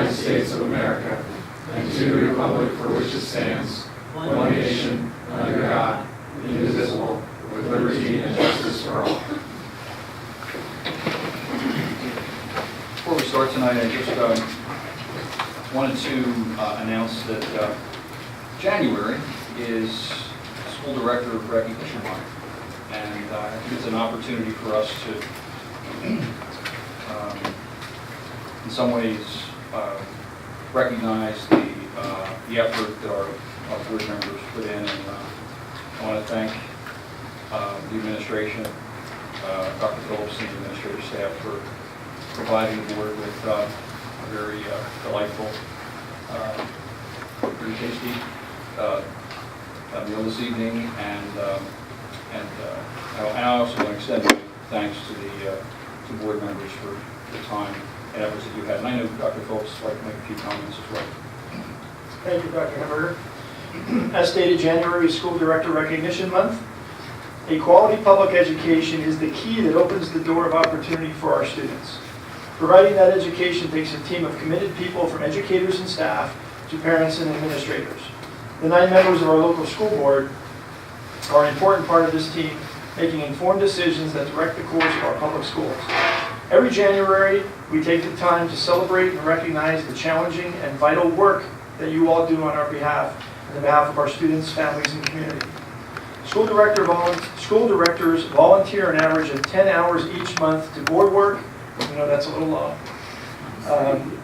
United States of America and to the republic for which it stands, one nation, under God, indivisible, with liberty and justice for all. Before we start tonight, I just wanted to announce that January is School Director Recognition Month, and I think it's an opportunity for us to, in some ways, recognize the effort that our board members put in, and I want to thank the administration, Dr. Phillips and the administrative staff for providing the board with a very delightful, pretty tasty meal this evening, and I also want to extend my thanks to the board members for the time and efforts that you had. And I know Dr. Phillips would like to make a few comments as well. Thank you, Dr. Hamburger. As stated, January is School Director Recognition Month. A quality public education is the key that opens the door of opportunity for our students. Providing that education takes a team of committed people, from educators and staff to parents and administrators. The 9 members of our local school board are an important part of this team, making informed decisions that direct the course of our public schools. Every January, we take the time to celebrate and recognize the challenging and vital work that you all do on our behalf, on behalf of our students, families, and community. School directors volunteer an average of 10 hours each month to board work. You know that's a little long.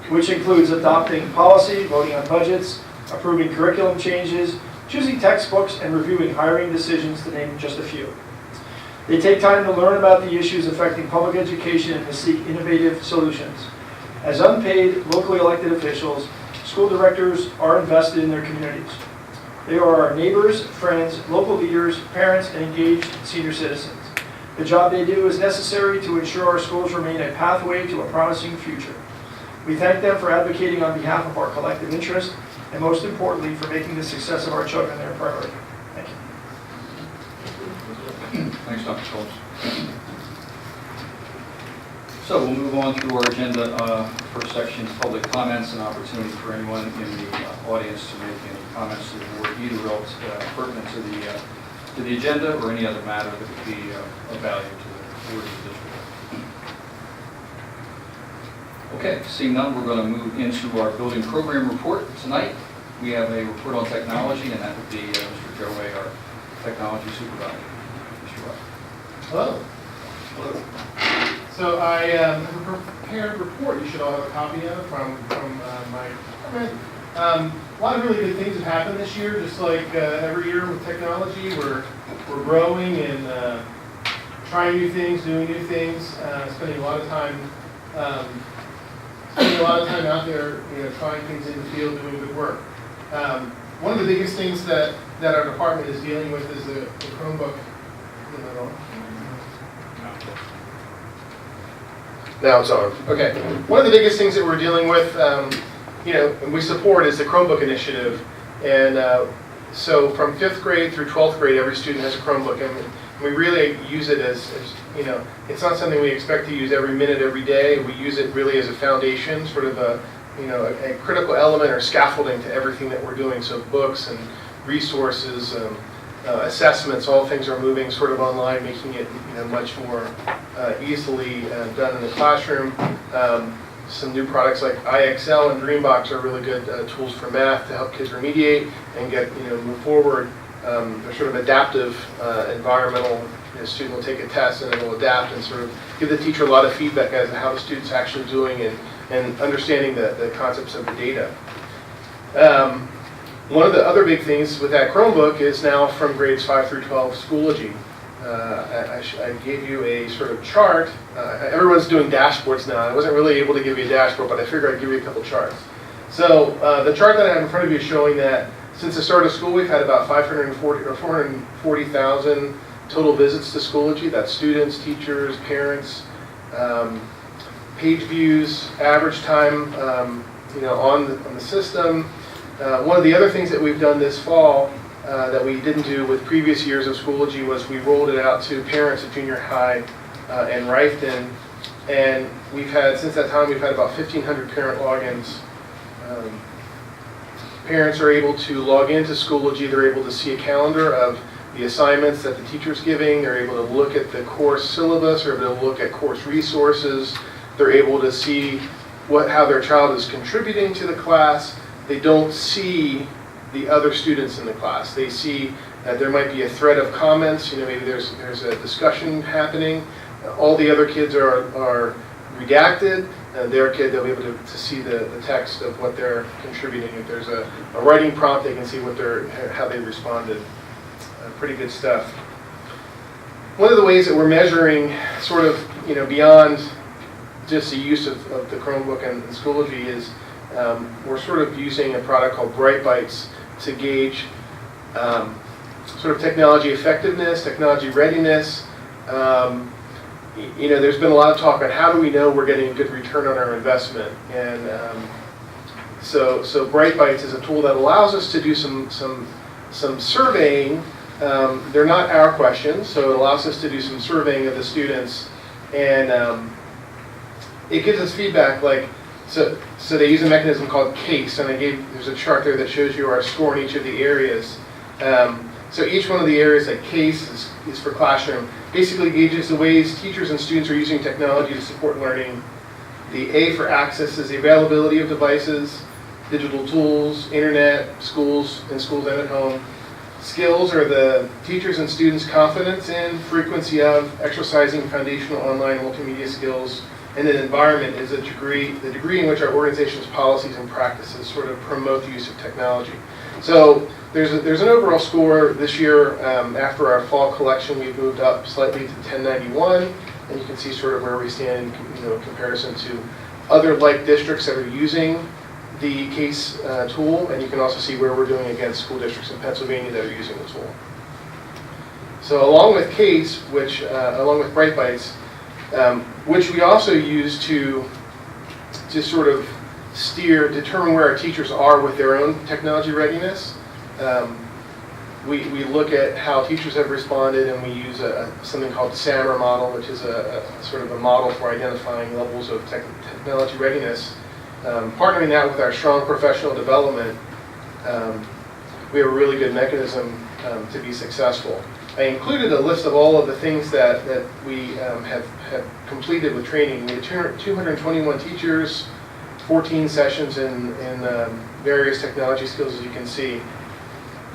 Which includes adopting policy, voting on budgets, approving curriculum changes, choosing textbooks, and reviewing hiring decisions, to name just a few. They take time to learn about the issues affecting public education and to seek innovative solutions. As unpaid, locally elected officials, school directors are invested in their communities. They are our neighbors, friends, local leaders, parents, and engaged senior citizens. The job they do is necessary to ensure our schools remain a pathway to a promising future. We thank them for advocating on behalf of our collective interest, and most importantly, for making the success of our children their priority. Thank you. Thanks, Dr. Phillips. So we'll move on through our agenda. First section is public comments, and opportunity for anyone in the audience to make any comments to the board, either pertinent to the agenda or any other matter that would be of value to the board of the district. Okay, seeing none, we're going to move into our building program report tonight. We have a report on technology, and that would be Mr. Joe Way, our technology supervisor. Mr. Way. Hello. Hello. So I have a prepared report you should all have a copy of from my department. A lot of really good things have happened this year, just like every year with technology. We're growing and trying new things, doing new things, spending a lot of time out there, trying things in the field, doing good work. One of the biggest things that our department is dealing with is the Chromebook. Now it's on. Okay. One of the biggest things that we're dealing with, and we support, is the Chromebook initiative. And so from 5th grade through 12th grade, every student has a Chromebook. And we really use it as it's not something we expect to use every minute, every day. We use it really as a foundation, sort of a critical element or scaffolding to everything that we're doing. So books and resources, assessments, all things are moving sort of online, making it much more easily done in the classroom. Some new products like IXL and Dreambox are really good tools for math to help kids remediate and get move forward. They're sort of adaptive, environmental. The student will take a test and it will adapt and sort of give the teacher a lot of feedback as to how the student's actually doing and understanding the concepts of the data. One of the other big things with that Chromebook is now from grades 5 through 12 Schoology. I gave you a sort of chart. Everyone's doing dashboards now. I wasn't really able to give you a dashboard, but I figured I'd give you a couple charts. So the chart that I have in front of you is showing that since the start of school, we've had about 440,000 total visits to Schoology. That's students, teachers, parents, page views, average time, on the system. One of the other things that we've done this fall that we didn't do with previous years of Schoology was we rolled it out to parents at junior high and Rifton, and since that time we've had about 1,500 parent logins Parents are able to log into Schoology. They're able to see a calendar of the assignments that the teacher's giving. They're able to look at the course syllabus. They're able to look at course resources. They're able to see how their child is contributing to the class. They don't see the other students in the class. They see there might be a thread of comments. Maybe there's a discussion happening. All the other kids are redacted. Their kid, they'll be able to see the text of what they're contributing. If there's a writing prompt, they can see how they responded. Pretty good stuff. One of the ways that we're measuring sort of, beyond just the use of the Chromebook and Schoology is we're sort of using a product called Bright Bytes to gauge sort of technology effectiveness, technology readiness. There's been a lot of talk about how do we know we're getting a good return on our investment, and so Bright Bytes is a tool that allows us to do some surveying. They're not our questions, so it allows us to do some surveying of the students, and it gives us feedback. So they use a mechanism called CASE, and there's a chart there that shows you our score in each of the areas. So each one of the areas that CASE is for classroom basically gauges the ways teachers and students are using technology to support learning. The A for access is the availability of devices, digital tools, internet, schools and at home. Skills are the teachers and students' confidence in, frequency of, exercising foundational online multimedia skills. And then environment is the degree in which our organization's policies and practices sort of promote the use of technology. So there's an overall score this year. After our fall collection, we've moved up slightly to 1091, and you can see sort of where we stand in comparison to other like districts that are using the CASE tool, and you can also see where we're doing against school districts in Pennsylvania that are using the tool. So along with CASE, along with Bright Bytes, which we also use to sort of determine where our teachers are with their own technology readiness. We look at how teachers have responded, and we use something called the SAMR model, which is a sort of a model for identifying levels of technology readiness. Partnering that with our strong professional development, we have a really good mechanism to be successful. I included a list of all of the things that we have completed with training. We had 221 teachers, 14 sessions in various technology skills, as you can see.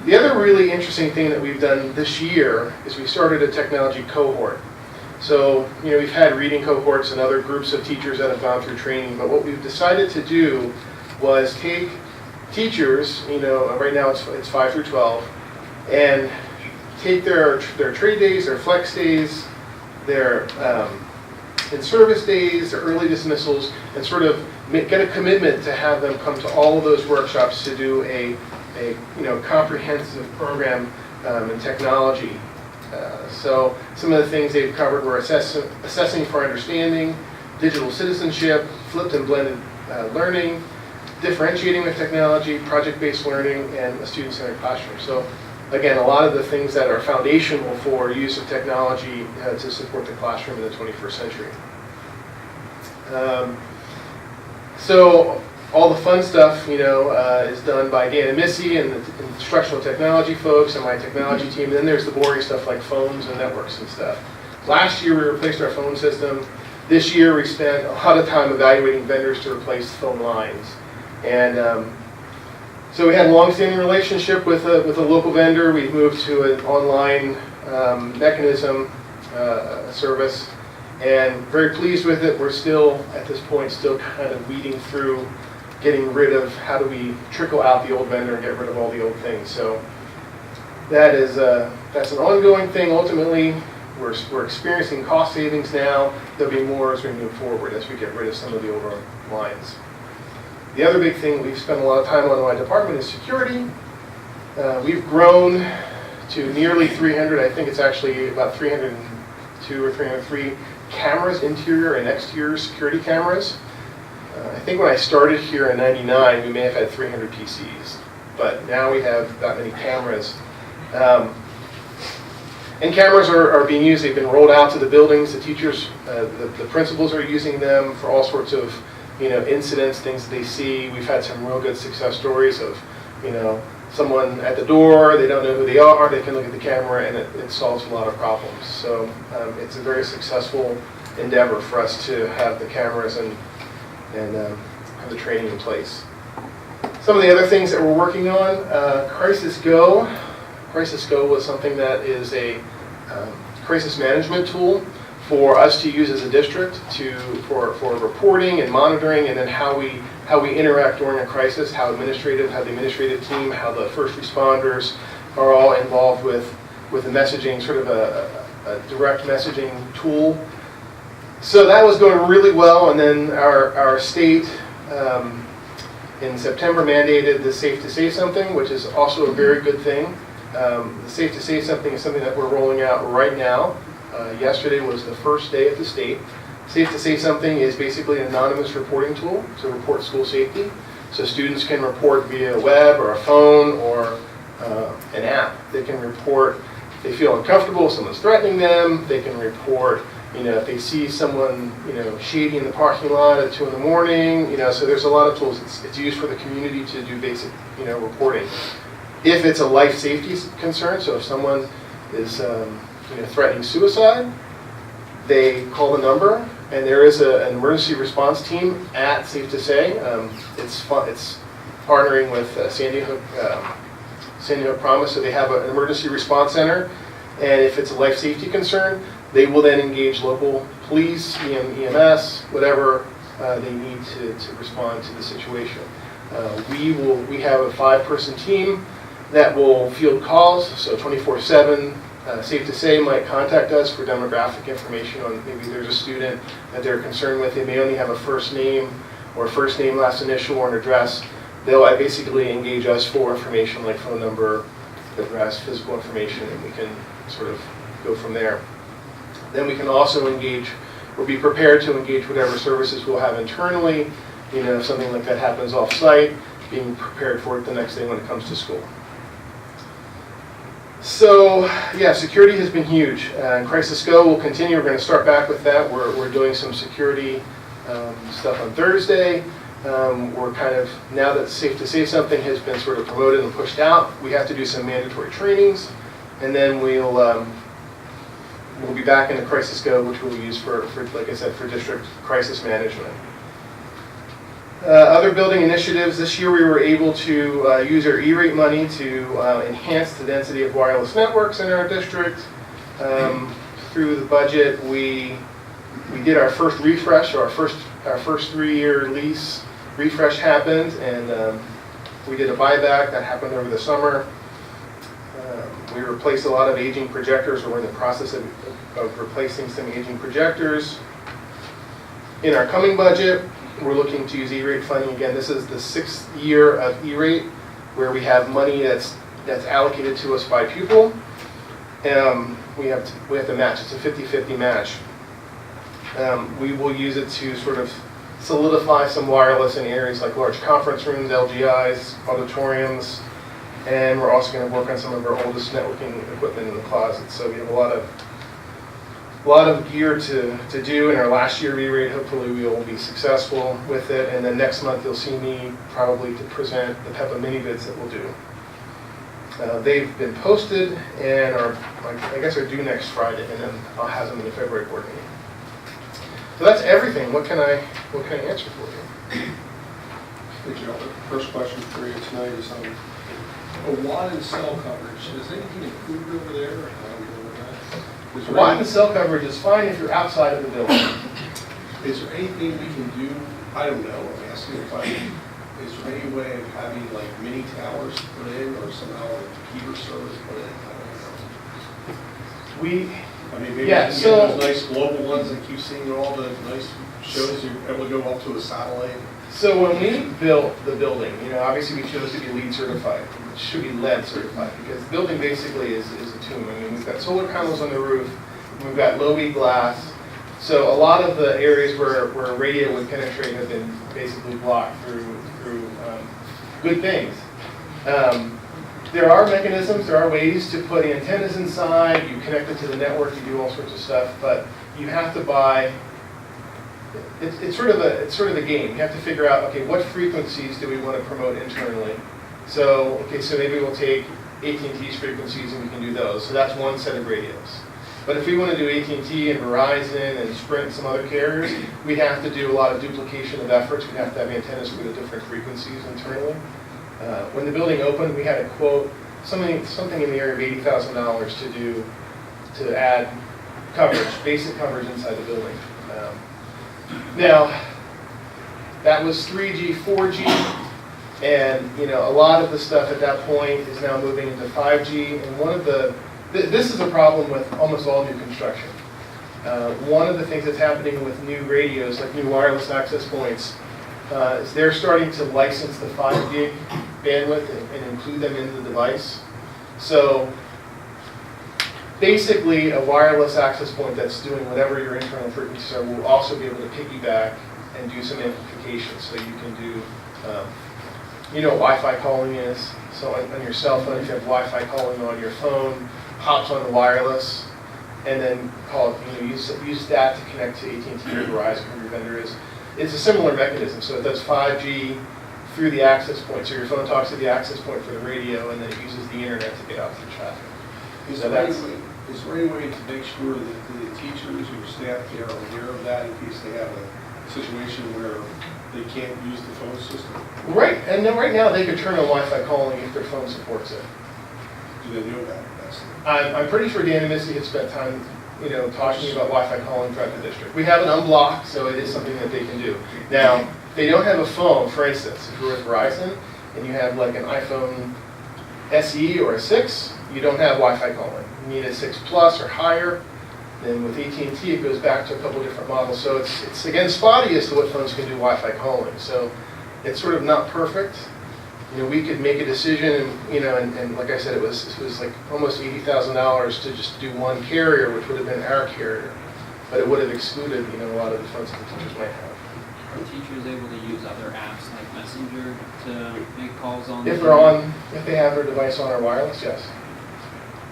The other really interesting thing that we've done this year is we started a technology cohort. So, we've had reading cohorts and other groups of teachers that have gone through training, but what we've decided to do was take teachers, right now it's 5 through 12, and take their trade days, their flex days, their in-service days, their early dismissals, and sort of get a commitment to have them come to all of those workshops to do a comprehensive program in technology. So some of the things they've covered were assessing for understanding, digital citizenship, flipped and blended learning, differentiating with technology, project-based learning, and a student-centered classroom. So again, a lot of the things that are foundational for use of technology to support the classroom in the 21st century. So all the fun stuff, is done by Dan and Missy and the instructional technology folks and my technology team. And then there's the boring stuff like phones and networks and stuff. Last year we replaced our phone system. This year we spent a lot of time evaluating vendors to replace phone lines. And so we had a long-standing relationship with a local vendor. We've moved to an online mechanism service, and very pleased with it. We're still, at this point, kind of weeding through getting rid of how do we trickle out the old vendor and get rid of all the old things. So that's an ongoing thing. Ultimately, we're experiencing cost savings now. There'll be more as we move forward, as we get rid of some of the older lines. The other big thing we've spent a lot of time on in my department is security. We've grown to nearly 300. I think it's actually about 302 or 303 cameras, interior and exterior security cameras. I think when I started here in '99, we may have had 300 PCs, but now we have that many cameras. And cameras are being used. They've been rolled out to the buildings. The teachers, the principals are using them for all sorts of incidents, things that they see. We've had some real good success stories of, someone at the door, they don't know who they are, they can look at the camera, and it solves a lot of problems. So it's a very successful endeavor for us to have the cameras and have the training in place. Some of the other things that we're working on, Crisis Go. Crisis Go was something that is a crisis management tool for us to use as a district for reporting and monitoring, and then how we interact during a crisis, how the administrative team, how the first responders are all involved with the messaging, sort of a direct messaging tool. So that was going really well, and then our state in September mandated the Safe to Say Something, which is also a very good thing. The Safe to Say Something is something that we're rolling out right now. Yesterday was the first day at the state. Safe to Say Something is basically an anonymous reporting tool to report school safety. So students can report via web or a phone or an app. They can report if they feel uncomfortable, if someone's threatening them. They can report, if they see someone, shady in the parking lot at 2 in the morning. So there's a lot of tools. It's used for the community to do basic, reporting. If it's a life safety concern, so if someone is threatening suicide, they call the number, and there is an emergency response team at Safe to Say. It's partnering with Sandy Hook Promise, so they have an emergency response center, and if it's a life safety concern, they will then engage local police, EMS, whatever they need to respond to the situation. We have a 5-person team that will field calls, so 24/7. Safe to Say might contact us for demographic information on maybe there's a student that they're concerned with. They may only have a first name or first name, last initial, or an address. They'll basically engage us for information like phone number, address, physical information, and we can sort of go from there. Then we can also engage, or be prepared to engage whatever services we'll have internally. If something like that happens off-site, being prepared for it the next day when it comes to school. So, yeah, security has been huge. Crisis Go will continue. We're going to start back with that. We're doing some security stuff on Thursday. We're kind of, now that Safe to Say Something has been sort of promoted and pushed out, we have to do some mandatory trainings, and then we'll be back into Crisis Go, which we'll use for, like I said, for district crisis management. Other building initiatives, this year we were able to use our E-rate money to enhance the density of wireless networks in our district. Through the budget, we did our first refresh, our first 3-year lease refresh happened, and we did a buyback that happened over the summer. We replaced a lot of aging projectors, or we're in the process of replacing some aging projectors. In our coming budget, we're looking to use E-rate funding again. This is the 6th year of E-rate, where we have money that's allocated to us by pupil. We have to match. It's a 50-50 match. We will use it to sort of solidify some wireless in areas like large conference rooms, LGIs, auditoriums, and we're also going to work on some of our oldest networking equipment in the closet. So we have a lot of gear to do. In our last year E-rate, hopefully we will be successful with it. And then next month you'll see me probably to present the PEPA mini bids that we'll do. They've been posted and I guess are due next Friday, and then I'll have them in the February board meeting. So that's everything. What can I answer for you? Hey Joe, the first question for you tonight is on a WAN and cell coverage. Is anything included over there, or how are we doing with that? Is there WAN any- and cell coverage is fine if you're outside of the building. Is there anything we can do? I don't know. I'm asking if is there any way of having like mini towers put in, or somehow a repeater service put in? I We mean, maybe Yeah, we can so- get those nice global ones that keep seeing all the nice shows. You're able to go up to a satellite. So when we built the building, obviously we chose to be LEED certified. It should be lead certified, because the building basically is a tomb. I mean, we've got solar panels on the roof, we've got low-E glass. So a lot of the areas where radio would penetrate have been basically blocked through good things. There are mechanisms, there are ways to put antennas inside, you connect it to the network, you do all sorts of stuff, but you have to buy it's sort of a game. You have to figure out, okay, what frequencies do we want to promote internally? So, okay, so maybe we'll take AT&T's frequencies and we can do those. So that's one set of radios. But if we want to do AT&T and Verizon and Sprint and some other carriers, we'd have to do a lot of duplication of efforts. We'd have to have antennas for the different frequencies internally. When the building opened, we had a quote, something in the area of $80,000 to add coverage, basic coverage inside the building. Now, that was 3G, 4G, and a lot of the stuff at that point is now moving into 5G. And this is a problem with almost all new construction. One of the things that's happening with new radios, like new wireless access points, is they're starting to license the 5 gig bandwidth and include them in the device. So basically, a wireless access point that's doing whatever your internal frequencies are will also be able to piggyback and do some amplification. So you can do, what Wi-Fi calling is. So on your cell phone, if you have Wi-Fi calling on your phone, hops on the wireless, and then use that to connect to AT&T or Verizon, whoever your vendor is. It's a similar mechanism. So it does 5G through the access point. So your phone talks to the access point for the radio, and then it uses the internet to get out to the traffic. Is there any way to make sure that the teachers or staff there are aware of that in case they have a situation where they can't use the phone system? Right, and then right now they could turn on Wi-Fi calling if their phone supports it. Do they know that? I'm pretty sure Dan and Missy had spent time, talking about Wi-Fi calling throughout the district. We have it unblocked, so it is something that they can do. Now, they don't have a phone, for instance, if you're with Verizon and you have like an iPhone SE or a 6, you don't have Wi-Fi calling. You need a 6 Plus or higher. Then with AT&T, it goes back to a couple different models. So it's again spotty as to what phones can do Wi-Fi calling. So it's sort of not perfect. We could make a decision, and like I said, it was like almost $80,000 to just do one carrier, which would have been our carrier, but it would have excluded, a lot of the phones that the teachers might have. Are teachers able to use other apps like Messenger to make calls on? If they have their device on our wireless, yes.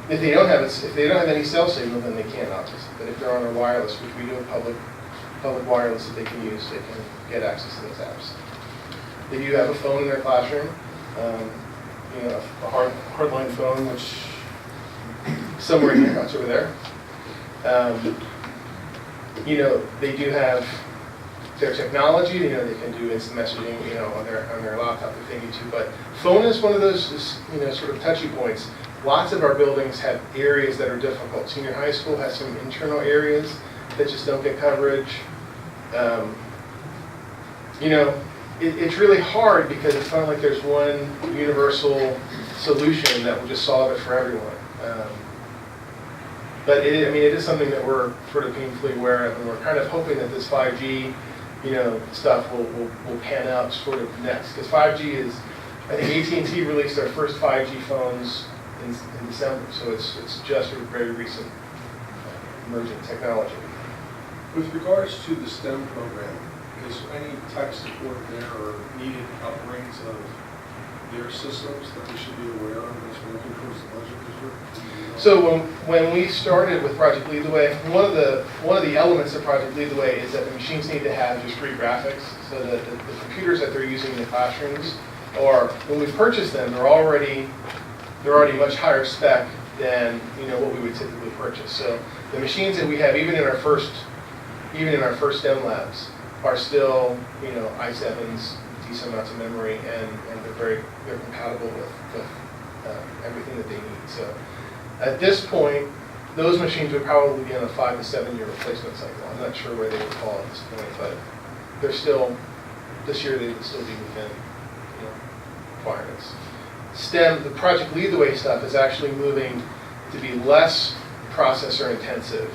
If they don't have any cell signal, then they can't, obviously. But if they're on our wireless, which we do have public wireless that they can use, they can get access to those apps. They do have a phone in their classroom, a hardline phone, which somewhere in here, that's over there. They do have their technology. They can do instant messaging, on their laptop if they need to. But phone is one of those, sort of touchy points. Lots of our buildings have areas that are difficult. Senior high school has some internal areas that just don't get coverage. It's really hard because it's not like there's one universal solution that will just solve it for everyone. But it is something that we're sort of painfully aware of, and we're kind of hoping that this 5G, stuff will pan out sort of next. Because 5G is, I think AT&T released their first 5G phones in December, so it's just a very recent emerging technology. With regards to the STEM program, is there any tech support there or needed upgrades of their systems that we should be aware of as we're looking towards the budget this year? So when we started with Project Lead the Way, one of the elements of Project Lead the Way is that the machines need to have discrete graphics, so that the computers that they're using in the classrooms, or when we purchase them, they're already much higher spec than what we would typically purchase. So the machines that we have, even in our first STEM labs, are still i7s, decent amounts of memory, and they're compatible with everything that they need. So at this point, those machines would probably be on a 5 to 7 year replacement cycle. I'm not sure where they would fall at this point, but this year they would still be within requirements. STEM, the Project Lead the Way stuff is actually moving to be less processor intensive.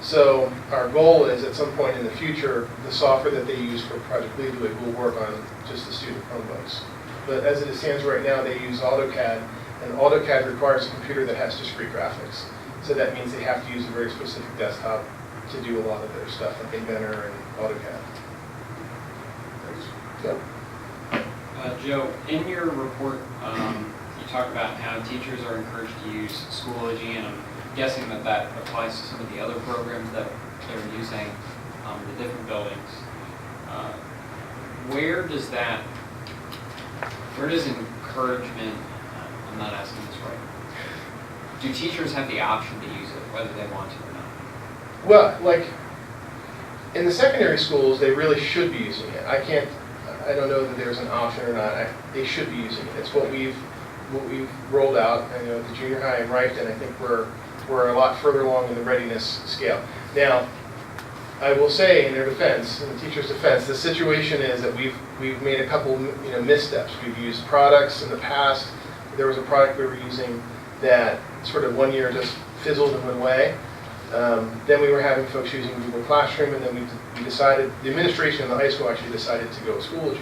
So our goal is at some point in the future, the software that they use for Project Lead the Way will work on just the student Chromebooks. But as it stands right now, they use AutoCAD, and AutoCAD requires a computer that has discrete graphics. So that means they have to use a very specific desktop to do a lot of their stuff, like Inventor and AutoCAD. Yep. Joe, in your report, you talk about how teachers are encouraged to use Schoology, and I'm guessing that applies to some of the other programs that they're using. the different buildings. Where does encouragement, I'm not asking this right, do teachers have the option to use it, whether they want to or not? Well, like, in the secondary schools, they really should be using it. I don't know that there's an option or not. They should be using it. It's what we've rolled out, at the junior high in Reichton. I think we're a lot further along in the readiness scale. Now, I will say in their defense, in the teacher's defense, the situation is that we've made a couple missteps. We've used products in the past. There was a product we were using that sort of 1 year just fizzled and went away. Then we were having folks using Google Classroom, and then we decided, the administration in the high school actually decided to go with Schoology.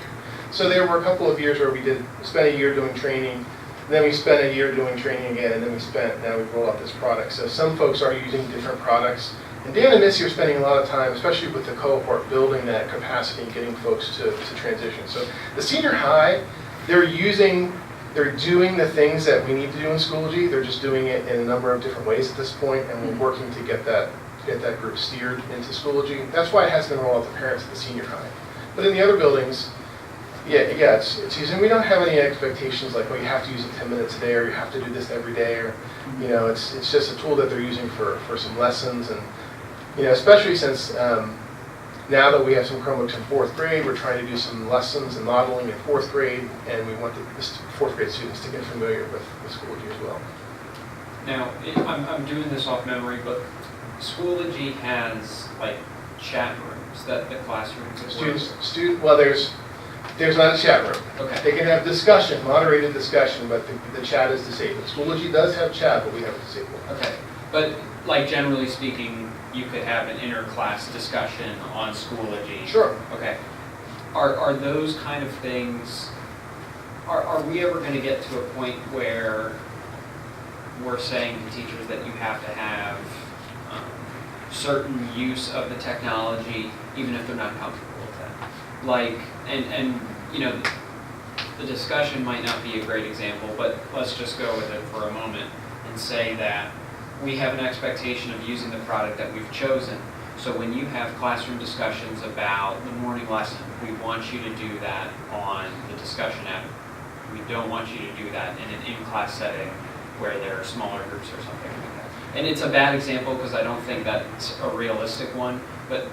So there were a couple of years where we spent a year doing training, then we spent a year doing training again, and then now we've rolled out this product. So some folks are using different products. And Dan and Missy are spending a lot of time, especially with the cohort, building that capacity and getting folks to transition. So the senior high, they're doing the things that we need to do in Schoology. They're just doing it in a number of different ways at this point, and we're working to get that group steered into Schoology. That's why it has been rolled out to parents at the senior high. But in the other buildings, it's using. We don't have any expectations like, well, you have to use it 10 minutes a day, or you have to do this every day, or it's just a tool that they're using for some lessons, and especially since now that we have some Chromebooks in 4th grade, we're trying to do some lessons and modeling in 4th grade, and we want the 4th grade students to get familiar with Schoology as well. Now, I'm doing this off memory, but Schoology has like chat rooms that the classrooms Well, there's not a chat room. Okay. They can have discussion, moderated discussion, but the chat is disabled. Schoology does have chat, but we have it disabled. Okay, but like generally speaking, you could have an inter-class discussion on Schoology. Sure. Okay. Are those kind of things, are we ever going to get to a point where we're saying to teachers that you have to have certain use of the technology, even if they're not comfortable with that? Like, and the discussion might not be a great example, but let's just go with it for a moment and say that we have an expectation of using the product that we've chosen. So when you have classroom discussions about the morning lesson, we want you to do that on the discussion app. We don't want you to do that in an in-class setting where there are smaller groups or something like that. And it's a bad example because I don't think that's a realistic one, but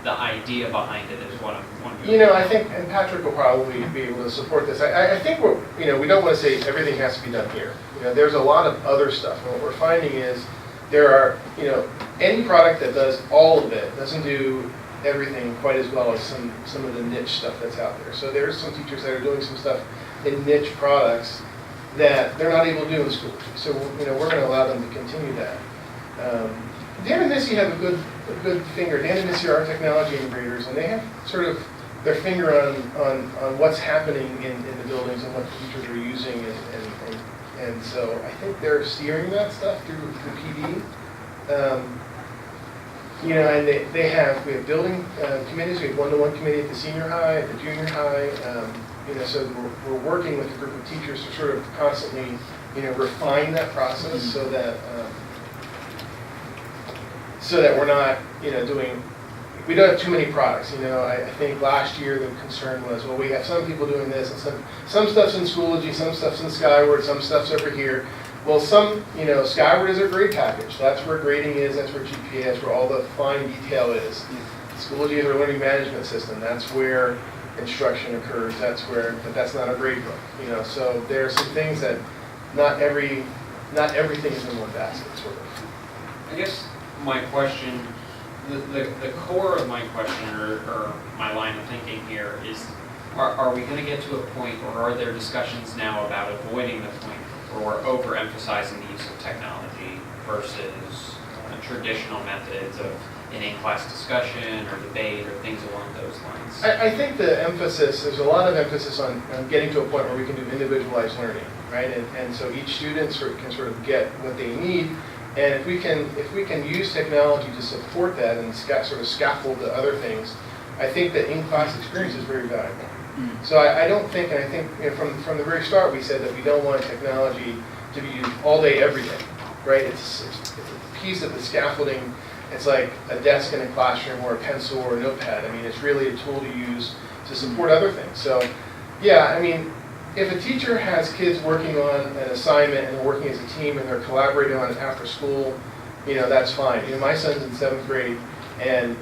the idea behind it is what I'm wondering. I think, and Patrick will probably be able to support this. I think we don't want to say everything has to be done here. There's a lot of other stuff. And what we're finding is there are, any product that does all of it doesn't do everything quite as well as some of the niche stuff that's out there. So there's some teachers that are doing some stuff in niche products that they're not able to do in school. So, we're going to allow them to continue that. Dan and Missy have a good finger. Dan and Missy are our technology integrators, and they have sort of their finger on what's happening in the buildings and what the teachers are using, and so I think they're steering that stuff through PD. And we have building committees. We have one-to-one committee at the senior high, at the junior high. So we're working with a group of teachers to sort of constantly, refine that process so that we're not, we don't have too many products. I think last year the concern was, well, we have some people doing this, and some stuff's in Schoology, some stuff's in Skyward, some stuff's over here. Well, Skyward is a grade package. That's where grading is, that's where GPA is, where all the fine detail is. Schoology is our learning management system. That's where instruction occurs. But that's not a grade book. So there are some things that not everything is in one basket, sort of. I guess my question, the core of my question or my line of thinking here is, are we going to get to a point, or are there discussions now about avoiding the point where we're overemphasizing the use of technology versus traditional methods of an in-class discussion or debate or things along those lines? I think there's a lot of emphasis on getting to a point where we can do individualized learning, right? And so each student can sort of get what they need. And if we can use technology to support that and sort of scaffold the other things, I think that in-class experience is very valuable. So I don't think, and I think from the very start we said that we don't want technology to be used all day, every day, right? It's a piece of the scaffolding it's like a desk in a classroom or a pencil or a notepad. I mean, it's really a tool to use to support other things. So, yeah, I mean, if a teacher has kids working on an assignment and they're working as a team and they're collaborating on it after school, that's fine. My son's in 7th grade, and,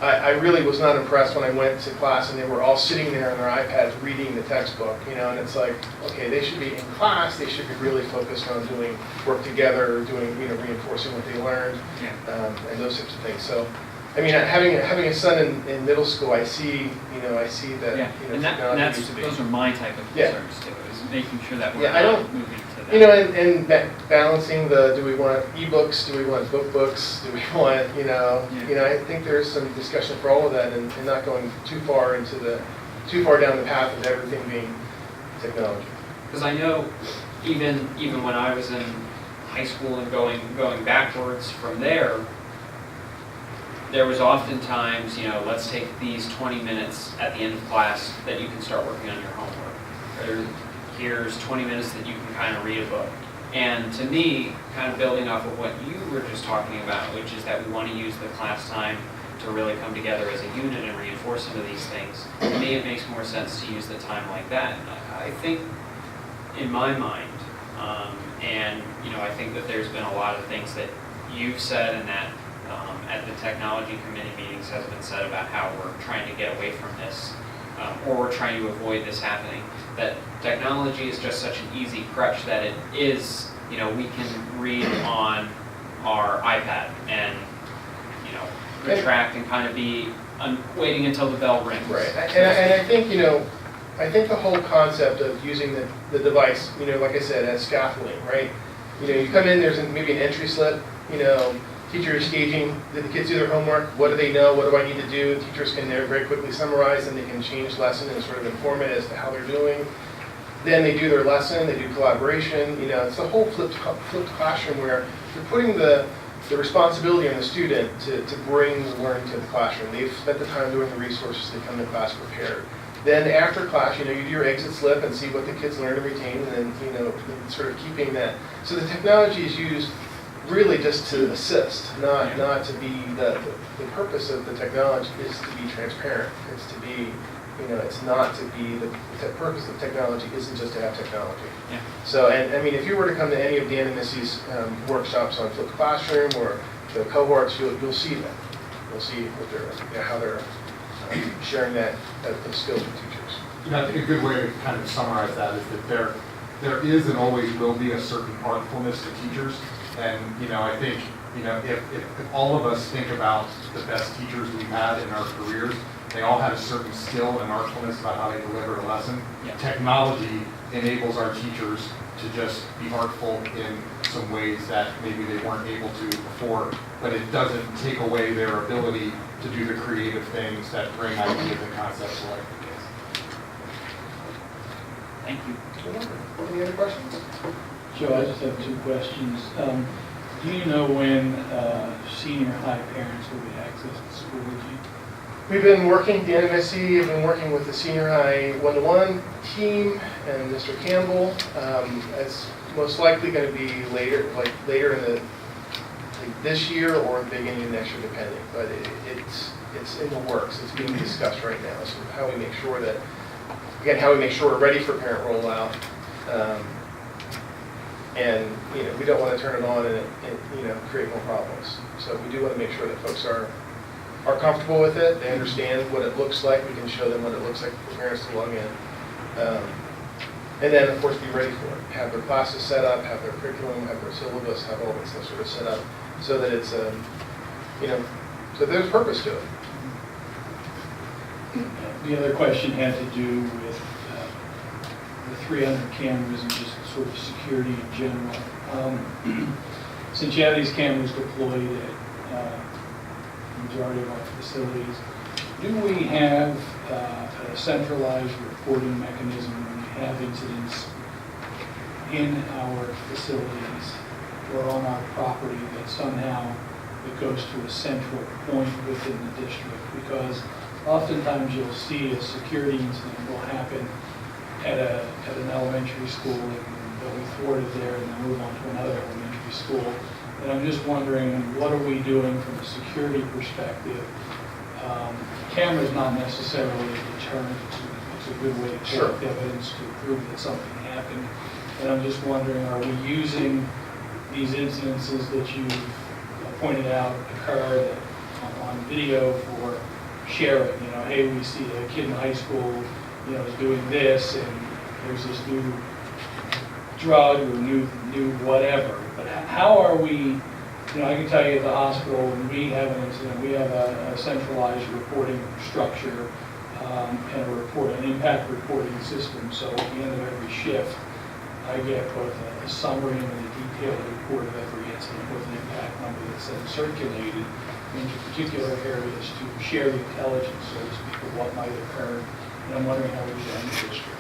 I really was not impressed when I went to class and they were all sitting there on their iPads reading the textbook, and it's like, okay, they should be in class, they should be really focused on doing work together, doing, reinforcing what they learned, and those types of things. So, I mean, having a son in middle school, I see that, Yeah, and technology that's, needs to be. those are my type of Yeah. concerns too, is making sure that we're Yeah, I not don't- moving to that. And balancing do we want ebooks, do we want book books, do we want, I think there's some discussion for all of that and not going too far down the path of everything being technology. Because I know even when I was in high school and going backwards from there was oftentimes, let's take these 20 minutes at the end of class that you can start working on your homework. Or here's 20 minutes that you can kind of read a book. And to me, kind of building off of what you were just talking about, which is that we want to use the class time to really come together as a unit and reinforce some of these things, to me it makes more sense to use the time like that. And I think, in my mind, and I think that there's been a lot of things that you've said and that at the technology committee meetings has been said about how we're trying to get away from this, or we're trying to avoid this happening, that technology is just such an easy crutch that it is, we can read on our iPad and, retract and kind of be waiting until the bell rings. Right, and I think, I think the whole concept of using the device, like I said, as scaffolding, right? You come in, there's maybe an entry slip, teacher is gauging, did the kids do their homework? What do they know? What do I need to do? Teachers can very quickly summarize and they can change lesson and sort of inform it as to how they're doing. Then they do their lesson, they do collaboration, it's a whole flipped classroom where you're putting the responsibility on the student to bring the learning to the classroom. They've spent the time doing the resources, they come to class prepared. Then after class, you do your exit slip and see what the kids learn and retain, and then, sort of keeping that. So the technology is used really just to assist, not to be the purpose of the technology is to be transparent. It's to be, it's not to be the purpose of technology isn't just to have technology. Yeah. So, and I mean, if you were to come to any of Dan and Missy's workshops on flipped classroom or the cohorts, you'll see that. You'll see what they're, how they're sharing that the skills with teachers. I think a good way to kind of summarize that is that there is and always will be a certain artfulness to teachers. And, I think, if all of us think about the best teachers we've had in our careers, they all had a certain skill and artfulness about how they deliver a lesson. Yeah. Technology enables our teachers to just be artful in some ways that maybe they weren't able to before, but it doesn't take away their ability to do the creative things that bring ideas and concepts to life. Thank you. Any other questions? Joe, I just have two questions. Do you know when senior high parents will get access to school with you? We've been working, Dan and Missy have been working with the senior high one-to-one team and Mr. Campbell. It's most likely going to be later in the this year or the beginning of next year, depending. But it's in the works. It's being discussed right now. So how we make sure that, again, how we make sure we're ready for parent rollout. And we don't want to turn it on and create more problems. So we do want to make sure that folks are comfortable with it. They understand what it looks like. We can show them what it looks like for parents to log in. And then, of course, be ready for it. Have their classes set up, have their curriculum, have their syllabus, have all that stuff sort of set up so that it's, so there's a purpose to it. The other question had to do with the 300 cameras and just sort of security in general. Since you have these cameras deployed at the majority of our facilities, do we have a centralized reporting mechanism when we have incidents in our facilities or on our property that somehow it goes to a central point within the district? Because oftentimes you'll see a security incident will happen at an elementary school and they'll be thwarted there and then move on to another elementary school. And I'm just wondering, what are we doing from a security perspective? Camera's not necessarily a deterrent, it's a good way to Sure. collect evidence to prove that something happened. And I'm just wondering, are we using these incidences that you've pointed out occurred on video for sharing? You know, hey, we see a kid in high school, you know, is doing this, and there's this new drug or new whatever. But how are we, you know, I can tell you at the hospital, when we have an incident, we have a centralized reporting structure and an impact reporting system. So at the end of every shift, I get both a summary and a detailed report of every incident with an impact number that's then circulated into particular areas to share the intelligence, so to speak, of what might occur. And I'm wondering how we do that in the district.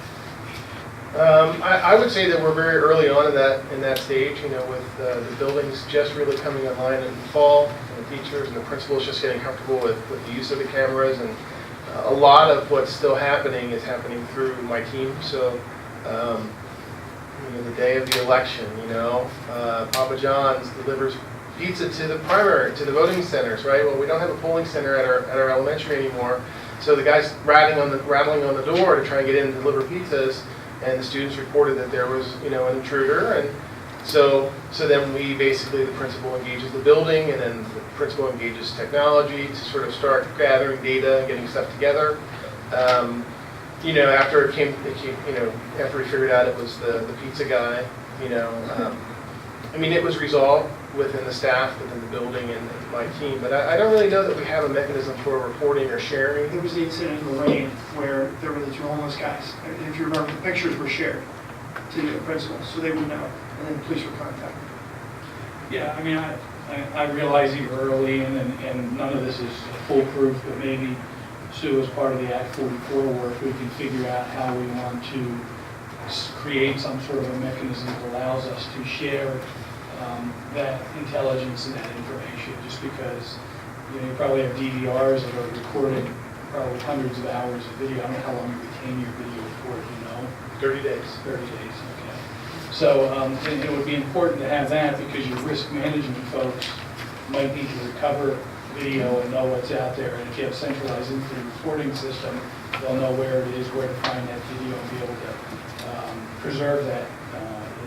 I would say that we're very early on in that stage, you know, with the buildings just really coming online in the fall, and the teachers and the principals just getting comfortable with the use of the cameras, and a lot of what's still happening is happening through my team. So, you know, the day of the election, you know, Papa John's delivers pizza to the voting centers, right? Well, we don't have a polling center at our elementary anymore, so the guy's rattling on the door to try and get in and deliver pizzas. And the students reported that there was, you know, an intruder, and so then we basically, the principal engages the building, and then the principal engages technology to sort of start gathering data and getting stuff together. You know, after it came, you know, after we figured out it was the pizza guy, you know, I mean, it was resolved within the staff, within the building, and my team, but I don't really know that we have a mechanism for reporting or sharing. There was the incident in Lorraine where there were the two homeless guys. And if you remember, the pictures were shared to the principals, so they would know, and then the police were contacted. Yeah, I mean, I realize you're early and none of this is foolproof, but maybe, Sue, as part of the Act 44 work, we can figure out how we want to create some sort of a mechanism that allows us to share that intelligence and that information, just because, you know, you probably have DVRs that are recorded probably hundreds of hours of video. I don't know how long you retain your video for, you know? 30 days. 30 days, okay. So and it would be important to have that, because your risk management folks might need to recover video and know what's out there. And if you have centralized incident reporting system, they'll know where it is, where to find that video, and be able to preserve that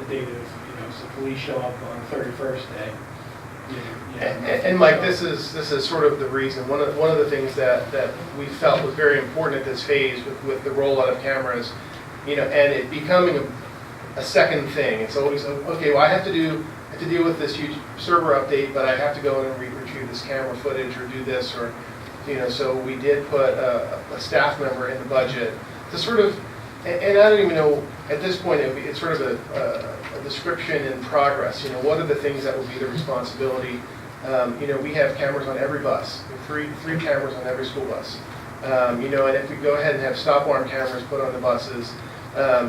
data. You know, so police show up on the 31st day. And Mike, this is sort of the reason. One of the things that we felt was very important at this phase with the rollout of cameras, you know, and it becoming a second thing. It's always, okay, well, I have to deal with this huge server update, but I have to go in and retrieve this camera footage or do this, or, you know, so we did put a staff member in the budget to sort of, and I don't even know, at this point, it's sort of a description in progress. You know, what are the things that will be the responsibility? You know, we have cameras on every bus, three cameras on every school bus. You know, and if we go ahead and have stop arm cameras put on the buses,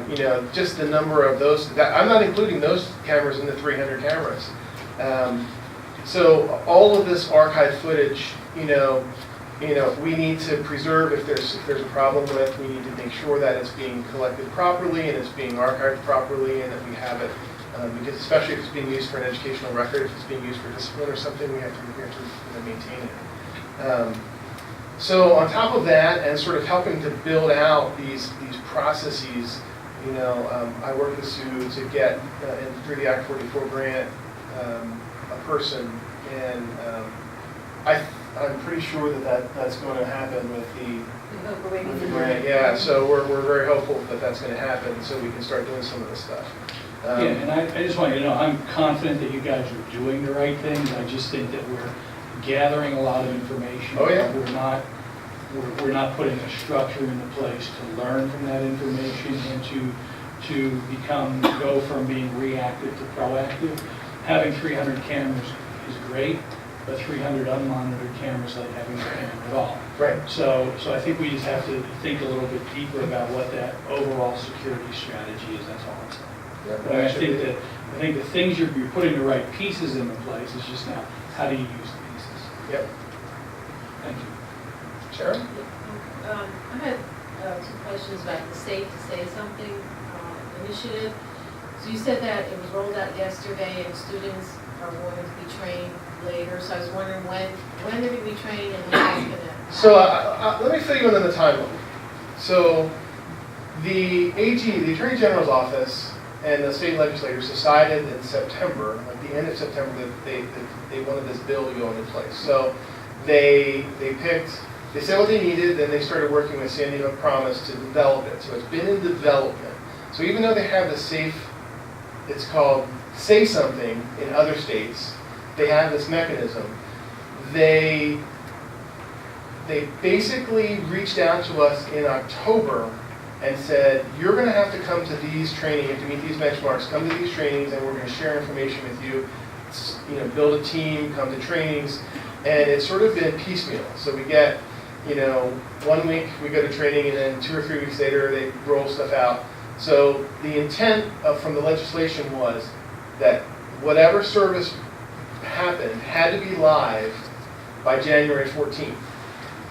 you know, just the number of those, I'm not including those cameras in the 300 cameras. So all of this archive footage, you know, we need to preserve. If there's a problem with, we need to make sure that it's being collected properly and it's being archived properly, and that we have it. Because especially if it's being used for an educational record, if it's being used for discipline or something, we have to you know, maintain it. So on top of that, and sort of helping to build out these processes, you know, I work with Sue to get through the Act 44 grant a person, and I'm pretty sure that's going to happen with the grant. Yeah, so we're very hopeful that that's going to happen, so we can start doing some of this stuff. Yeah, and I just want you to know, I'm confident that you guys are doing the right things. I just think that we're gathering a lot of information. Oh, yeah. We're not putting a structure into place to learn from that information and to go from being reactive to proactive. Having 300 cameras is great, but 300 unmonitored cameras like having no camera at all. Right. So I think we just have to think a little bit deeper about what that overall security strategy is. That's all I'm saying. Yeah, But I think the things you're putting the right pieces into place is just now, how do you use the pieces? Yep. Thank you. Sharon? I had two questions about the Safe to Say Something initiative. So you said that it was rolled out yesterday and students are going to be trained later, so I was wondering when they're going to be trained and how it's going to happen. So let me fill you in on the timeline. So the AG, the Attorney General's office, and the state legislators decided in September, like the end of September, that they wanted this bill to go into place. So they said what they needed, then they started working with Sandy Hook Promise to develop it. So it's been in development. So even though they have the safe, it's called Say Something in other states, they have this mechanism. They basically reached out to us in October and said, you're going to have to come to these trainings, to meet these benchmarks, come to these trainings, and we're going to share information with you. You know, build a team, come to trainings, and it's sort of been piecemeal. So we get, 1 week we go to training, and then 2 or 3 weeks later they roll stuff out. So the intent from the legislation was that whatever service happened had to be live by January 14th.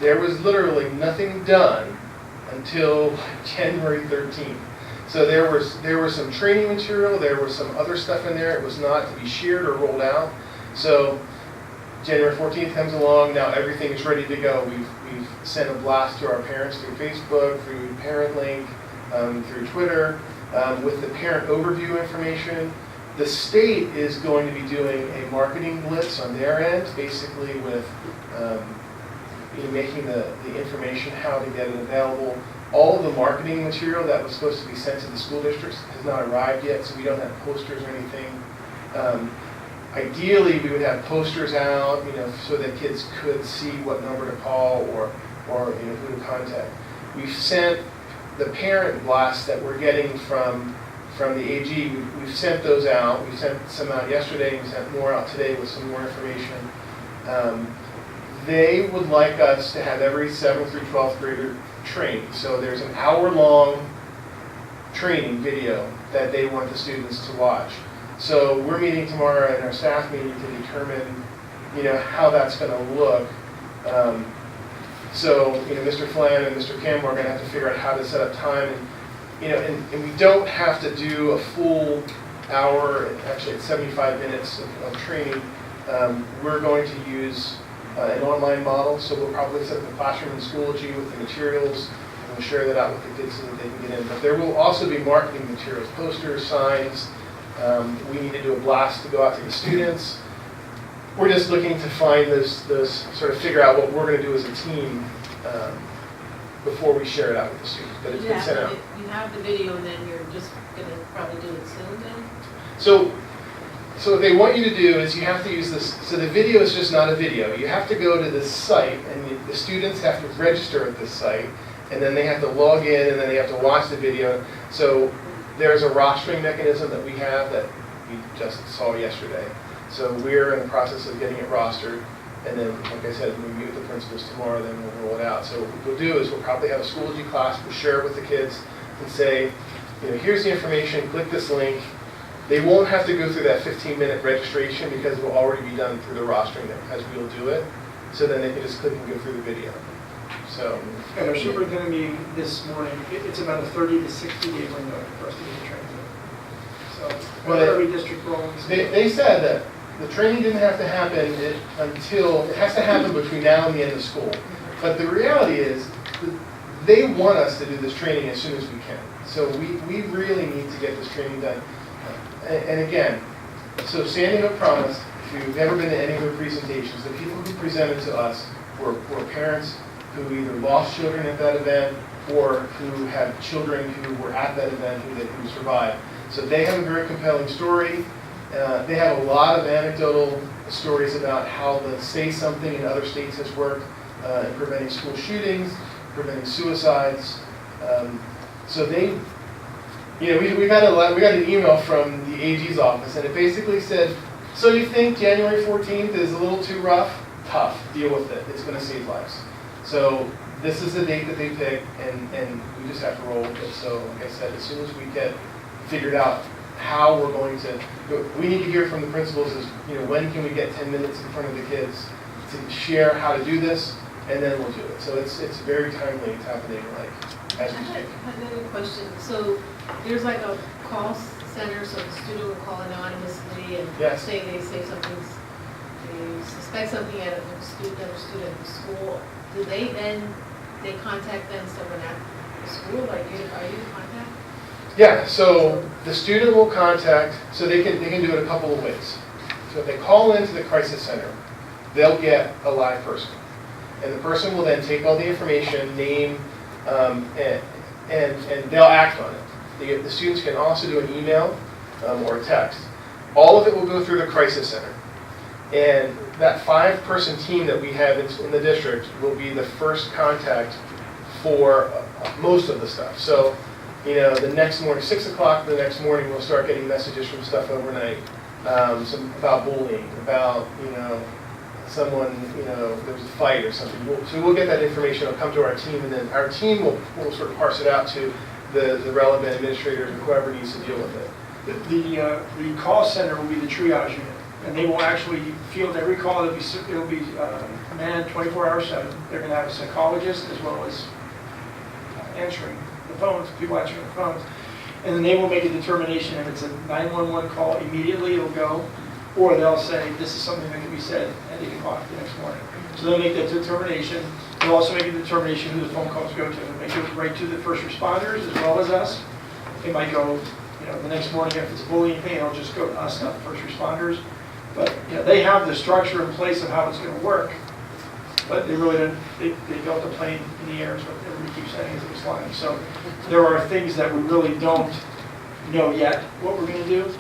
There was literally nothing done until January 13th. So there was some training material, there was some other stuff in there. It was not to be shared or rolled out. So January 14th comes along, now everything is ready to go. We've sent a blast to our parents through Facebook, through ParentLink, through Twitter, with the parent overview information. The state is going to be doing a marketing blitz on their end, basically with making the information, how to get it available. All of the marketing material that was supposed to be sent to the school districts has not arrived yet, so we don't have posters or anything. Ideally, we would have posters out, so that kids could see what number to call or who to contact. We've sent the parent blasts that we're getting from the AG. We've sent those out. We sent some out yesterday. We sent more out today with some more information. They would like us to have every 7th through 12th grader trained. So there's an hour-long training video that they want the students to watch. So we're meeting tomorrow in our staff meeting to determine, how that's going to look. So Mr. Flynn and Mr. Campbell are going to have to figure out how to set up time, and we don't have to do a full hour. Actually, it's 75 minutes of training. We're going to use an online model, so we'll probably set up a classroom in Schoology with the materials, and we'll share that out with the kids so that they can get in. But there will also be marketing materials, posters, signs. We need to do a blast to go out to the students. We're just looking to find those sort of figure out what we're going to do as a team before we share it out with the students. But it's been sent out. You have the video, and then you're just going to probably do it soon then? So what they want you to do is you have to use this. So the video is just not a video. You have to go to this site, and the students have to register at this site, and then they have to log in, and then they have to watch the video. So there's a rostering mechanism that we have that we just saw yesterday. So we're in the process of getting it rostered, and then, like I said, when we meet with the principals tomorrow, then we'll roll it out. So what we'll do is we'll probably have a Schoology class, we'll share it with the kids, and say, here's the information, click this link. They won't have to go through that 15-minute registration because it will already be done through the rostering as we'll do it. So then they can just click and go through the video. So. At our superintendent meeting this morning, it's about a 30 to 60-day window for us to get trained. So every district rolls. They said that the training didn't have to happen until, it has to happen between now and the end of school. But the reality is, they want us to do this training as soon as we can. So we really need to get this training done. And again, so Sandy Hook Promise, if you've ever been to any of their presentations, the people who presented to us were parents who either lost children at that event or who had children who were at that event who survived. So they have a very compelling story. They have a lot of anecdotal stories about how the Say Something in other states has worked in preventing school shootings, preventing suicides. So they, we got an email from the AG's office, and it basically said, so you think January 14th is a little too rough? Tough. Deal with it. It's going to save lives. So this is the date that they picked, and we just have to roll with it. So like I said, as soon as we get figured out how we're going to, we need to hear from the principals is, when can we get 10 minutes in front of the kids to share how to do this, and then we'll do it. So it's very timely. It's happening like I had another question. So there's like a call center, so the student will call anonymously and Yes. say they suspect something at a student at the school. Do they contact then someone at the school? Like, are you the contact? Yeah, so the student will contact, so they can do it a couple of ways. So if they call into the crisis center, they'll get a live person. And the person will then take all the information, name, and they'll act on it. The students can also do an email or a text. All of it will go through the crisis center. And that 5-person team that we have in the district will be the first contact for most of the stuff. So, the next morning, 6 o'clock the next morning, we'll start getting messages from stuff overnight. Some about bullying, about, someone, there was a fight or something. So we'll get that information, it'll come to our team, and then our team will sort of parse it out to the relevant administrators and whoever needs to deal with it. The call center will be the triage unit, and they will actually field every call. It'll be manned 24/7. They're going to have a psychologist as well as answering the phones, people answering the phones. And then they will make a determination if it's a 911 call, immediately it'll go, or they'll say, this is something that can be said at 8 o'clock the next morning. So they'll make that determination. They'll also make a determination who the phone calls go to. They go right to the first responders as well as us. They might go, the next morning if it's a bullying thing, it'll just go to us, not the first responders. But, they have the structure in place of how it's going to work. But they really didn't, they built a plane in the air, is what everybody keeps saying as it was flying. So there are things that we really don't know yet what we're going to do,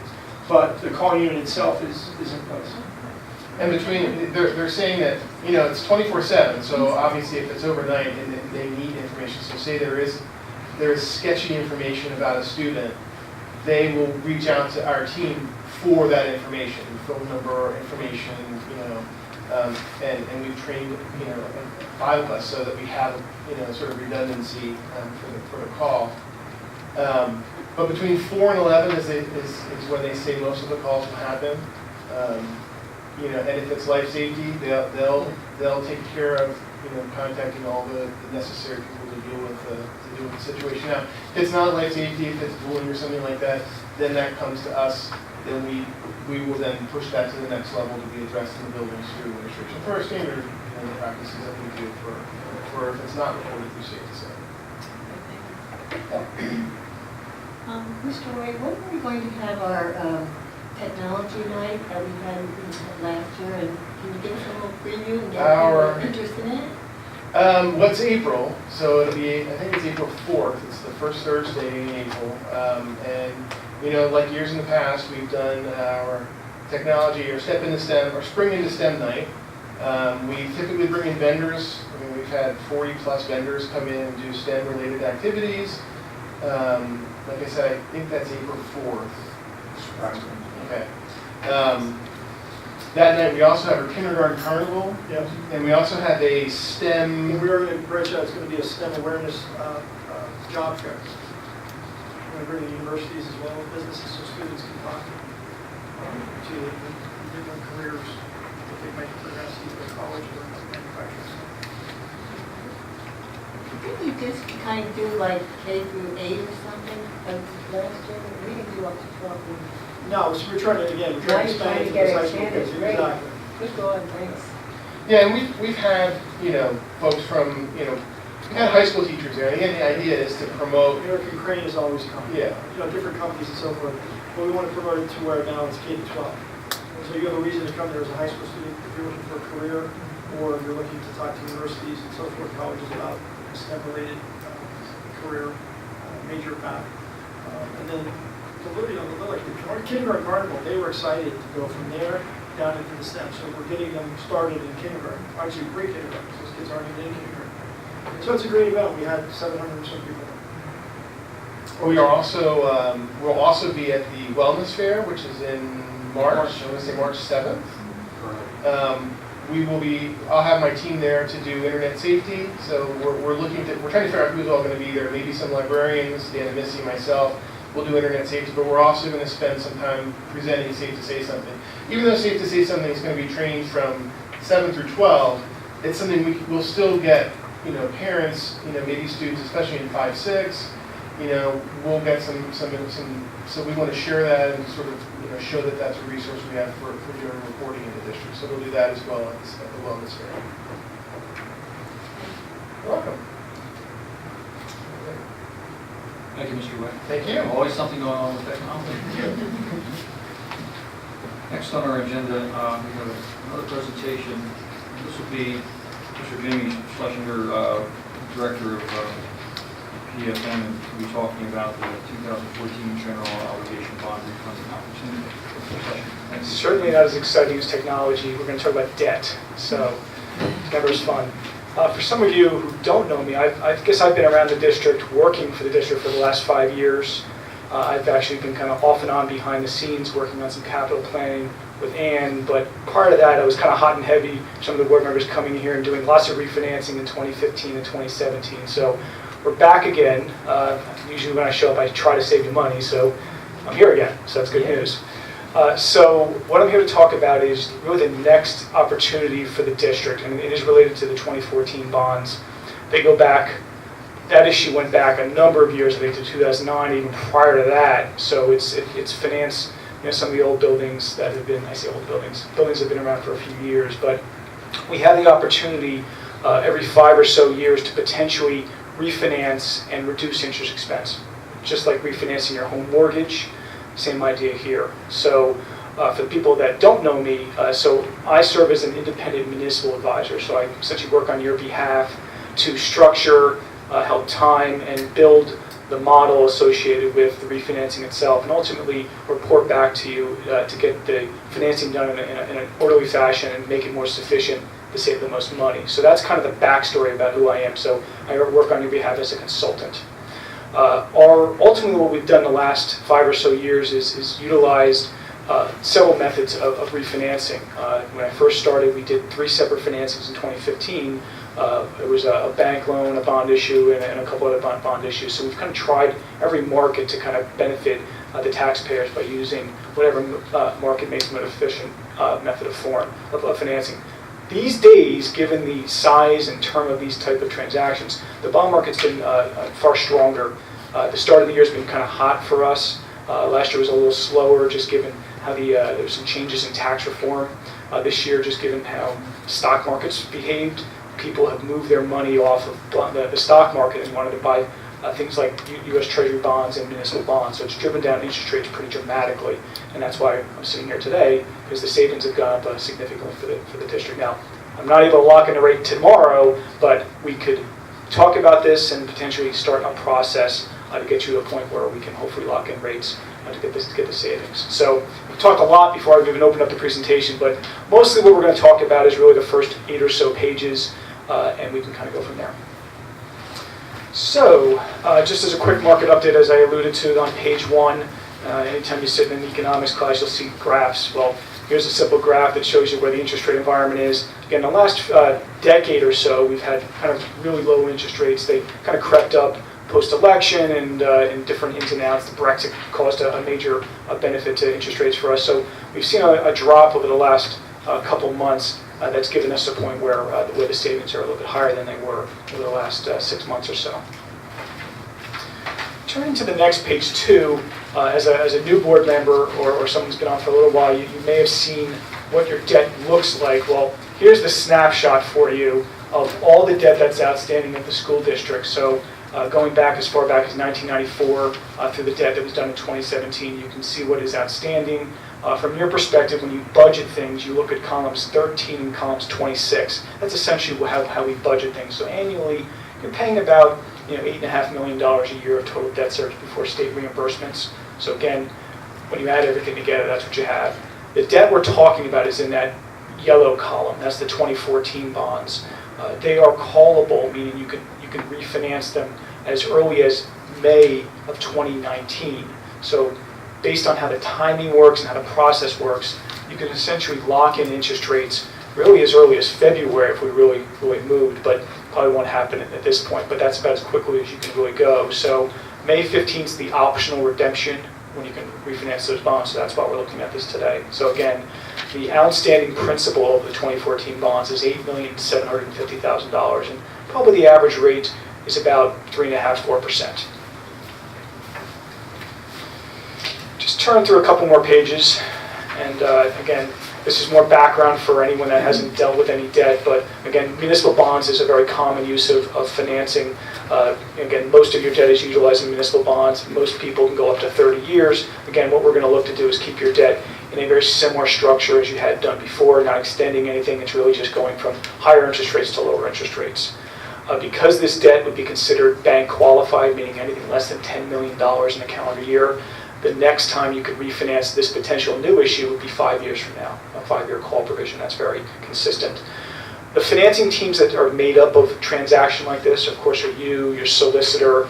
but the call unit itself is in place. And they're saying that, it's 24/7, so obviously if it's overnight and they need information, so say there is sketchy information about a student, they will reach out to our team for that information, phone number, information, and we've trained, 5 of us so that we have, sort of redundancy for the call. But between 4 and 11 is when they say most of the calls will happen. And if it's life safety, they'll take care of, contacting all the necessary people to deal with the situation. Now, if it's not life safety, if it's bullying or something like that, then that comes to us. Then we will then push that to the next level to be addressed in the buildings through administration first standard and the practices that we do for if it's not reported through safety center. Mr. Wade, when are we going to have our technology night that we had last year? And can you give us a little preview and get people interested in it? What's April? So it'll be, I think it's April 4th. It's the first Thursday in April. And like years in the past, we've done our technology or Step into STEM or Spring into STEM night. We typically bring in vendors. We've had 40 plus vendors come in and do STEM related activities. Like I said, I think that's April 4th. Okay. That night we also have our kindergarten carnival. Yes. And we also have a STEM. And we are going to branch out. It's going to be a STEM awareness job fair. We're going to bring the universities as well as businesses so students can talk to the different careers that they might progress either college or manufacturing. Didn't you just kind of do like K through 8 or something last year? We didn't do up to 12. No, so we're trying to, again, Now you're trying to get high school expanded. kids. Great. Exactly. Good going, thanks. Yeah, and we've had, folks from, we've had high school teachers there. And again, the idea is to promote. American Crane has always come. Yeah. Different companies and so forth. But we want to promote it to where now it's K to 12. And so you have a reason to come there as a high school student if you're looking for a career, or if you're looking to talk to universities and so forth, colleges about a STEM-related career major path. And then, like the kindergarten carnival, they were excited to go from there down into the STEM. So we're getting them started in kindergarten, actually pre-kindergarten, because those kids aren't even in kindergarten. So it's a great event. We had 700 or so people. We are also, we'll also be at the Wellness Fair, which is in March. I want to say March 7th. We will be, I'll have my team there to do internet safety. So we're trying to figure out who's all going to be there. Maybe some librarians, Dan Missy, myself. We'll do internet safety, but we're also going to spend some time presenting Safe to Say Something. Even though Safe to Say Something is going to be trained from 7 through 12, it's something we'll still get parents, maybe students, especially in 5-6, we'll get some, so we want to share that and sort of, show that that's a resource we have for doing reporting in the district. So we'll do that as well at the wellness fair. You're welcome. Thank you, Mr. White. Thank you. Always something going on with technology. Next on our agenda, we have another presentation. This will be Mr. Jamie Schlesinger, Director of PFM, and we'll be talking about the 2014 General Obligation Bond Refunding Opportunity. Thanks. Certainly not as exciting as technology. We're going to talk about debt, so never as fun. For some of you who don't know me, I guess I've been around the district, working for the district for the last 5 years. I've actually been kind of off and on behind the scenes working on some capital planning with Ann, but prior to that I was kind of hot and heavy, some of the board members coming here and doing lots of refinancing in 2015 and 2017. So we're back again. Usually when I show up I try to save you money, so I'm here again, so that's good news. So what I'm here to talk about is really the next opportunity for the district, and it is related to the 2014 bonds. They go back, that issue went back a number of years, I think to 2009, even prior to that. So it's financed, some of the old buildings that have been, I say old buildings have been around for a few years, but we have the opportunity every 5 or so years to potentially refinance and reduce interest expense, just like refinancing your home mortgage. Same idea here. So for the people that don't know me, so I serve as an independent municipal advisor. So I essentially work on your behalf to structure, help time, and build the model associated with the refinancing itself, and ultimately report back to you to get the financing done in an orderly fashion and make it more sufficient to save the most money. So that's kind of the backstory about who I am. So I work on your behalf as a consultant. Ultimately what we've done the last 5 or so years is utilized several methods of refinancing. When I first started, we did 3 separate financings in 2015. It was a bank loan, a bond issue, and a couple other bond issues. So we've kind of tried every market to kind of benefit the taxpayers by using whatever market makes the most efficient method of financing. These days, given the size and term of these type of transactions, the bond market's been far stronger. The start of the year has been kind of hot for us. Last year was a little slower, just given how there were some changes in tax reform. This year, just given how stock markets behaved, people have moved their money off of the stock market and wanted to buy things like U.S. Treasury bonds and municipal bonds. So it's driven down interest rates pretty dramatically, and that's why I'm sitting here today, because the savings have gone up significantly for the district. Now, I'm not able to lock in a rate tomorrow, but we could talk about this and potentially start a process to get you to a point where we can hopefully lock in rates to get the savings. So we've talked a lot before I've even opened up the presentation, but mostly what we're going to talk about is really the first 8 or so pages, and we can kind of go from there. So, just as a quick market update, as I alluded to on page 1, anytime you sit in an economics class, you'll see graphs. Well, here's a simple graph that shows you where the interest rate environment is. Again, the last decade or so, we've had kind of really low interest rates. They kind of crept up post-election and in different ins and outs. The Brexit caused a major benefit to interest rates for us. So we've seen a drop over the last couple months. That's given us a point where the savings are a little bit higher than they were over the last 6 months or so. Turning to the next page 2, as a new board member or someone who's been on for a little while, you may have seen what your debt looks like. Well, here's the snapshot for you of all the debt that's outstanding at the school district. So going back as far back as 1994 through the debt that was done in 2017, you can see what is outstanding. From your perspective, when you budget things, you look at columns 13 and columns 26. That's essentially how we budget things. So annually, you're paying about $8.5 million a year of total debt service before state reimbursements. So again, when you add everything together, that's what you have. The debt we're talking about is in that yellow column. That's the 2014 bonds. They are callable, meaning you can refinance them as early as May of 2019. So based on how the timing works and how the process works, you can essentially lock in interest rates really as early as February if we really moved, but probably won't happen at this point, but that's about as quickly as you can really go. So May 15th is the optional redemption when you can refinance those bonds, so that's why we're looking at this today. So again, the outstanding principal of the 2014 bonds is $8,750,000, and probably the average rate is about 3.5–4%. Just turn through a couple more pages, and again, this is more background for anyone that hasn't dealt with any debt, but again, municipal bonds is a very common use of financing. Again, most of your debt is utilizing municipal bonds. Most people can go up to 30 years. Again, what we're going to look to do is keep your debt in a very similar structure as you had done before, not extending anything. It's really just going from higher interest rates to lower interest rates. Because this debt would be considered bank qualified, meaning anything less than $10 million in a calendar year, the next time you could refinance this potential new issue would be 5 years from now, a 5-year call provision. That's very consistent. The financing teams that are made up of a transaction like this, of course, are you, your solicitor,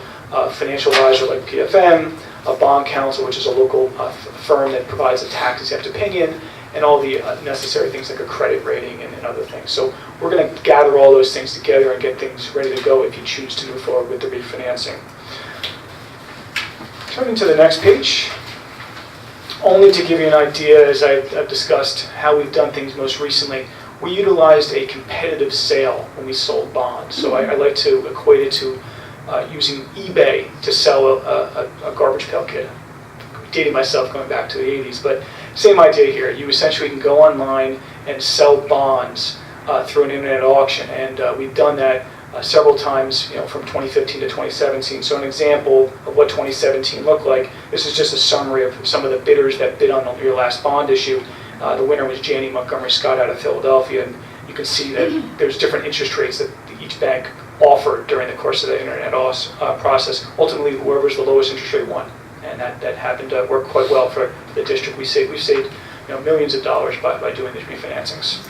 financial advisor like PFM, a bond counsel, which is a local firm that provides a tax-exempt opinion, and all the necessary things like a credit rating and other things. So we're going to gather all those things together and get things ready to go if you choose to move forward with the refinancing. Turning to the next page, only to give you an idea, as I've discussed, how we've done things most recently, we utilized a competitive sale when we sold bonds. So I like to equate it to using eBay to sell a garbage pail kit. I'm dating myself going back to the 80s, but same idea here. You essentially can go online and sell bonds through an internet auction, and we've done that several times, from 2015 to 2017. So an example of what 2017 looked like, this is just a summary of some of the bidders that bid on your last bond issue. The winner was Janney Montgomery Scott out of Philadelphia, and you can see that there's different interest rates that each bank offered during the course of the internet process. Ultimately, whoever's the lowest interest rate won, and that happened to work quite well for the district. We've saved millions of dollars by doing these refinancings.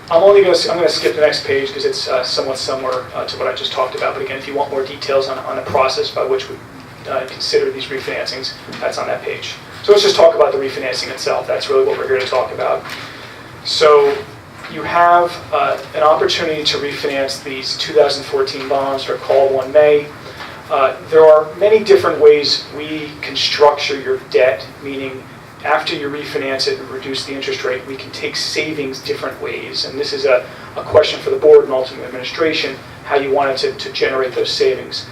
I'm going to skip the next page because it's somewhat similar to what I just talked about. But again, if you want more details on the process by which we consider these refinancings, that's on that page. So let's just talk about the refinancing itself. That's really what we're here to talk about. So you have an opportunity to refinance these 2014 bonds that are callable in May. There are many different ways we can structure your debt, meaning after you refinance it and reduce the interest rate, we can take savings different ways. And this is a question for the board and ultimate administration, how you wanted to generate those savings.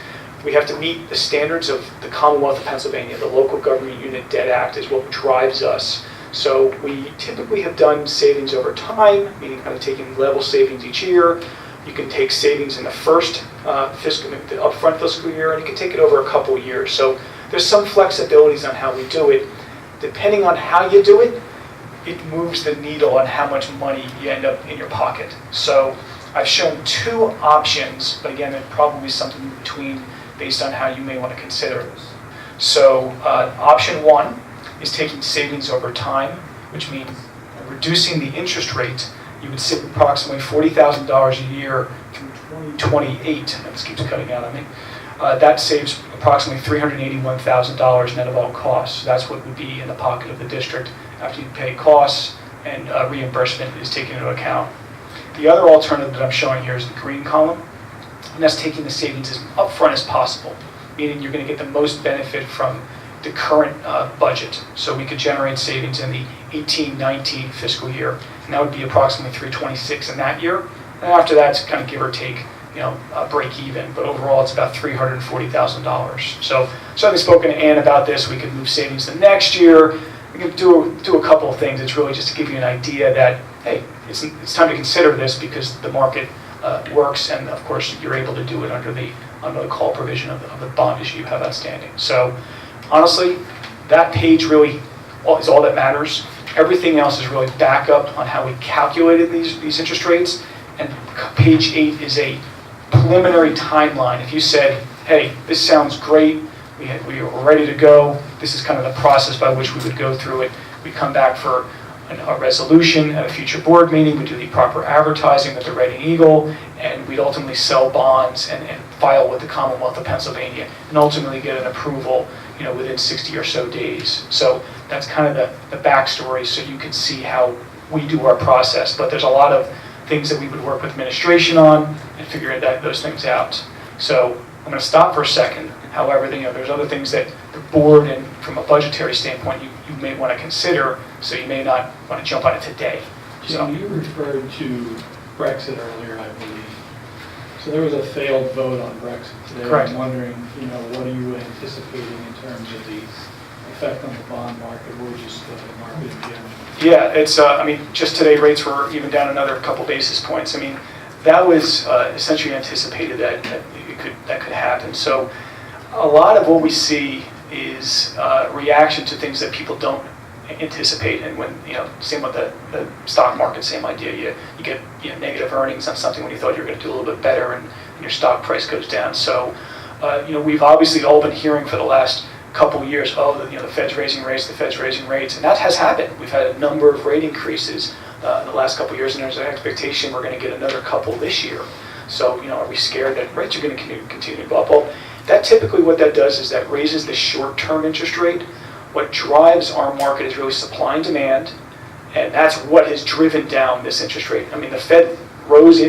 We have to meet the standards of the Commonwealth of Pennsylvania. The Local Government Unit Debt Act is what drives us. So we typically have done savings over time, meaning kind of taking level savings each year. You can take savings in the first the upfront fiscal year, and you can take it over a couple years. So there's some flexibilities on how we do it. Depending on how you do it, it moves the needle on how much money you end up in your pocket. So I've shown two options, but again, there's probably something in between based on how you may want to consider it. So option one is taking savings over time, which means reducing the interest rate. You would save approximately $40,000 a year through 2028. This keeps cutting out on me. That saves approximately $381,000 net of all costs. So that's what would be in the pocket of the district after you pay costs and reimbursement is taken into account. The other alternative that I'm showing here is the green column, and that's taking the savings as upfront as possible, meaning you're going to get the most benefit from the current budget. So we could generate savings in the 18-19 fiscal year, and that would be approximately $326 in that year. And after that, it's kind of give or take, break even, but overall it's about $340,000. So certainly spoken to Ann about this. We could move savings the next year. We could do a couple of things. It's really just to give you an idea that, hey, it's time to consider this because the market works, and of course you're able to do it under the call provision of the bond issue you have outstanding. So honestly, that page really is all that matters. Everything else is really backup on how we calculated these interest rates, and page 8 is a preliminary timeline. If you said, hey, this sounds great, we are ready to go, this is kind of the process by which we would go through it. We come back for a resolution at a future board meeting, we do the proper advertising with the Red Eagle, and we'd ultimately sell bonds and file with the Commonwealth of Pennsylvania, and ultimately get an approval within 60 or so days. So that's kind of the backstory, so you can see how we do our process. But there's a lot of things that we would work with administration on and figure those things out. So I'm going to stop for a second. However, there's other things that the board and from a budgetary standpoint you may want to consider, so you may not want to jump on it today. Jim, you referred to Brexit earlier, I believe. So there was a failed vote on Brexit today. Correct. I'm wondering, what are you anticipating in terms of the effect on the bond market or just the market in general? Yeah, it's, just today rates were even down another couple basis points. I mean, that was essentially anticipated that could happen. So a lot of what we see is reaction to things that people don't anticipate. And when, same with the stock market, same idea. You get negative earnings on something when you thought you were going to do a little bit better, and your stock price goes down. So, we've obviously all been hearing for the last couple of years, the Fed's raising rates, the Fed's raising rates, and that has happened. We've had a number of rate increases in the last couple of years, and there's an expectation we're going to get another couple this year. So, are we scared that rates are going to continue to go up? Well, that typically what that does is that raises the short-term interest rate. What drives our market is really supply and demand, and that's what has driven down this interest rate. I mean, the Fed raised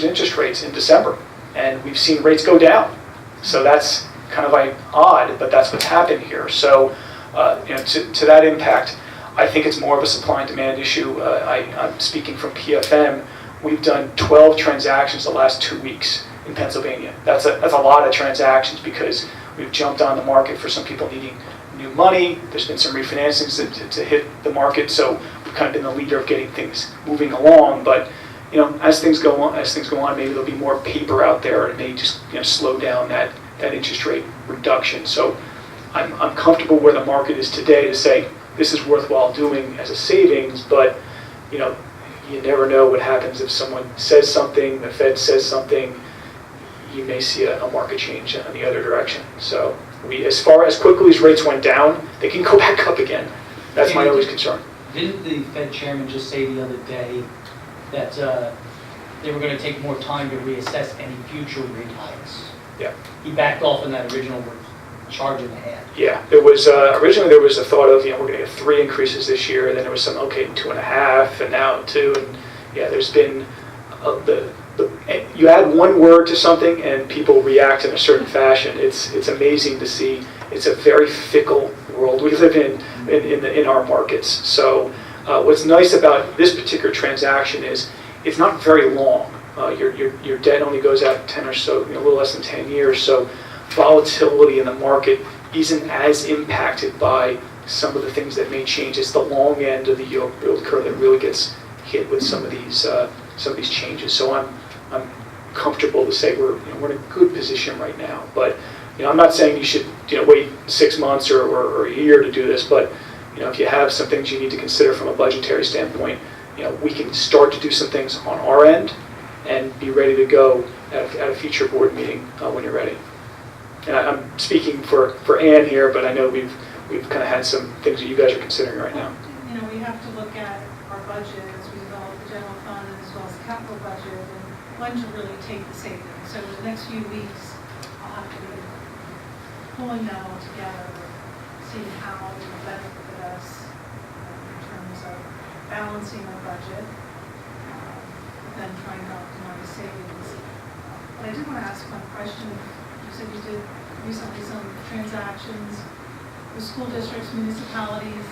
interest rates in December, and we've seen rates go down. So that's kind of odd, but that's what's happened here. So, to that impact, I think it's more of a supply and demand issue. I'm speaking from PFM. We've done 12 transactions the last 2 weeks in Pennsylvania. That's a lot of transactions because we've jumped on the market for some people needing new money. There's been some refinancings to hit the market, so we've kind of been the leader of getting things moving along. But as things go on, maybe there'll be more paper out there, and it may just slow down that interest rate reduction. So I'm comfortable where the market is today to say this is worthwhile doing as a savings, but you never know what happens if someone says something, the Fed says something, you may see a market change in the other direction. So as quickly as rates went down, they can go back up again. That's my always concern. Didn't the Fed chairman just say the other day that they were going to take more time to reassess any future rate hikes? Yeah. He backed off on that original charge in the head. Yeah, there was originally there was a thought of we're going to get 3 increases this year, and then there was some 2.5, and now 2, and yeah, there's been you add one word to something and people react in a certain fashion. It's amazing to see. It's a very fickle world we live in our markets. So what's nice about this particular transaction is it's not very long. Your debt only goes out 10 or so, a little less than 10 years. So volatility in the market isn't as impacted by some of the things that may change. It's the long end of the yield curve that really gets hit with some of these changes. So I'm comfortable to say we're in a good position right now. But I'm not saying you should wait 6 months or a year to do this. But if you have some things you need to consider from a budgetary standpoint, we can start to do some things on our end and be ready to go at a future board meeting when you're ready. And I'm speaking for Ann here, but I know we've kind of had some things that you guys are considering right now. We have to look at our budget as we develop the general fund as well as the capital budget, and when to really take the savings. So in the next few weeks, I'll have to be pulling that all together, seeing how it will benefit us in terms of balancing our budget, then trying to optimize savings. But I did want to ask one question. You said you did recently some transactions with school districts, municipalities.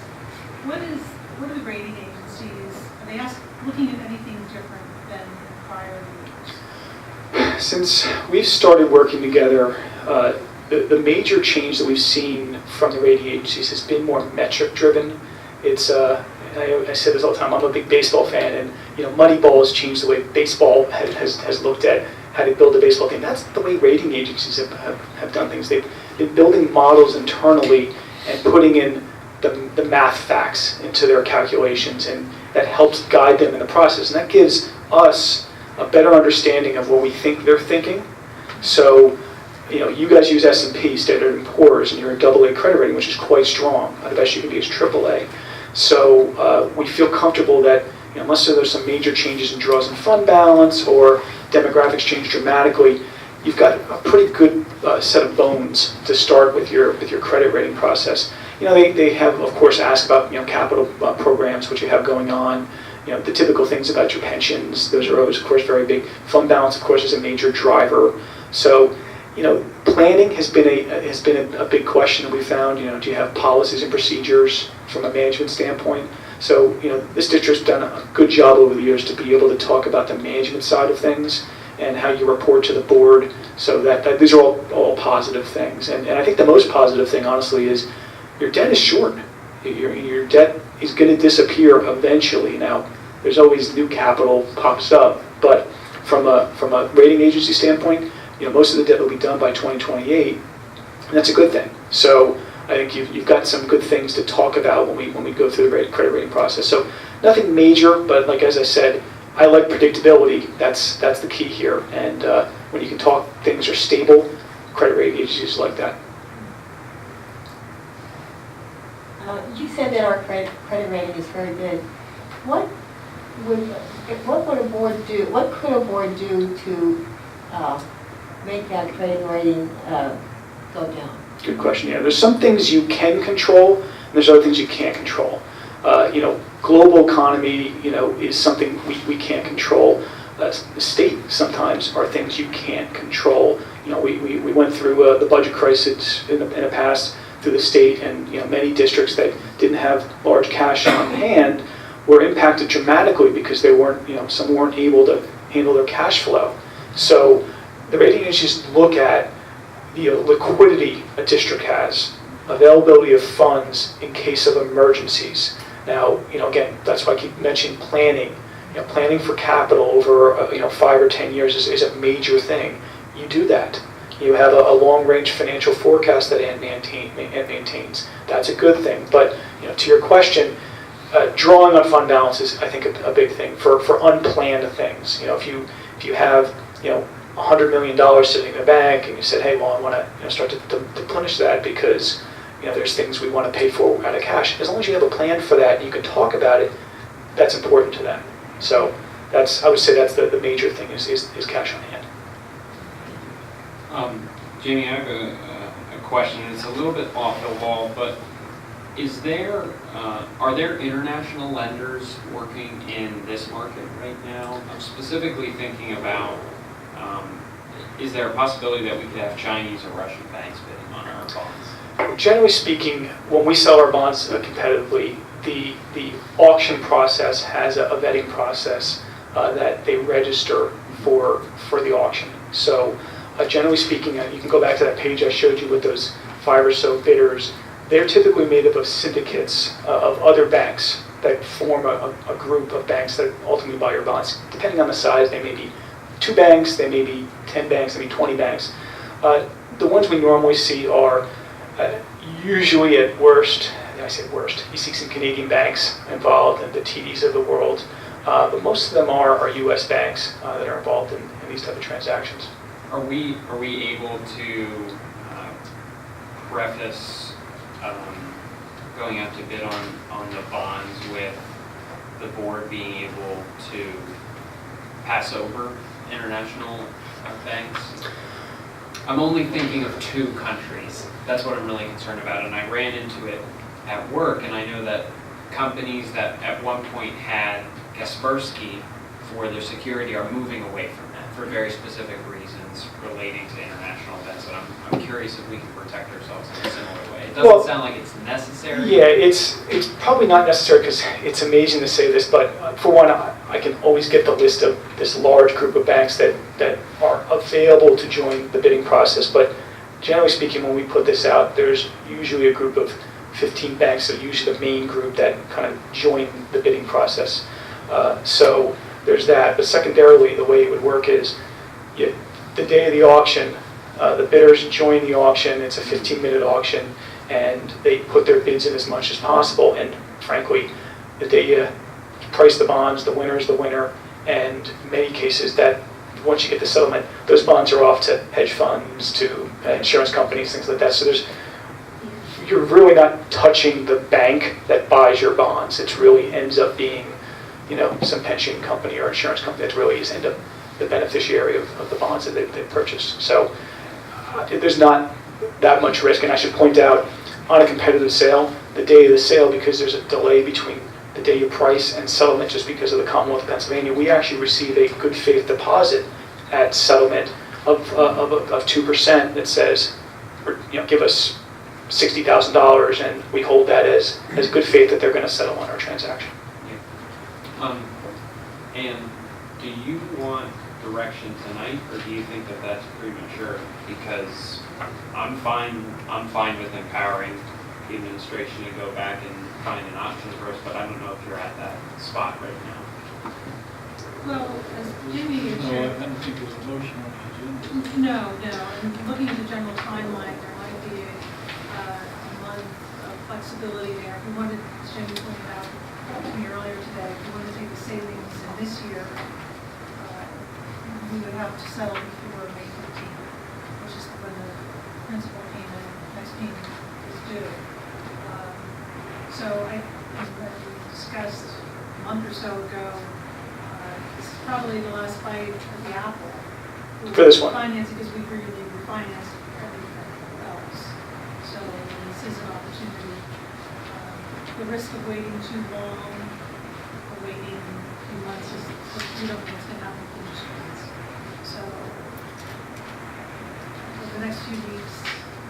What are the rating agencies? Are they looking at anything different than in prior years? Since we've started working together, the major change that we've seen from the rating agencies has been more metric driven. It's I say this all the time. I'm a big baseball fan, and Moneyball has changed the way baseball has looked at how to build a baseball team. That's the way rating agencies have done things. They've been building models internally and putting in the math facts into their calculations, and that helps guide them in the process. And that gives us a better understanding of what we think they're thinking. So, you guys use S&P, Standard & Poor's, and you're a AA credit rating, which is quite strong. The best you can be is AAA. So we feel comfortable that unless there's some major changes in draws and fund balance or demographics change dramatically, you've got a pretty good set of bones to start with your credit rating process. They have, of course, asked about capital programs, what you have going on, the typical things about your pensions. Those are always, of course, very big. Fund balance, of course, is a major driver. So, planning has been a big question that we found. Do you have policies and procedures from a management standpoint? So, this district's done a good job over the years to be able to talk about the management side of things and how you report to the board. So that these are all positive things. And I think the most positive thing, honestly, is your debt is short. Your debt is going to disappear eventually. Now, there's always new capital pops up, but from a rating agency standpoint, most of the debt will be done by 2028, and that's a good thing. So I think you've got some good things to talk about when we go through the credit rating process. So nothing major, but like as I said, I like predictability. That's the key here. And when you can talk things are stable, credit rating agencies like that. You said that our credit rating is very good. What would a board do? What could a board do to make that credit rating go down? Good question. Yeah, there's some things you can control, and there's other things you can't control. Global economy, is something we can't control. The state sometimes are things you can't control. We went through the budget crisis in the past through the state, and many districts that didn't have large cash on hand were impacted dramatically because they weren't, some weren't able to handle their cash flow. So the rating agencies look at the liquidity a district has, availability of funds in case of emergencies. Now, again, that's why I keep mentioning planning. Planning for capital over 5 or 10 years is a major thing. You do that. You have a long-range financial forecast that it maintains. That's a good thing. But to your question, drawing on fund balance is, I think, a big thing for unplanned things. If you have $100 million sitting in the bank, and you said, hey, well, I want to start to deplenish that because there's things we want to pay for out of cash. As long as you have a plan for that and you can talk about it, that's important to them. So I would say that's the major thing is cash on hand. Jamie, I have a question. It's a little bit off the wall, but are there international lenders working in this market right now? I'm specifically thinking about, is there a possibility that we could have Chinese or Russian banks bidding on our bonds? Generally speaking, when we sell our bonds competitively, the auction process has a vetting process that they register for the auction. So generally speaking, you can go back to that page I showed you with those 5 or so bidders. They're typically made up of syndicates of other banks that form a group of banks that ultimately buy your bonds. Depending on the size, they may be 2 banks, they may be 10 banks, they may be 20 banks. The ones we normally see are usually at worst, I say worst, you see some Canadian banks involved and the TDs of the world, but most of them are US banks that are involved in these type of transactions. Are we able to preface going out to bid on the bonds with the board being able to pass over international banks? I'm only thinking of 2 countries. That's what I'm really concerned about, and I ran into it at work, and I know that companies that at one point had Kaspersky for their security are moving away from that for very specific reasons relating to international events, and I'm curious if we can protect ourselves in a similar way. It doesn't sound like it's necessary. Yeah, it's probably not necessary because it's amazing to say this, but for one, I can always get the list of this large group of banks that are available to join the bidding process, but generally speaking, when we put this out, there's usually a group of 15 banks, so usually the main group that kind of join the bidding process. So there's that. But secondarily, the way it would work is the day of the auction, the bidders join the auction. It's a 15-minute auction, and they put their bids in as much as possible. And frankly, the day you price the bonds, the winner is the winner. And in many cases, that once you get the settlement, those bonds are off to hedge funds, to insurance companies, things like that. So you're really not touching the bank that buys your bonds. It really ends up being, some pension company or insurance company that really is end up the beneficiary of the bonds that they purchased. So there's not that much risk. And I should point out, on a competitive sale, the day of the sale, because there's a delay between the day you price and settlement just because of the Commonwealth of Pennsylvania, we actually receive a good faith deposit at settlement of 2% that says, give us $60,000, and we hold that as good faith that they're going to settle on our transaction. Yeah. And do you want direction tonight, or do you think that that's premature? Because I'm fine with empowering the administration to go back and find an option for us, but I don't know if you're at that spot right now. Well, as Jimmy had No, I shared, don't think there's a motion on the agenda. no, and looking at the general timeline, there might be a month of flexibility there. If we wanted, as Jimmy pointed out to me earlier today, if we wanted to take the savings in this year, we would have to settle before May 15th, which is when the principal payment, next payment is due. So as we discussed a month or so ago, this is probably the last bite of the apple. For this one. Financing, because we've really refinanced everything else. So this is an opportunity. The risk of waiting too long, or waiting a few months, is we don't know what's going to happen with interest rates. So for the next few weeks,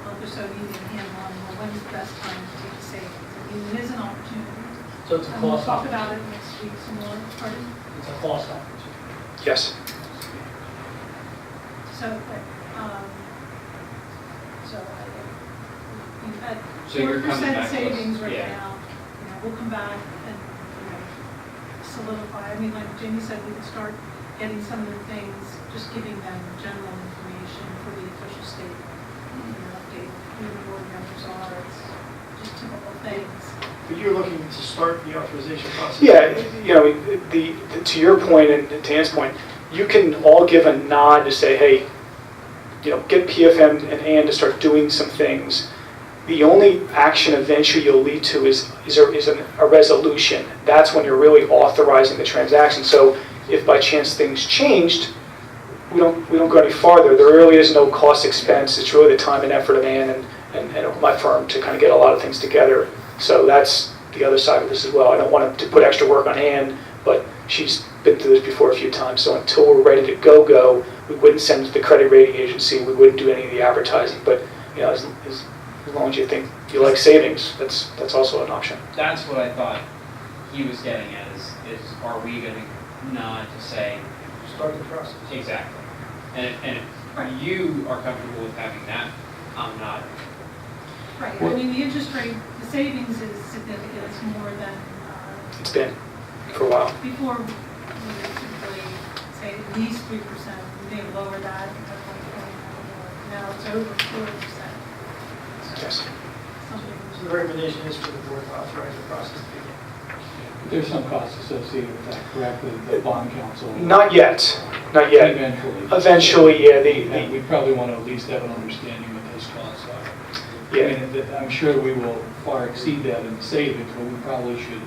month or so, needing a handle on when's the best time to take the savings. I mean, it is an opportunity. So it's a And we'll cost talk about it opportunity. next week some more. Pardon? It's a cost opportunity. Yes. So, we've had So you're coming 4% back to us, savings right yeah. now. We'll come back and, solidify. I mean, like Jamie said, we can start getting some of the things, just giving them general information for the official statement. Update who the board members are, it's just typical things. But you're looking to start the authorization process? Yeah, to your point and to Ann's point, you can all give a nod to say, hey, get PFM and Ann to start doing some things. The only action eventually you'll lead to is a resolution. That's when you're really authorizing the transaction. So if by chance things changed, we don't go any farther. There really is no cost expense. It's really the time and effort of Ann and my firm to kind of get a lot of things together. So that's the other side of this as well. I don't want to put extra work on Ann, but she's been through this before a few times. So until we're ready to go, we wouldn't send it to the credit rating agency. We wouldn't do any of the advertising. But as long as you think you like savings, that's also an option. That's what I thought he was getting at, is are we going to nod to say, Start the process. exactly. And if you are comfortable with having that, I'm not. Right, I mean, the interest rate, the savings is significant, it's more than, It's been for a while. before we would typically say at least 3%, we may lower that at one point, now it's over 4%. Yes. So the recommendation is for the board to authorize the process to begin. There's some costs associated with that, correct? The bond council? Not yet. Eventually. Eventually, yeah. And we probably want to at least have an understanding what those costs are. Yeah. I mean, I'm sure we will far exceed that in savings, but we probably should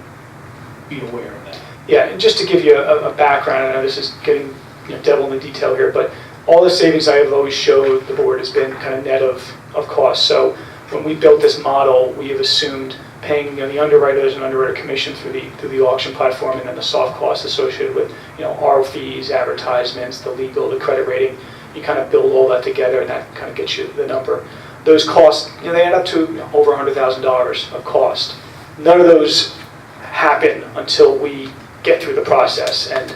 be aware of that. Yeah, and just to give you a background, I know this is getting devil in the detail here, but all the savings I have always showed the board has been kind of net of cost. So when we built this model, we have assumed paying the underwriters and underwriter commission through the auction platform, and then the soft costs associated with our fees, advertisements, the legal, the credit rating. You kind of build all that together, and that kind of gets you the number. Those costs, they add up to over $100,000 of cost. None of those happen until we get through the process, and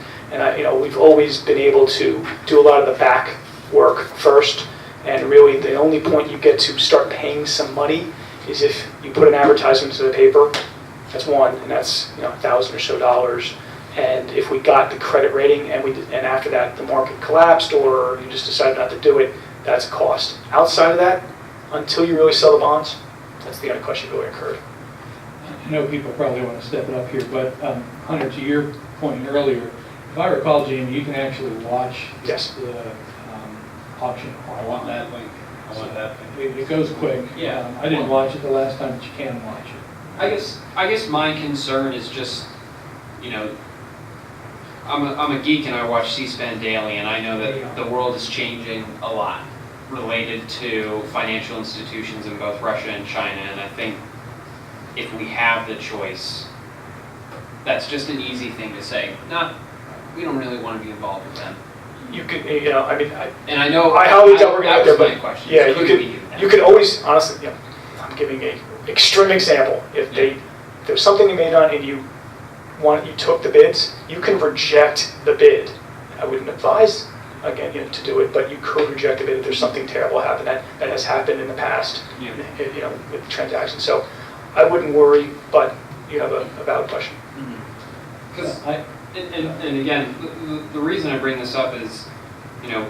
we've always been able to do a lot of the back work first. And really, the only point you get to start paying some money is if you put an advertisement to the paper. That's one, and that's $1,000 or so. And if we got the credit rating, and after that the market collapsed, or you just decided not to do it, that's a cost. Outside of that, until you really sell the bonds, that's the only cost you've really incurred. I know people probably want to step it up here, but Hunter, to your point earlier, if I recall, Jamie, you can actually watch Yes. the auction. I want that link. I want that link. It goes quick. Yeah. I didn't watch it the last time, but you can watch it. I guess my concern is just, I'm a geek and I watch C-SPAN daily, and I know that the world is changing a lot related to financial institutions in both Russia and China, and I think if we have the choice, that's just an easy thing to say. We don't really want to be involved with them. You could, And I know I highly doubt we're going to that get there, was my but question. yeah, Could we? you could always, honestly, I'm giving a extreme example. If there's something you made on and you took the bids, you can reject the bid. I wouldn't advise again, to do it, but you could reject it if there's something terrible happen. That has happened in the past, Yeah. with transactions. So I wouldn't worry, but you have a valid question. Because, and again, the reason I bring this up is,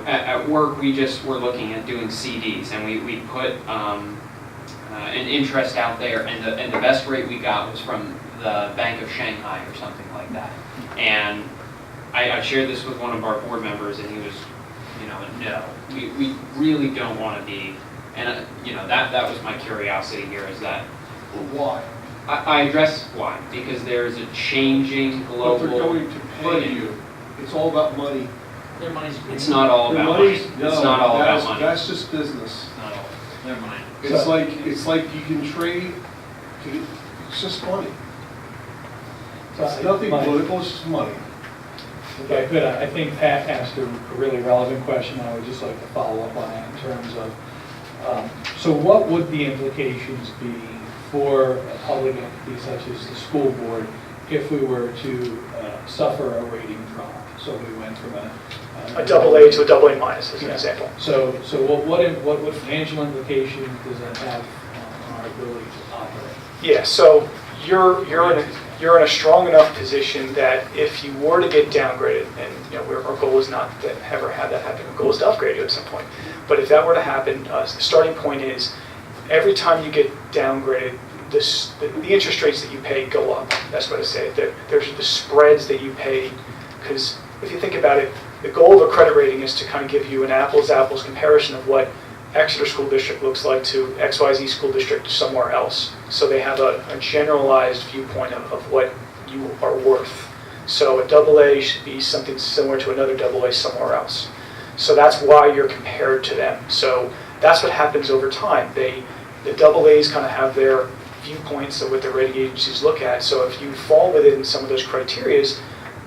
at work, we just were looking at doing CDs, and we put an interest out there, and the best rate we got was from the Bank of Shanghai or something like that. And I shared this with one of our board members, and he was, no, we really don't want to be, and that was my curiosity here, is that Why? I address why, because there's a changing But global they're going to pay footing. you. It's all about money. Their money's. It's not all The about money. money's- It's no, not all that's- about money. That's just business. Not all. Never mind. It's like you can trade, it's just money. It's nothing political, it's just money. If I could, I think Pat asked a really relevant question. I would just like to follow up on that in terms of, so what would the implications be for a public entity such as the school board if we were to suffer a rating drop? So we went from A AA to a AA minus, as an Yeah. example. So what financial implications does that have on our ability to operate? Yeah, so you're in a strong enough position that if you were to get downgraded, and our goal is not to ever have that happen, our goal is to upgrade you at some point. But if that were to happen, the starting point is every time you get downgraded, the interest rates that you pay go up. That's what I say. There's the spreads that you pay, because if you think about it, the goal of a credit rating is to kind of give you an apples-to-apples comparison of what Exeter School District looks like to XYZ School District somewhere else. So they have a generalized viewpoint of what you are worth. So a AA should be something similar to another AA somewhere else. So that's why you're compared to them. So that's what happens over time. The AAs kind of have their viewpoints of what the rating agencies look at. So if you fall within some of those criterias,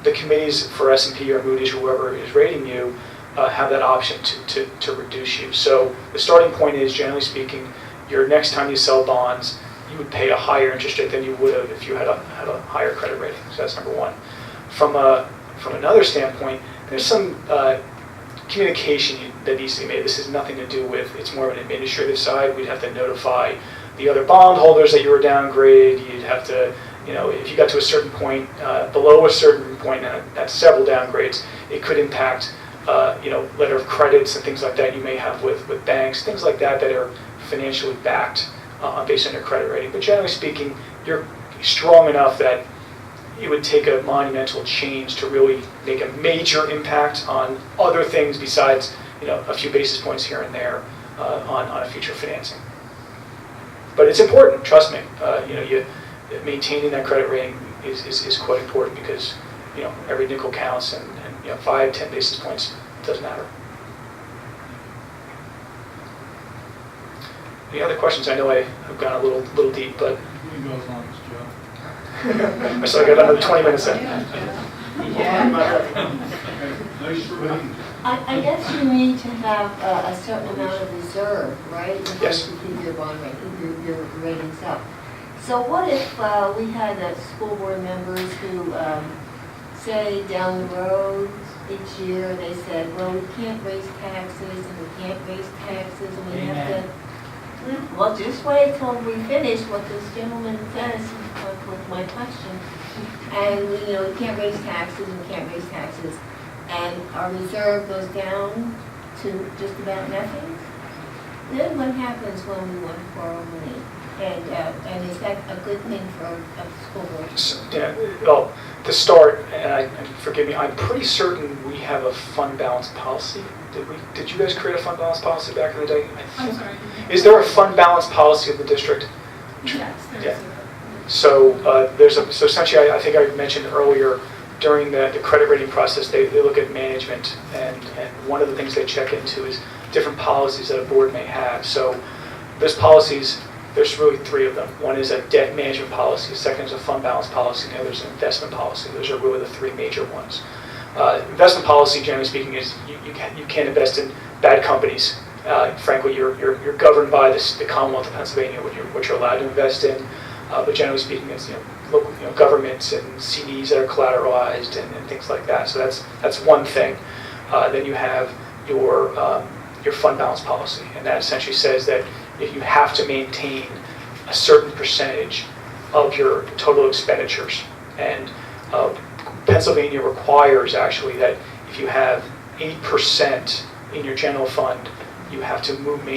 the committees for S&P or Moody's, whoever is rating you, have that option to reduce you. So the starting point is, generally speaking, your next time you sell bonds, you would pay a higher interest rate than you would have if you had a higher credit rating. So that's number one. From another standpoint, there's some communication that needs to be made. This has nothing to do with, it's more of an administrative side. We'd have to notify the other bondholders that you were downgraded. You'd have to, if you got to a certain point, below a certain point, and that's several downgrades, it could impact, letter of credits and things like that you may have with banks, things like that are financially backed based on your credit rating. But generally speaking, you're strong enough that it would take a monumental change to really make a major impact on other things besides, a few basis points here and there on a future financing. But it's important, trust me. Maintaining that credit rating is quite important because, every nickel counts, and 5-10 basis points doesn't matter. Any other questions? I know I've gone a little deep, but You can go as long as Joe. I still got another 20 minutes in. I guess you need to have a certain amount of reserve, right? In order Yes. to keep your bond rating, your ratings up. So what if we had school board members who, say down the road each year, they said, well, we can't raise taxes and we can't raise taxes and we have to, well, just wait till we finish what this gentleman says with my question. And, we can't raise taxes and we can't raise taxes. And our reserve goes down to just about nothing. Then what happens when we want to borrow money? And is that a good thing for a school board? Well, to start, and forgive me, I'm pretty certain we have a fund balance policy. Did you guys create a fund balance policy back in the day? I'm sorry. Is there a fund balance policy of the district? Yes, there's Yeah. So so essentially, I think I mentioned earlier, during the credit rating process, they look at management, and one of the things they check into is different policies that a board may have. So those policies, there's really three of them. One is a debt management policy, the second is a fund balance policy, and the other is an investment policy. Those are really the three major ones. Investment policy, generally speaking, is you can't invest in bad companies. Frankly, you're governed by the Commonwealth of Pennsylvania, what you're allowed to invest in. But generally speaking, it's local governments and CDs that are collateralized and things like that. So that's one thing. then you have your fund balance policy. And that essentially says that if you have to maintain a certain percentage of your total expenditures. And Pennsylvania requires actually that if you have 8% in your general fund, you have to move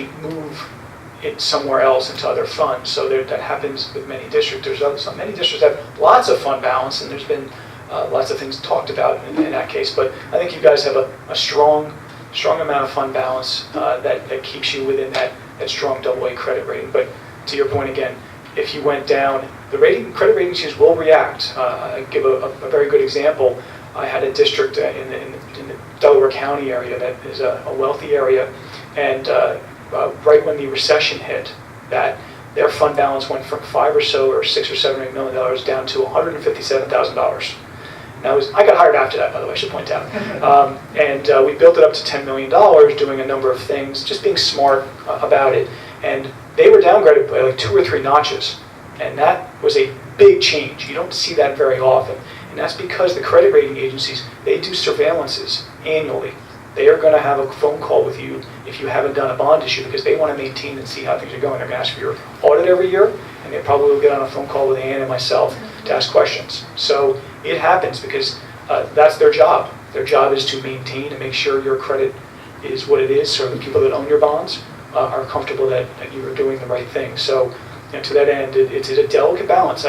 it somewhere else into other funds. So that happens with many districts. Many districts have lots of fund balance, and there's been lots of things talked about in that case. But I think you guys have a strong amount of fund balance that keeps you within that strong AA credit rating. But to your point again, if you went down, the credit agencies will react. I give a very good example. I had a district in the Delaware County area that is a wealthy area, and right when the recession hit, that their fund balance went from $6 or $7 million down to $157,000. I got hired after that, by the way, I should point out. And we built it up to $10 million, doing a number of things, just being smart about it. And they were downgraded by like 2 or 3 notches. And that was a big change. You don't see that very often. And that's because the credit rating agencies, they do surveillances annually. They are going to have a phone call with you if you haven't done a bond issue, because they want to maintain and see how things are going. They're going to ask for your audit every year, and they probably will get on a phone call with Ann and myself to ask questions. So it happens because that's their job. Their job is to maintain and make sure your credit is what it is, so the people that own your bonds are comfortable that you are doing the right thing. So to that end, it's a delicate balance.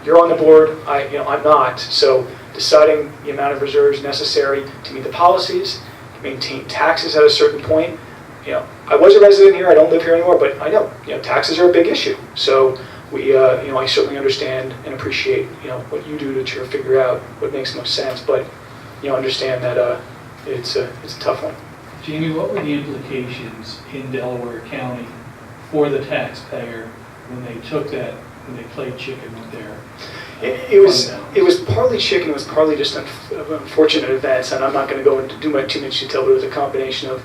You're on the board, I'm not. So deciding the amount of reserves necessary to meet the policies, to maintain taxes at a certain point. I was a resident here, I don't live here anymore, but I know, taxes are a big issue. So I certainly understand and appreciate, what you do to try to figure out what makes most sense, but, understand that it's a tough one. Jamie, what were the implications in Delaware County for the taxpayer when they played chicken with their It was partly chicken, it was partly just unfortunate events, and I'm not going to go into too much detail, but it was a combination of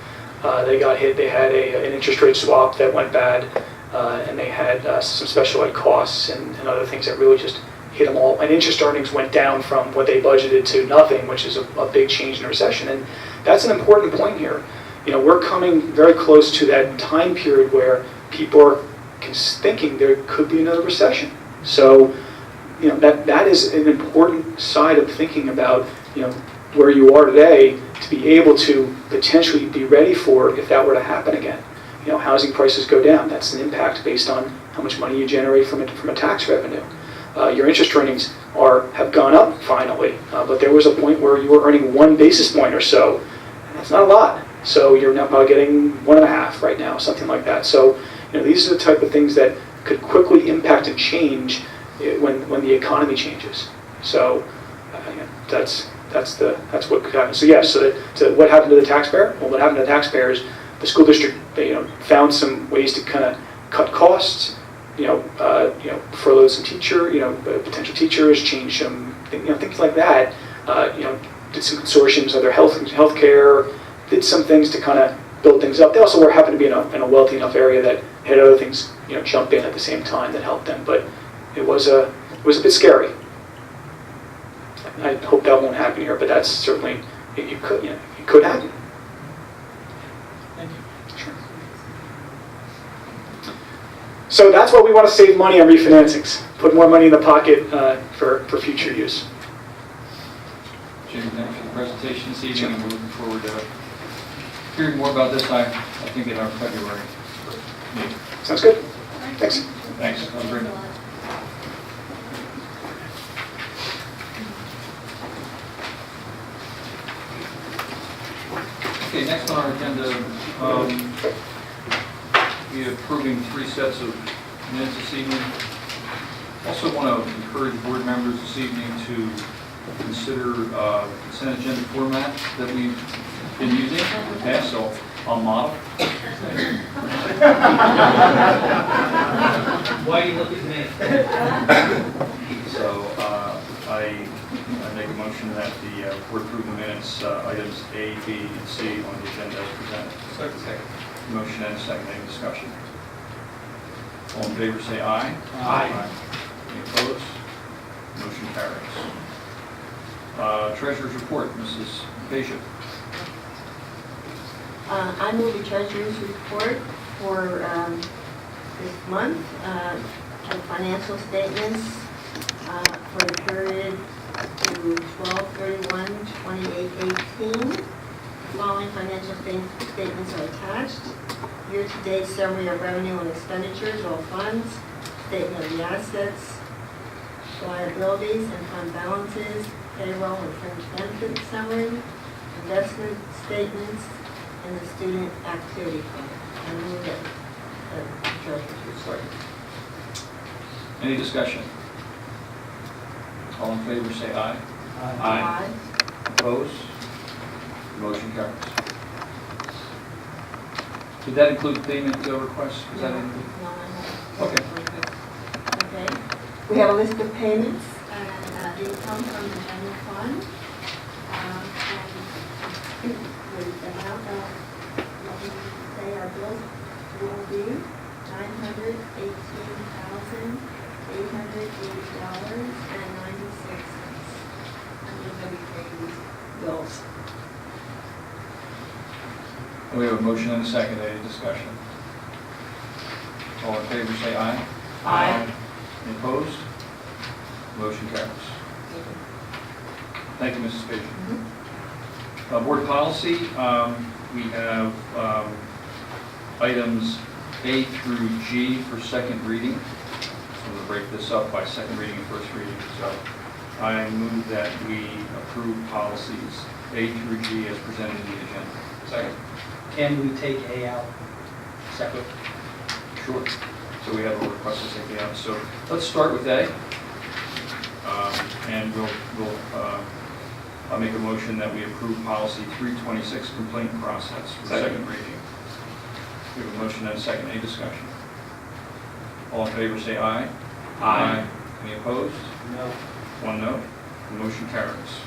they got hit, they had an interest rate swap that went bad, and they had some special ed costs and other things that really just hit them all. And interest earnings went down from what they budgeted to nothing, which is a big change in a recession. And that's an important point here. We're coming very close to that time period where people are thinking there could be another recession. So, that is an important side of thinking about, where you are today, to be able to potentially be ready for if that were to happen again. Housing prices go down. That's an impact based on how much money you generate from a tax revenue. Your interest earnings have gone up finally, but there was a point where you were earning 1 basis point or so. And that's not a lot. So you're now probably getting 1.5 right now, something like that. So these are the type of things that could quickly impact and change when the economy changes. So that's what could happen. So yes, so what happened to the taxpayer? Well, what happened to the taxpayer is the school district found some ways to kind of cut costs. Furloughed some potential teachers, changed some things like that. Did some consortiums of their healthcare, did some things to kind of build things up. They also happened to be in a wealthy enough area that had other things jump in at the same time that helped them. But it was a bit scary. I hope that won't happen here, but that's certainly it could happen. Thank you. Sure. So that's why we want to save money on refinancings. Put more money in the pocket for future use. Jamie, thanks for the presentation this evening, and we're looking forward to hearing more about this, I think, in our February meeting. Sounds good. Thanks. Thanks. That was great. Okay, next on our agenda, we are approving 3 sets of minutes this evening. Also want to encourage board members this evening to consider consent agenda format that we've been using in the past, so I'll model. Why are you looking at me? So I make a motion that the board approve the minutes, items A, B, and C on the agenda as presented. Second. Motion and a second. Any discussion? All in favor say aye. Aye. Any opposed? Motion carries. Treasurer's report, Mrs. Bishop. I move the treasurer's report for this month, the financial statements for the period to 12/31/2018. The following financial statements are attached. Year-to-date summary of revenue and expenditures, all funds, statement of the assets, liabilities and fund balances, payroll and fringe benefit summary, investment statements, and the student activity fund. I move that the treasurer's report. Any discussion? All in favor, say aye. Aye. Opposed? Motion carries. Did that include payment requests? Was that included? No, I have. Okay. Okay. We have a list of payments and income from the general fund. And with the amount of what we pay our bills will be $918,880.96. And we're going to be paying these bills. We have a motion and a second. Any discussion? All in favor, say aye. Aye. Any opposed? Motion carries. Thank you, Mrs. Page. Board policy, we have items A through G for second reading. So we'll break this up by second reading and first reading. So I move that we approve policies A through G as presented in the agenda. Second. Can we take A out separate? Sure. So we have a request to take it out. So let's start with A. And I'll make a motion that we approve policy 326, complaint process for second reading. We have a motion and a second. Any discussion? All in favor, say aye. Aye. Any opposed? No. One no. The motion carries.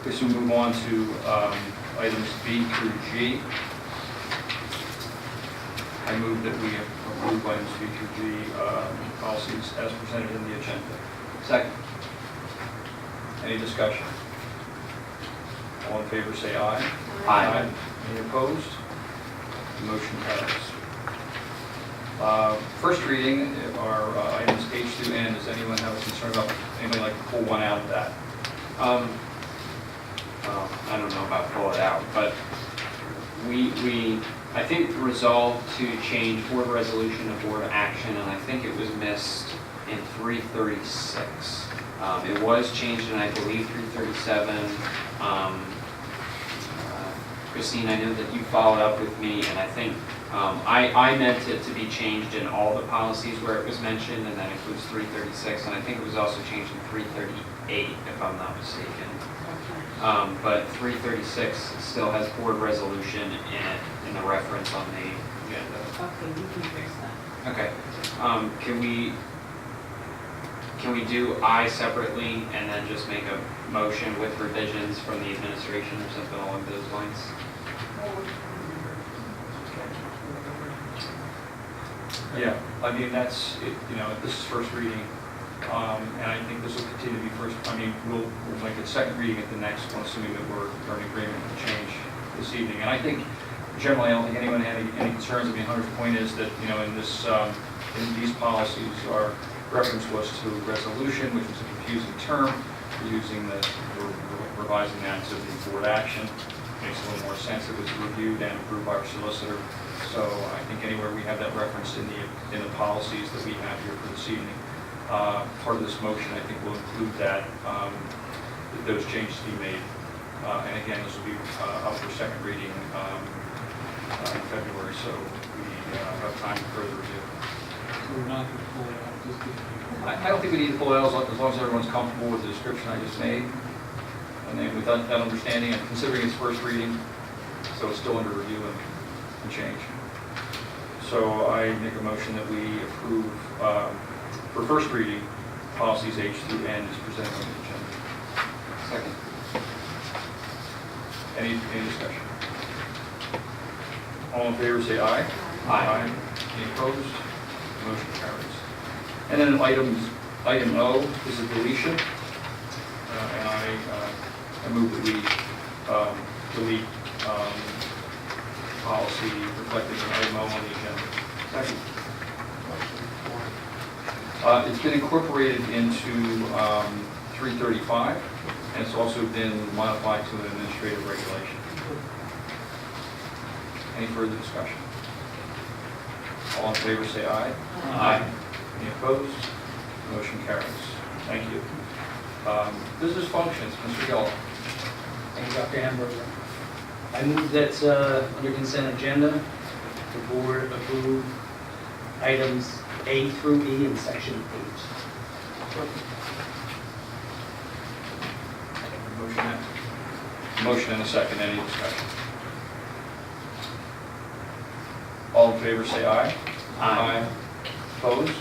Okay, so we move on to items B through G. I move that we approve items B through G policies as presented in the agenda. Second. Any discussion? All in favor, say aye. Aye. Any opposed? The motion carries. First reading are items H through N. Does anyone have a concern about, anybody like to pull one out of that? Well, I don't know about pull it out, but we I think resolved to change board resolution to board action, and I think it was missed in 336. It was changed in, I believe, 337. Christine, I know that you followed up with me, and I think I meant it to be changed in all the policies where it was mentioned, and that includes 336, and I think it was also changed in 338, if I'm not mistaken. But 336 still has board resolution in it, in the reference on the agenda. Okay, we can fix that. Okay. Can we do I separately and then just make a motion with revisions from the administration or something along those lines? Yeah, I mean, that's, this is first reading, and I think this will continue to be first, we'll make it second reading at the next one, assuming that we're in agreement with the change this evening. And I think, generally, I don't think anyone had any concerns. I mean, Hunter's point is that, in this, in these policies, our reference was to resolution, which was a confusing term. We're revising that to the board action. Makes a little more sense. It was reviewed and approved by our solicitor. So I think anywhere we have that reference in the policies that we have here for this evening, part of this motion, I think, will include that those changes to be made. And again, this will be up for second reading in February, so we have time to further review. We're not going to pull it out, just get I don't think we need to pull it out as long as everyone's comfortable with the description I just made. And then with that understanding, and considering it's first reading, so it's still under review and change. So I make a motion that we approve, for first reading, policies H through N is presented on the agenda. Second. Any discussion? All in favor, say aye. Aye. Any opposed? Motion carries. And then item O is a deletion. And I move that we delete policy reflected in item O on the agenda. Second. It's been incorporated into 335, and it's also been modified to an administrative regulation. Any further discussion? All in favor, say aye. Aye. Any opposed? Motion carries. Thank you. Business functions, Mr. Geller. Thank you, Dr. Hamburger. I move that under consent agenda, the board approve items A through E in section 8. Motion and a second. Any discussion? All in favor, say aye. Aye. Opposed?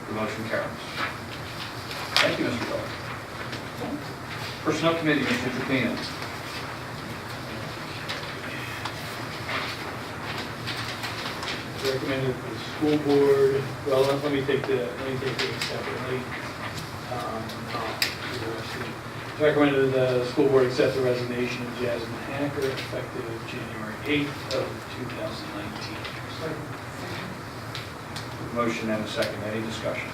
The motion carries. Thank you, Mr. Geller. Personnel Committee, Mr. Trepina. Recommended for the school board, well, let me take these separately. It's recommended the school board accept the resignation of Jasmine Hacker effective January 8th of 2019. Motion and a second. Any discussion?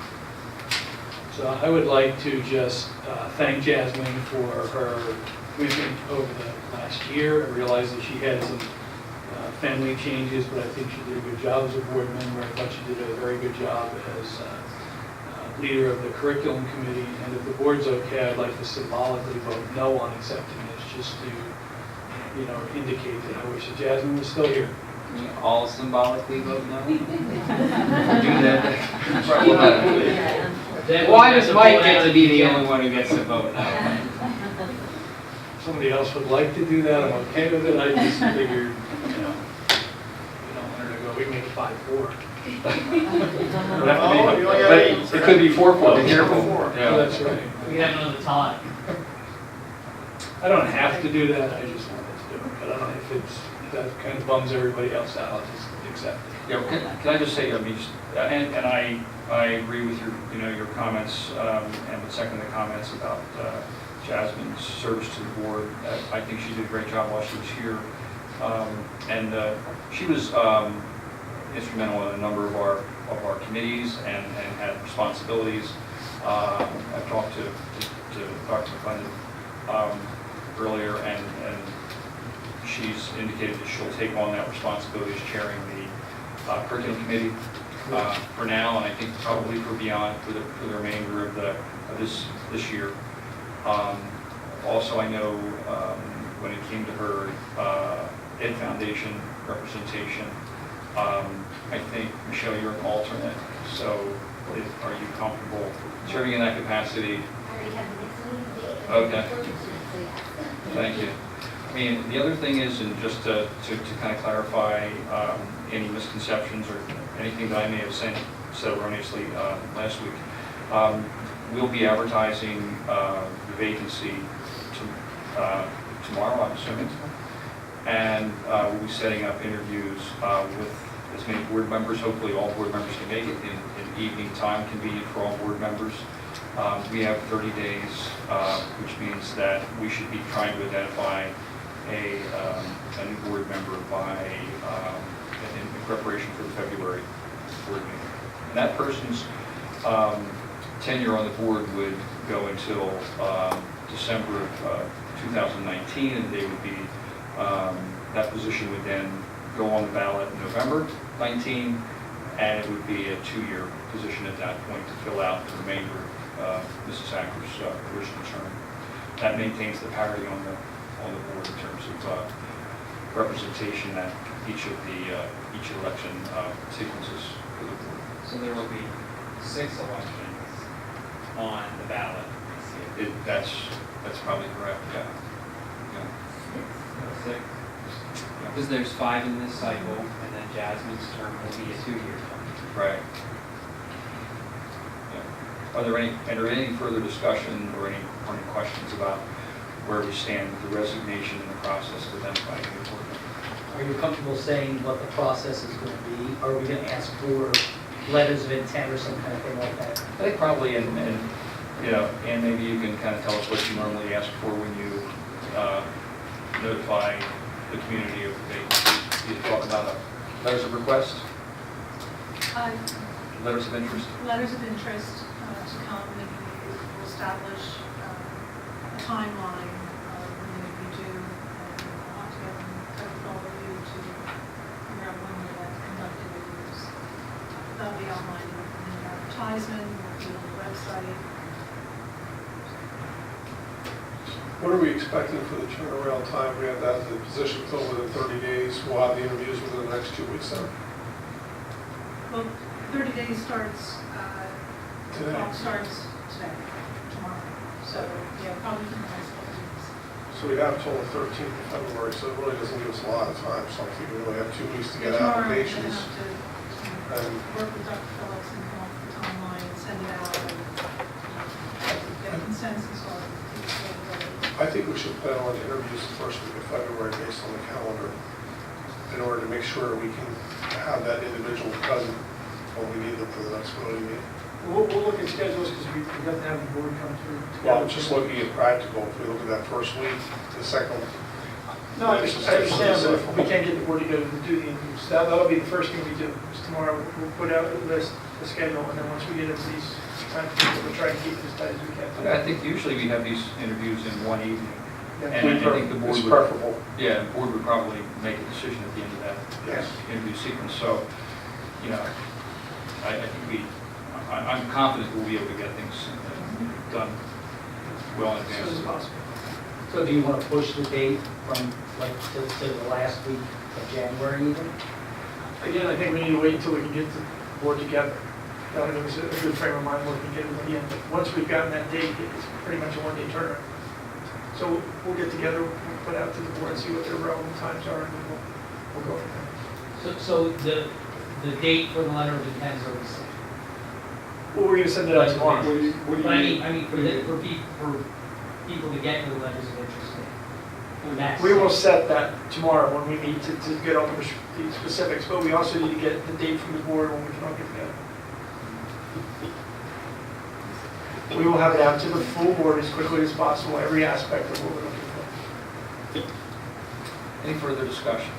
So I would like to just thank Jasmine for her commitment over the last year. I realize that she had some family changes, but I think she did a good job as a board member. I thought she did a very good job as leader of the curriculum committee. And if the board's okay, I'd like to symbolically vote no on accepting this, just to, indicate that I wish that Jasmine was still here. All symbolically vote no? Do that. Why does Mike get to be the only one who gets to vote no? If somebody else would like to do that, I'm okay with it. I just figured, we don't want her to go, we can make it 5-4. But it could be 4-4. Be careful. Yeah. That's right. We have another time. I don't have to do that, I just wanted to do it. But I don't know if that kind of bums everybody else out, I'll just accept it. Yeah, can I just say, I mean, and I agree with your comments, and would second the comments about Jasmine's service to the board. I think she did a great job while she was here. And she was instrumental in a number of our committees and had responsibilities. I've talked to Dr. McClendon earlier, and she's indicated that she'll take on that responsibility as chairing the curriculum committee for now, and I think probably for beyond, for the remainder of this year. Also, I know when it came to her Ed Foundation representation, I think, Michelle, you're an alternate, so are you comfortable serving in that capacity? I already have the next meeting date. Okay. Thank you. I mean, the other thing is, and just to kind of clarify any misconceptions or anything that I may have said erroneously last week, we'll be advertising the vacancy tomorrow, I'm assuming, and we'll be setting up interviews with as many board members. Hopefully all board members can make it in evening time, convenient for all board members. We have 30 days, which means that we should be trying to identify a new board member by in preparation for the February board meeting. And that person's tenure on the board would go until December of 2019, and they would be that position would then go on the ballot in November 19, and it would be a 2-year position at that point to fill out the remainder of Mrs. Hacker's original term. That maintains the parity on the board in terms of representation at each election sequences for the board. So there will be 6 elections on the ballot this year. That's probably correct. Yeah. 6? Because there's 5 in this cycle, and then Jasmine's term will be a 2-year term. Right. Yeah. Are there any further discussion or any questions about where we stand with the resignation and the process of identifying the board member? Are you comfortable saying what the process is going to be? Are we going to ask for letters of intent or some kind of thing like that? I think probably, and maybe you can kind of tell us what you normally ask for when you notify the community of the vacancy. you to talk about letters of request, Uh, letters of interest. Letters of interest to come, and we'll establish a timeline when they will be due, and I'll have to get in touch with all of you to figure out when we'll have conducted reviews. That'll be outlined in the advertisement, will be on the website. What are we expecting for the turnaround time? We have that, the position filled within 30 days. We'll have the interviews within the next 2 weeks then? Well, 30 days starts, Today. clock starts today, tomorrow. So, yeah, probably in the next couple of weeks. So we have till the 13th of February, so it really doesn't give us a lot of time. So I think we really have 2 weeks to get Tomorrow, we're gonna applications. have to And- work with Dr. Phillips and come up with a timeline and send it out and get a consensus on I think we should plan on interviews the first week of February based on the calendar in order to make sure we can have that individual present when we need them for the next voting meeting. We'll look at schedules because we've got to have the board come through. Well, just looking at practical, if we look at that first week, the second. No, I understand, but if we can't get the board together to do the interviews, that'll be the first thing we do. Is tomorrow, we'll put out a list, a schedule, and then once we get into these times, we'll try to keep it as tight as we can. I think usually we have these interviews in one evening. Yeah. And I think the board It's would, preferable. yeah, the board would probably make a decision at the end of that Yes. interview sequence. So, you know, I think I'm confident we'll be able to get things done well in As soon as advance. possible. So do you want to push the date from, like, to the last week of January even? Again, I think we need to wait until we can get the board together. That'll give us a good frame of mind where we can get it at the end. But once we've gotten that date, it's pretty much a one-day turnaround. So we'll get together, we'll put out to the board and see what their relevant times are, and then we'll go from there. So the date for the letter of intent is already set? Well, we're gonna send it out tomorrow. But I mean, for people to get the letters of interest in. That's We will set that tomorrow when we meet to get all the specifics, but we also need to get the date from the board when we can all get together. We will have it out to the full board as quickly as possible, every aspect of what we're looking for. Any further discussion?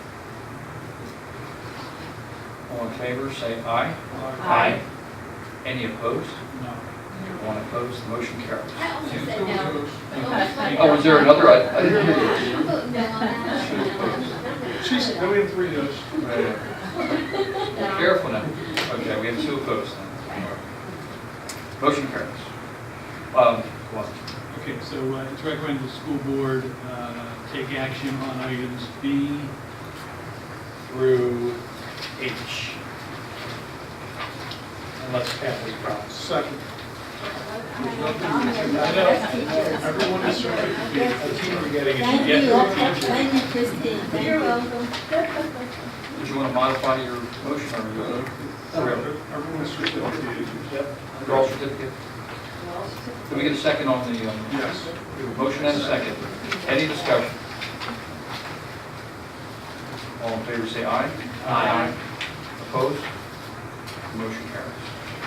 All in favor, say aye. Aye. Any opposed? No. One opposed, the motion carries. I also said no. Oh, was there another? I didn't hear you. I'm voting no on that. She's, we have 3 no's. Careful now. Okay, we have 2 opposed then. Motion carries. One. Okay, so it's recommended the school board take action on items B through H. Unless Kathy promised. Second. Everyone is certificated. I keep forgetting it. Thank Yeah. you, thank you, Christine, thank you. Did you want to modify your motion or your? Everyone's certificated. You're all certificate? Can we get a second on the, Yes. we have a motion and a second. Any discussion? All in favor, say aye. Aye. Opposed? Motion carries.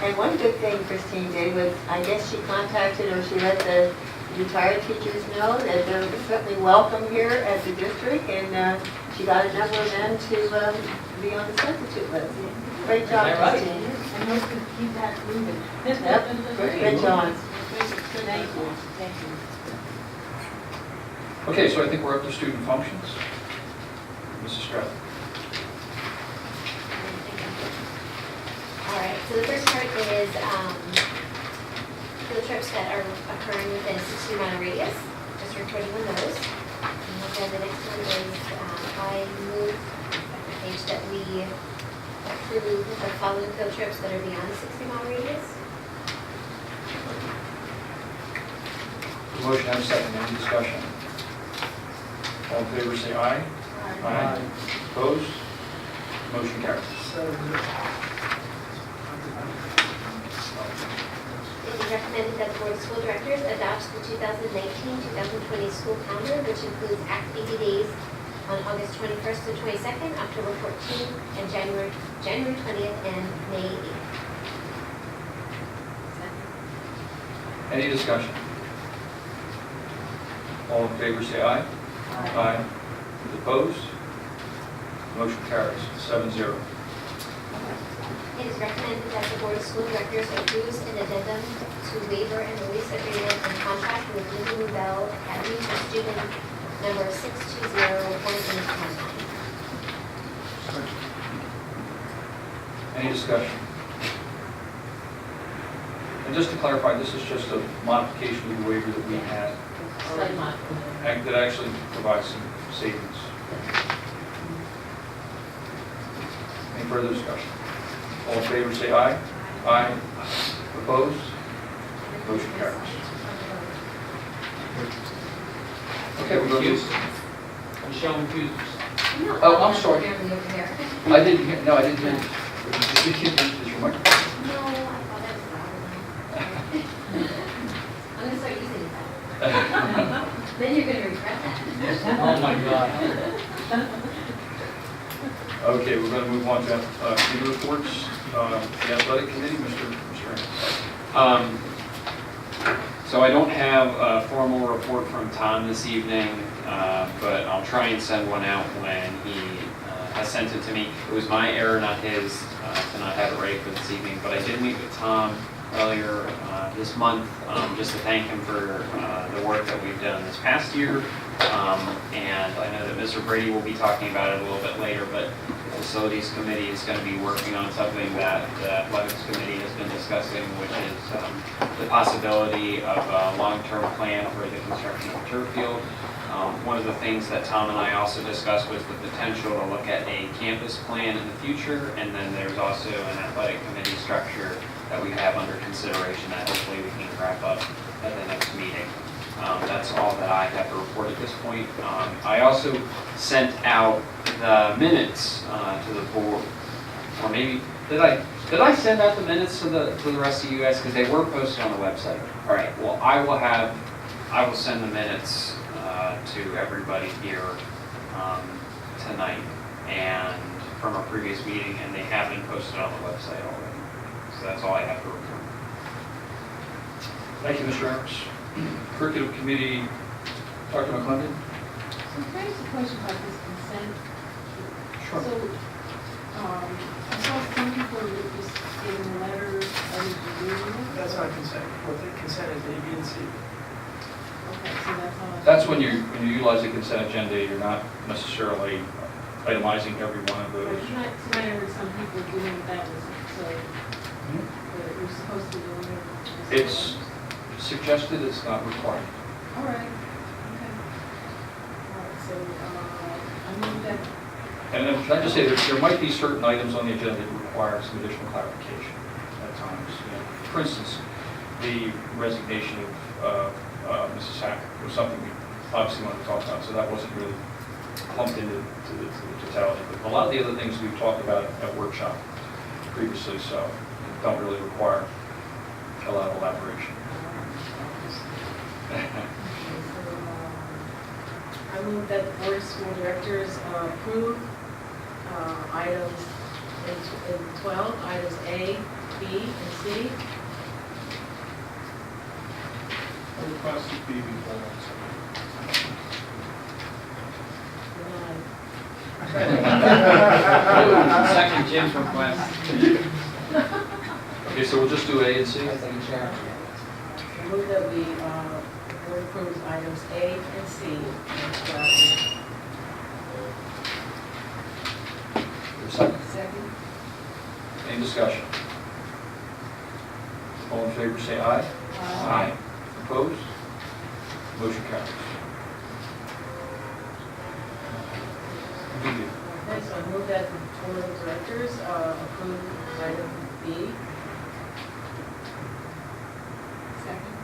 And one good thing Christine did was, I guess she contacted or she let the retired teachers know that they're certainly welcome here at the district, and she got a number of them to be on the substitute list. Great job, Is that right? Christine. And we're going to keep that moving. Yep, great job. Thank you, thank you. Okay, so I think we're up to student functions. Mrs. Stratton. All right, so the first part is field trips that are occurring within a 60-mile radius, just recording on those. And then the next one is I move the page that we approve the following field trips that are beyond a 60-mile radius. Motion and a second. Any discussion? All in favor, say aye. Aye. Opposed? Motion carries. It is recommended that the Board of School Directors adopts the 2019-2020 school calendar, which includes active 80 days on August 21st to 22nd, October 14th, and January 20th, and May 8th. Any discussion? All in favor, say aye. Aye. Opposed? Motion carries 7-0. It is recommended that the Board of School Directors approves an addendum to waiver and release agreement and contract with Living Bell Academy for student number 6201819. Any discussion? And just to clarify, this is just a modification of the waiver that we had, Slight modification. and that actually provides some savings. Any further discussion? All in favor, say aye. Aye. Opposed? Motion carries. Okay, we're going to... Michelle recused. Oh, I'm sorry. I didn't hear, no, I didn't hear. Did you hear this your microphone? No, I thought that was loud. I'm going to start using that. Then you're going to regret that. Oh my God. Okay, we're going to move on to committee reports. The athletic committee, Mr. Aaron. So I don't have a formal report from Tom this evening, but I'll try and send one out when he has sent it to me. It was my error, not his, to not have it ready for this evening, but I did meet with Tom earlier this month, just to thank him for the work that we've done this past year. And I know that Mr. Brady will be talking about it a little bit later, but the Facilities Committee is going to be working on something that the Athletics Committee has been discussing, which is the possibility of a long-term plan for the construction of a turf field. One of the things that Tom and I also discussed was the potential to look at a campus plan in the future, and then there's also an athletic committee structure that we have under consideration that hopefully we can wrap up at the next meeting. That's all that I have to report at this point. I also sent out the minutes to the board, or maybe, did I send out the minutes to the rest of you guys? Because they were posted on the website. All right, well, I will send the minutes to everybody here tonight and from our previous meeting, and they have been posted on the website already. So that's all I have to report. Thank you, Mr. Aaron. Curriculum Committee, Dr. McClendon? So can I ask a question about this consent? Sure. So, I saw some people were just getting letters, others were reading it. That's not consent. What the consent is A, B, and C. Okay, so that's all. That's when you utilize the consent agenda, you're not necessarily itemizing every one of But those. tonight I heard some people doing that was, so, that you're supposed to be doing it. It's suggested, it's not required. All right, okay. All right, so, I move that, And then can I just say that there might be certain items on the agenda that require some additional clarification at times. You know, for instance, the resignation of Mrs. Hacker was something we obviously wanted to talk about, so that wasn't really clumped into the totality. But a lot of the other things we've talked about at workshop previously, so don't really require a lot of elaboration. I move that the Board of School Directors approve items in 12, items A, B, and C. Request to be before. Second Jim's request. Okay, so we'll just do A and C? I move that we, the Board approves items A and C in 12. Second. Second. Any discussion? All in favor, say aye. Aye. Opposed? Motion carries. Okay, so I move that the Board of Directors approve item B. Second.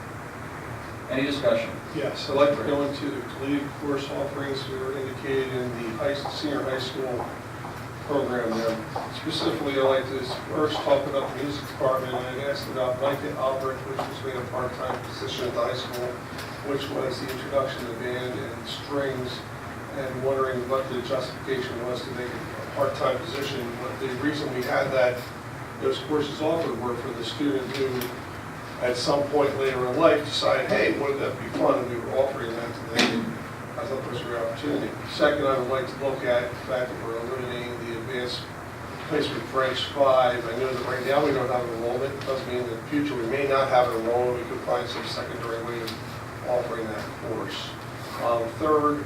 Any discussion? Yes, I'd like to go into the collegiate course offerings that are indicated in the senior high school program there. Specifically, I'd like to first talk about the music department. I had asked about Micah Albrecht, which was made a part-time position at the high school, which was the introduction of band and strings, and wondering what the justification was to make it a part-time position. But the reason we had those courses offered were for the student who, at some point later in life, decided, hey, wouldn't that be fun? And we were offering that to them. I thought this was a great opportunity. Second, I would like to look at the fact that we're eliminating the advanced placement French 5. I know that right now we don't have enrollment. It doesn't mean in the future we may not have an enrollment. We could find some secondary way of offering that course. Third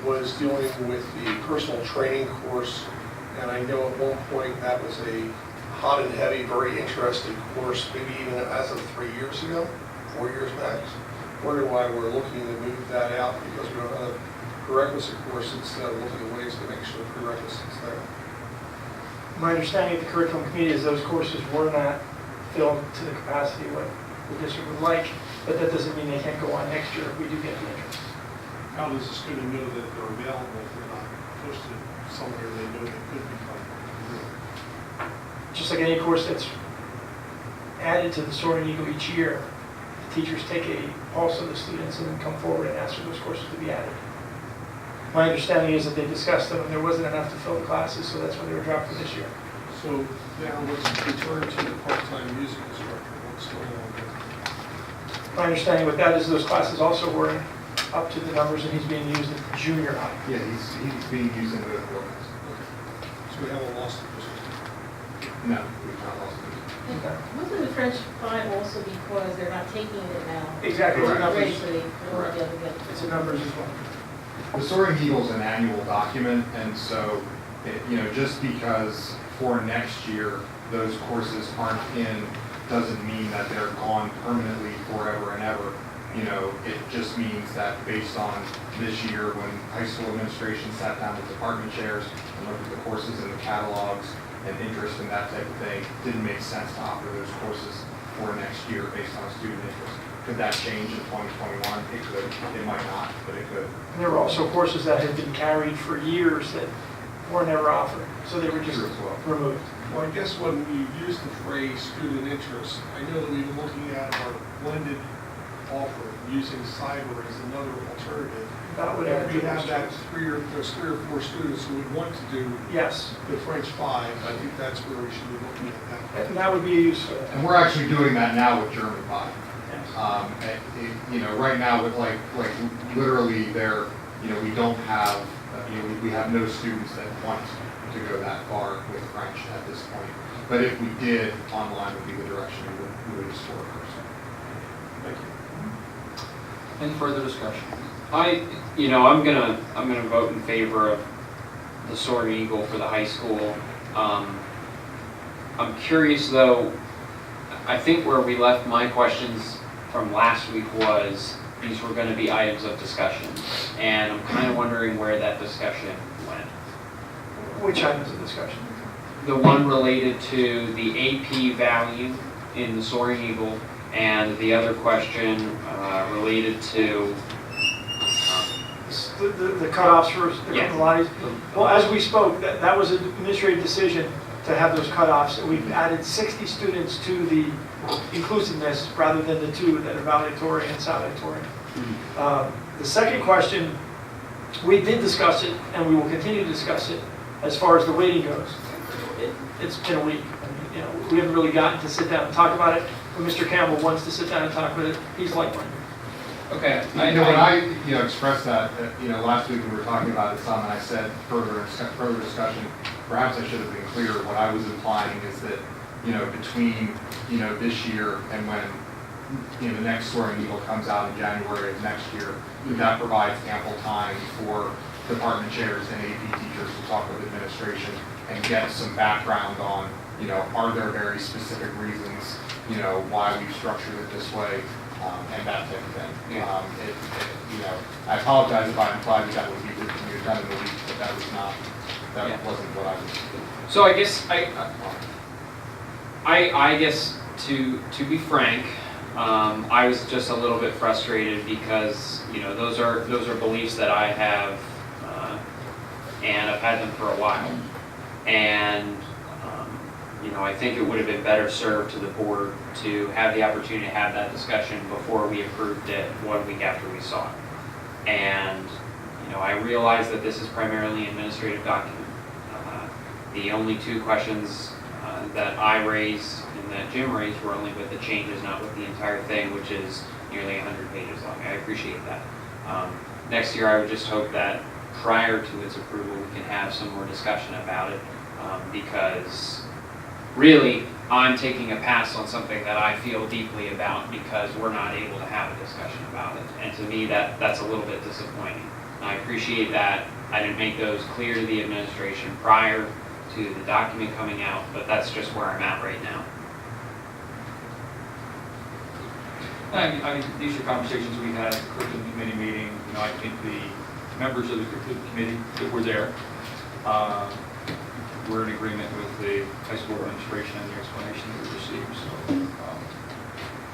was dealing with the personal training course. And I know at one point that was a hot and heavy, very interesting course, maybe even as of 3 years ago, 4 years max. Wonder why we're looking to move that out, because we don't have a prerequisite course instead of looking at ways to make sure the prerequisites there. My understanding of the curriculum committee is those courses were not filled to the capacity what the district would like, but that doesn't mean they can't go on next year if we do get the interest. How does a student know that they're available if they're not posted somewhere they know they could become? Just like any course that's added to the Soaring Eagle each year, the teachers take a pulse of the students and then come forward and ask for those courses to be added. My understanding is that they discussed them and there wasn't enough to fill the classes, so that's why they were dropped for this year. So now let's return to the part-time music instructor. What's going on there? My understanding with that is those classes also weren't up to the numbers and he's being used at junior high. Yeah, he's being used in the programs. So we haven't lost the position. No, we've not lost it. Okay. Wasn't the French 5 also because they're not taking it now? Exactly. They're It's not ready, numbers. so they won't be able to get it. It's in numbers as well. The Soaring Eagle is an annual document, and so, just because for next year, those courses aren't in, doesn't mean that they're gone permanently forever and ever. It just means that based on this year, when high school administration sat down with department chairs and looked at the courses in the catalogs and interest in that type of thing, it didn't make sense to offer those courses for next year based on student interest. Could that change in 2021? It could. It might not, but it could. And there were also courses that had been carried for years that were never offered, so they were just True as well. removed. Well, I guess when you use the phrase student interest, I know that we've been looking at our blended offer using cyber as another alternative. That would If add we to have those that students. those 3 or 4 students who would want to do Yes, the French 5, I think that's where we should be looking at that. and that would be a use for that. And we're actually doing that now with German 5. Right now with like literally there, we don't have, we have no students that want to go that far with French at this point. But if we did, online would be the direction we would explore first. Thank you. Any further discussion? I'm gonna vote in favor of the Soaring Eagle for the high school. I'm curious though, I think where we left my questions from last week was these were gonna be items of discussion. And I'm kind of wondering where that discussion went. Which items of discussion? The one related to the AP value in the Soaring Eagle, and the other question related to, The cutoffs for the Yeah. lotties. Well, as we spoke, that was an administrative decision to have those cutoffs. And we've added 60 students to the inclusiveness rather than the 2 that are valedictorian and salutatorian. The second question, we did discuss it, and we will continue to discuss it as far as the weighting goes. It's been a week. I mean, we haven't really gotten to sit down and talk about it. When Mr. Campbell wants to sit down and talk about it, he's like-minded. okay. When I expressed that, last week when we were talking about it some, and I said further discussion, perhaps I should have been clearer. What I was implying is that, between, this year and when, the next Soaring Eagle comes out in January of next year, that provides ample time for department chairs and AP teachers to talk with administration and get some background on, are there very specific reasons, why we've structured it this way, and that type of thing. Yeah. I apologize if I implied that would be done in the week, but that was not, that Yeah. wasn't what I was. So I guess I guess to be frank, I was just a little bit frustrated because those are beliefs that I have, and I've had them for a while, and I think it would have been better served to the board to have the opportunity to have that discussion before we approved it 1 week after we saw it. And I realize that this is primarily an administrative document. The only 2 questions that I raised and that Jim raised were only with the changes, not with the entire thing, which is nearly 100 pages long. I appreciate that. Next year, I would just hope that prior to its approval, we can have some more discussion about it, because really, I'm taking a pass on something that I feel deeply about because we're not able to have a discussion about it. And to me, that's a little bit disappointing. And I appreciate that I didn't make those clear to the administration prior to the document coming out, but that's just where I'm at right now. I mean, these are conversations we've had at the curriculum committee meeting. You know, I think the members of the curriculum committee that were there were in agreement with the high school administration and the explanation that we received. So,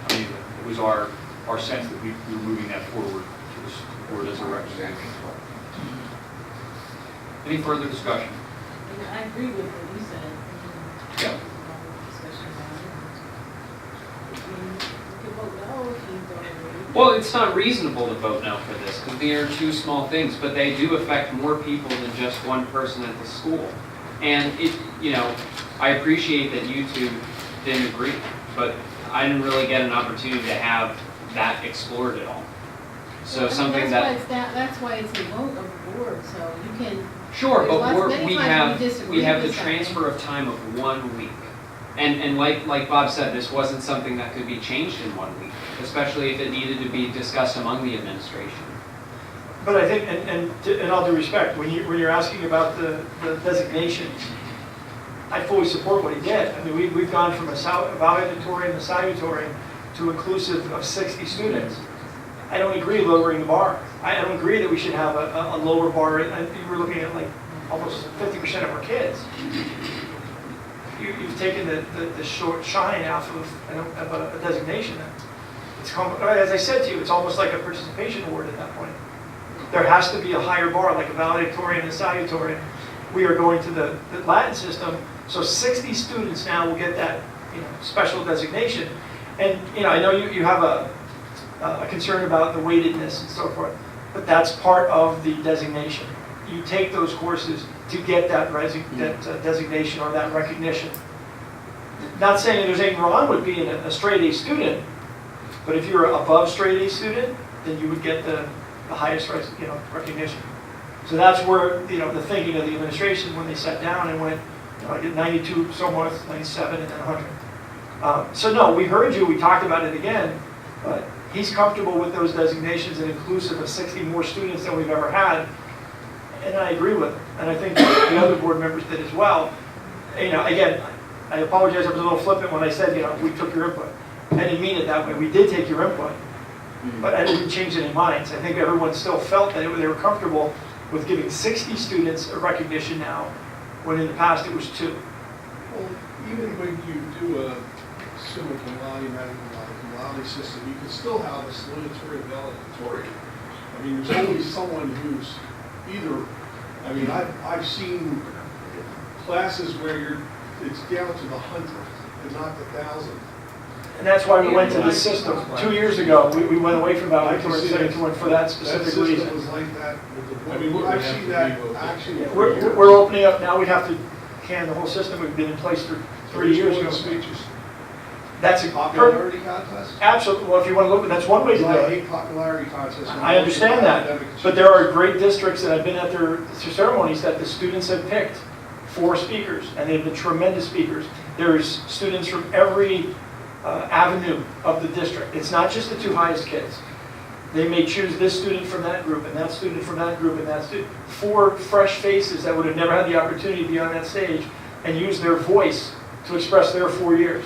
I mean, it was our sense that we were moving that forward to this board as a representative. Any further discussion? And I agree with what you said. Yeah. Discussion about it. You can vote no if you don't agree. Well, it's not reasonable to vote no for this because they are two small things, but they do affect more people than just one person at the school. And it, you know, I appreciate that you two didn't agree, but I didn't really get an opportunity to have that explored at all. So something That's why it's a vote of the board, so you can. Sure, there's but many we times have disagree the with something. transfer of time of 1 week. And like Bob said, this wasn't something that could be changed in 1 week, especially if it needed to be discussed among the administration. But I think, in all due respect, when you're asking about the designations, I fully support what he did. I mean, we've gone from a valedictorian and a salutatorian to inclusive of 60 students. I don't agree lowering the bar. I don't agree that we should have a lower bar. I think we're looking at like almost 50% of our kids. You've taken the short shine out of a designation. As I said to you, it's almost like a participation award at that point. There has to be a higher bar, like a valedictorian and a salutatorian. We are going to the Latin system, so 60 students now will get that, special designation. And I know you have a concern about the weightedness and so forth, but that's part of the designation. You take those courses to get that designation or that recognition. Not saying there's anything wrong with being a straight A student, but if you're above straight A student, then you would get the highest recognition. So that's where the thinking of the administration when they sat down and went, I get 92 so much, 97, and then 100. So no, we heard you, we talked about it again, but he's comfortable with those designations and inclusive of 60 more students than we've ever had, and I agree with him. And I think the other board members did as well. Again, I apologize, I was a little flippant when I said, we took your input. I didn't mean it that way. We did take your input, but I didn't change any minds. I think everyone still felt that they were comfortable with giving 60 students a recognition now, when in the past it was 2. Well, even when you do a summa cum laude, magna cum laude system, you can still have a salutatory and valedictorian. I mean, there's always someone who's either, I've seen classes where it's down to the 100th and not the 1000th. And that's why we went to this system. 2 years ago, we went away from valedictorian for that specific reason. That system was like that with the board. I've seen that actually. We're opening up now. We'd have to can the whole system. We've been in place for 3 years ago. Speeches. That's a Popularity contest? Absolutely. Well, if you want to look, that's one way to do I it. hate popularity contests. I understand that, but there are great districts that I've been at their ceremonies that the students have picked 4 speakers, and they've been tremendous speakers. There's students from every avenue of the district. It's not just the 2 highest kids. They may choose this student from that group, and that student from that group, and that student. 4 fresh faces that would have never had the opportunity to be on that stage and use their voice to express their 4 years.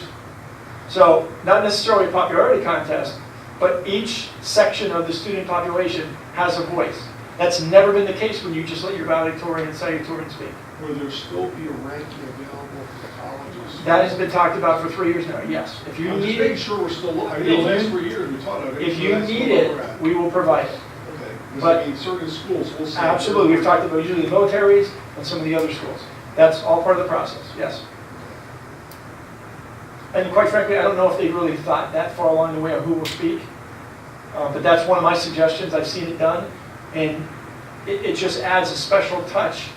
So, not necessarily a popularity contest, but each section of the student population has a voice. That's never been the case when you just let your valedictorian and salutatorian speak. Will there still be a ranking available for the colleges? That has been talked about for 3 years now, yes. If you I'm just need making it, sure we're still, the last 3 years we talked about it. if you need it, we will provide it. Okay, because but- certain schools will say. Absolutely, we've talked about usually the militaries and some of the other schools. That's all part of the process, yes. And quite frankly, I don't know if they've really thought that far along the way of who will speak. But that's one of my suggestions. I've seen it done. And it just adds a special touch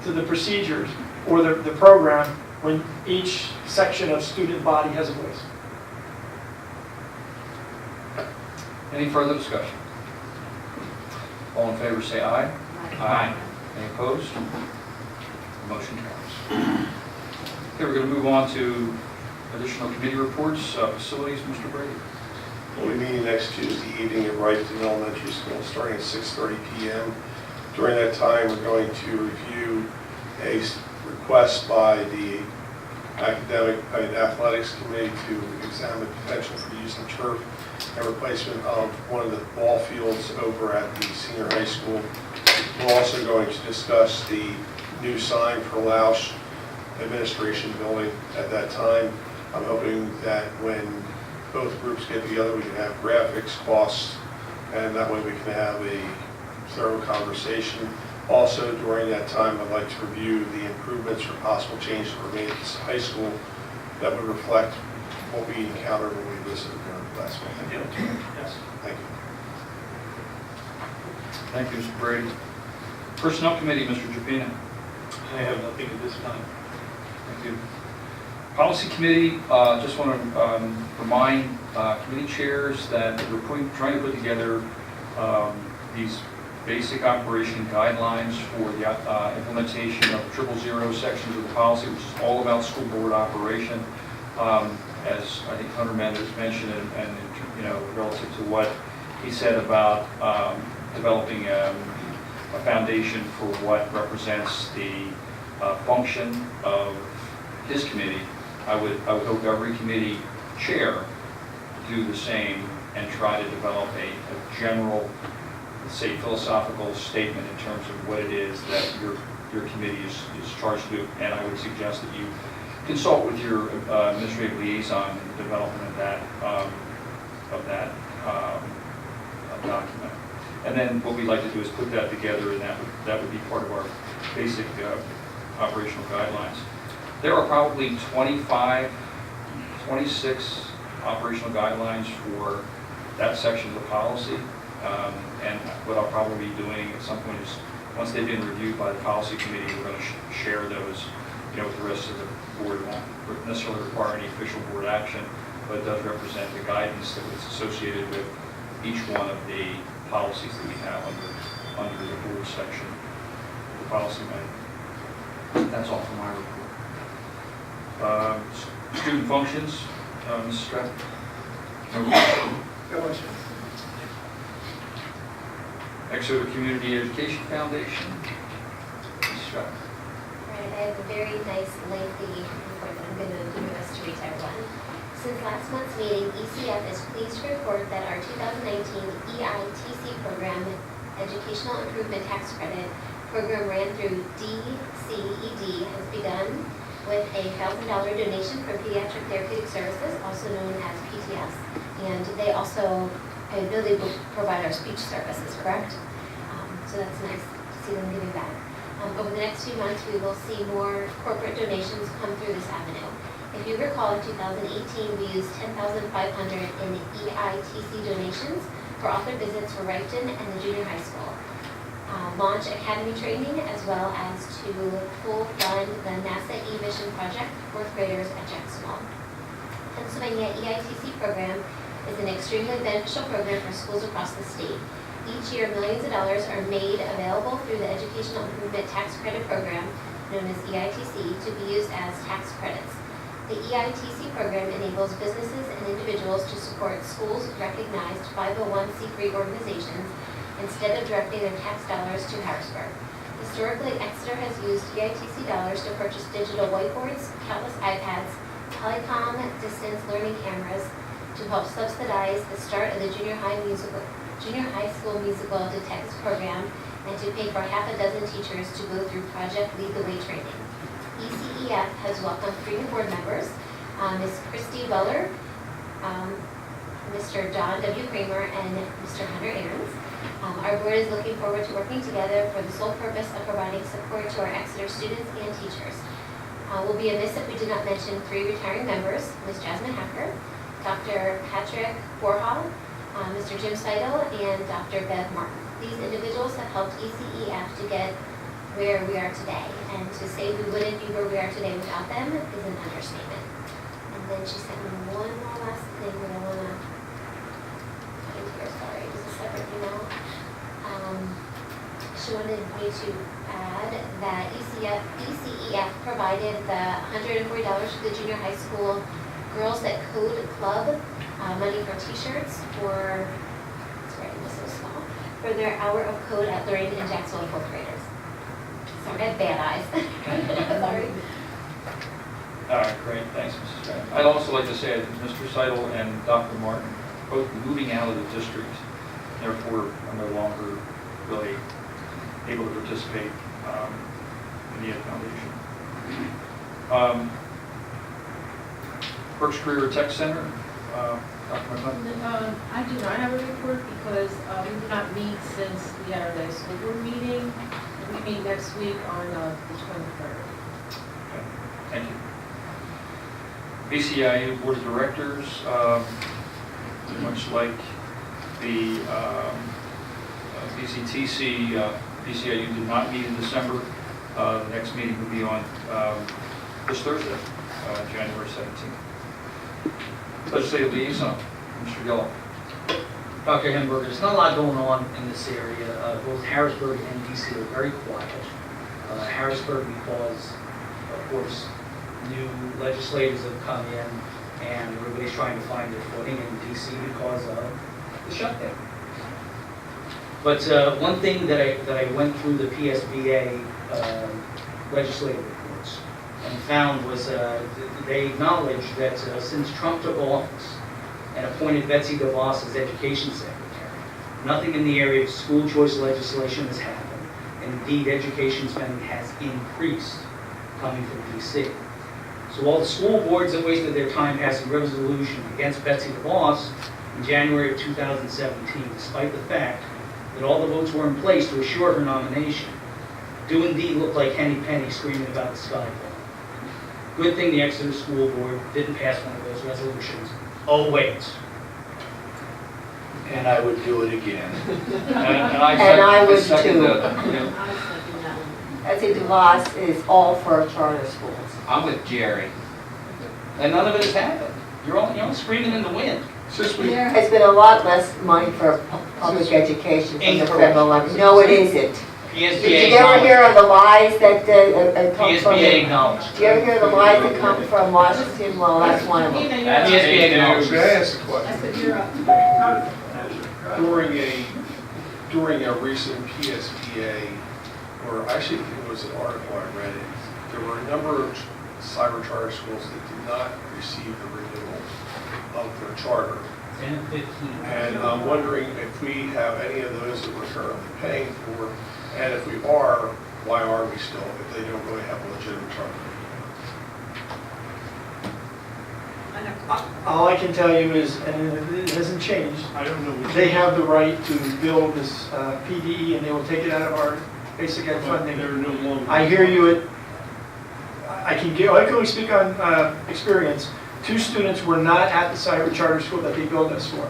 to the procedures or the program when each section of student body has a voice. Any further discussion? All in favor, say aye. Aye. Any opposed? Motion carries. Okay, we're going to move on to additional committee reports. Facilities, Mr. Brady. We'll be meeting next Tuesday evening at Wrighton Elementary School, starting at 6:30 p.m. During that time, we're going to review a request by the Athletics Committee to examine potential for use of turf and replacement of one of the ball fields over at the senior high school. We're also going to discuss the new sign for Lausch Administration Building at that time. I'm hoping that when both groups get together, we can have graphics, costs, and that way we can have a thorough conversation. Also, during that time, I'd like to review the improvements or possible changes that were made at this high school that would reflect what we encountered when we visited there last month. Yes. Thank you. Thank you, Mr. Brady. Personnel Committee, Mr. Japina. I have nothing at this time. Thank you. Policy Committee, just want to remind committee chairs that we're trying to put together these basic operation guidelines for the implementation of 000 sections of the policy, which is all about school board operation. As I think Hunter mentioned, and relative to what he said about developing a foundation for what represents the function of his committee, I would hope every committee chair do the same and try to develop a general, say, philosophical statement in terms of what it is that your committee is charged to do. And I would suggest that you consult with your administrative liaison in the development of that document. And then what we'd like to do is put that together, and that would be part of our basic operational guidelines. There are probably 25, 26 operational guidelines for that section of the policy. And what I'll probably be doing at some point is, once they've been reviewed by the policy committee, we're going to share those, with the rest of the board. It won't necessarily require any official board action, but it does represent the guidance that was associated with each one of the policies that we have under the board section of the policy manual. That's all for my report. Student functions, Mrs. Stratton. Go on, sir. Exeter Community Education Foundation. Mrs. Stratton. Right, I have a very nice lengthy report that I'm going to do my best to read to everyone. Since last month's meeting, ECF is pleased to report that our 2019 EITC program, Educational Improvement Tax Credit program, ran through DCED, has begun with a $1,000 donation from Pediatric Therapeutic Services, also known as PTS. And they also, I know they will provide our speech services, correct? So that's nice to see them giving back. Over the next few months, we will see more corporate donations come through this avenue. If you recall, in 2018, we used $10,500 in EITC donations for author visits for Wrighton and the junior high school, launch academy training, as well as to full fund the NASA e-mission project for fourth graders at Jacksonville. Pennsylvania EITC program is an extremely beneficial program for schools across the state. Each year, millions of dollars are made available through the Educational Improvement Tax Credit Program, known as EITC, to be used as tax credits. The EITC program enables businesses and individuals to support schools-recognized 501c3 organizations instead of directing their tax dollars to Harrisburg. Historically, Exeter has used EITC dollars to purchase digital whiteboards, countless iPads, Polycom distance learning cameras to help subsidize the start of the junior high school musical to text program, and to pay for half a dozen teachers to go through Project Lead the Way training. ECEF has welcomed 3 new board members, Ms. Christy Weller, Mr. John W. Kramer, and Mr. Hunter Ahrens. Our board is looking forward to working together for the sole purpose of providing support to our Exeter students and teachers. We'll be amiss if we did not mention 3 retiring members, Ms. Jasmine Hacker, Dr. Patrick Warhol, Mr. Jim Seidel, and Dr. Bev Martin. These individuals have helped ECEF to get where we are today, and to say we wouldn't be where we are today without them is an understatement. And then she sent me one more last thing that I want to put in here. Sorry, it was a separate email. she wanted me to add that ECEF provided the $140 for the junior high school Girls That Code Club, money for t-shirts for, it's writing this so small, for their hour of code at Lorraine and Jacksonville fourth graders. Sorry, I have bad eyes. Sorry. All right, great, thanks, Mrs. Graham. I'd also like to say that Mr. Seidel and Dr. Martin both moving out of the district, therefore are no longer really able to participate in the Ed Foundation. Berks Career Tech Center, Dr. McClellan. I do not have a report because we did not meet since we had our next school board meeting. We meet next week on the 23rd. Okay, thank you. BCIU Board of Directors, much like the BCTC, BCIU did not meet in December. The next meeting will be on this Thursday, January 17th. Legislative Liaison, Mr. Gillum. Dr. Hamburger, there's not a lot going on in this area. Both Harrisburg and DC are very quiet. Harrisburg because, of course, new legislators have come in and everybody's trying to find their footing, in DC because of the shutdown. But one thing that I went through the PSBA legislative reports and found was they acknowledged that since Trump took office and appointed Betsy DeVos as education secretary, nothing in the area of school choice legislation has happened, and indeed education spending has increased coming from DC. So while the school boards have wasted their time passing resolution against Betsy DeVos in January of 2017, despite the fact that all the votes were in place to assure her nomination, do indeed look like Henny Penny screaming about the sky falling. Good thing the Exeter School Board didn't pass one of those resolutions. Oh, wait. And I would do it again. And I would second too. that. Yeah. I was thinking that one. Betsy DeVos is all for charter schools. I'm with Jerry. And none of it has happened. You're all screaming in the wind. There has been a lot less money for public education from the Incorrect. federal level. No, it isn't. PSBA Did you ever hear of the lies that come from? PSBA acknowledged. Did you ever hear the lies that come from Washington? Well, that's one of them. PSBA acknowledged. May I ask a question? I said, you're up. During a recent PSBA, or actually I think it was an article I read, there were a number of cyber charter schools that did not receive the renewal of their charter. 10, 15. And I'm wondering if we have any of those that we're currently paying for, and if we are, why are we still, if they don't really have a legitimate charter? All I can tell you is, and it hasn't changed, I don't know. they have the right to build this PDE and they will take it out of our basic ed funding. They're no longer. I hear you, I can only speak on experience. 2 students were not at the cyber charter school that they billed us for.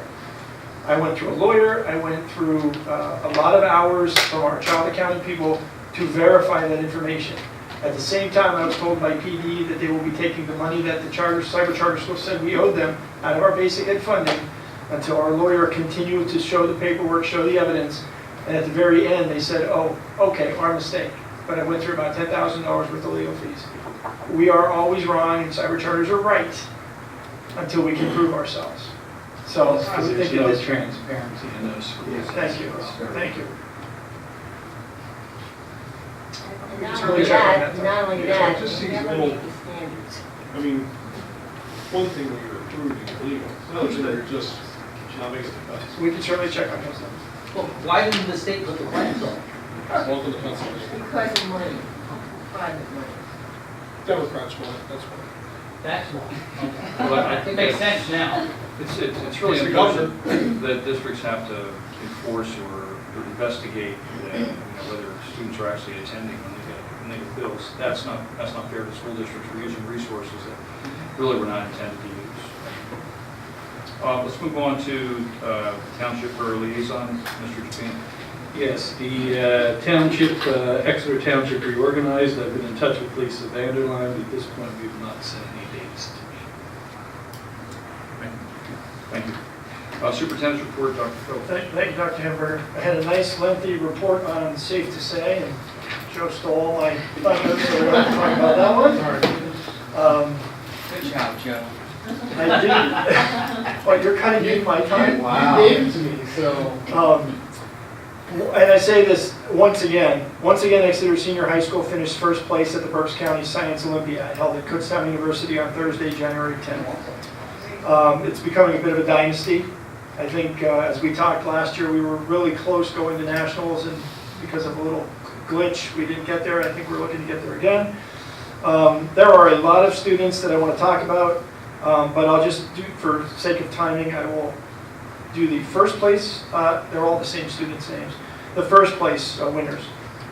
I went through a lawyer, I went through a lot of hours from our child accounting people to verify that information. At the same time, I was told by PD that they will be taking the money that the cyber charter school said we owed them out of our basic ed funding until our lawyer continued to show the paperwork, show the evidence, and at the very end, they said, oh, okay, our mistake. But I went through about $10,000 worth of legal fees. We are always wrong, and cyber charters are right until we can prove ourselves. So I would think There's no it is. transparency in those schools. Thank you, thank you. And not only that, Just seems a never little- meet the standards. I mean, one thing when you're approving illegal, another thing you're just not making the cuts. We can certainly check on those things. Well, why didn't the state put the clams on? Welcome to Pennsylvania. Because of money, private money. Democrats want it, that's why. That's why. Well, I think It makes that's- sense now. It's really It's the important that districts have to enforce or investigate whether students are actually attending when they get bills. That's not fair to school districts. We're using resources that really were not intended to use. Let's move on to Township Borough Liaison, Mr. Japan. Yes, the township, Exeter Township reorganized. I've been in touch with Lisa Vanderline, but at this point, we've not set any dates to meet. Thank you. Superintendent's report, Dr. Phil. Thank you, Dr. Hamburger. I had a nice lengthy report on Safe to Say, and Joe stole all my thunder, so we're going to talk about that one. Good job, Joe. I did. But you're cutting in my time? Wow. You gave it to me, so. And I say this once again, Exeter Senior High School finished first place at the Berks County Science Olympiad held at Kutztown University on Thursday, January 10th. It's becoming a bit of a dynasty. I think as we talked last year, we were really close going to nationals, and because of a little glitch, we didn't get there. I think we're looking to get there again. There are a lot of students that I want to talk about, but I'll just do, for sake of timing, I will do the first place. They're all the same students' names. The first place winners.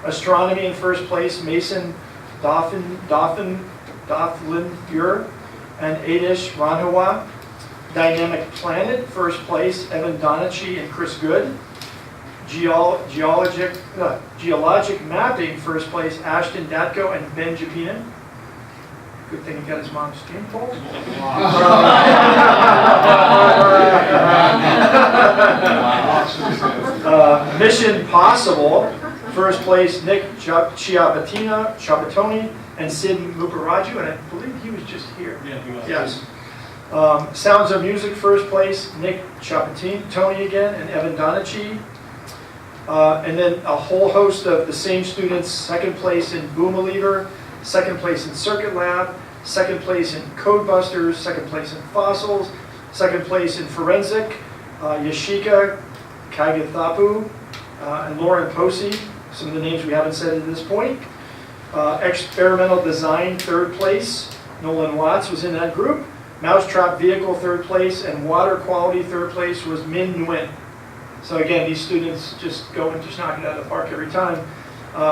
Astronomy in first place, Mason Doflin-Ure and Adish Ranhawa. Dynamic Planet, first place, Evan Donachi and Chris Good. Geologic Mapping, first place, Ashton Datko and Ben Japina. Good thing he got his mom's skin pulse. Mission Possible, first place, Nick Shabatoni and Sid Mukaraju, and I believe he was just here. Yeah, he was. Yes. Sounds of Music, first place, Nick Tony again, and Evan Donachi. And then a whole host of the same students, second place in Boomaliever, second place in Circuit Lab, second place in Codebusters, second place in Fossils, second place in Forensic, Yashika Kagathapu, and Lauren Posey, some of the names we haven't said at this point. Experimental Design, third place, Nolan Watts was in that group. Mousetrap Vehicle, third place, and Water Quality, third place, was Min Nguyen. So again, these students just go and just knock it out of the park every time.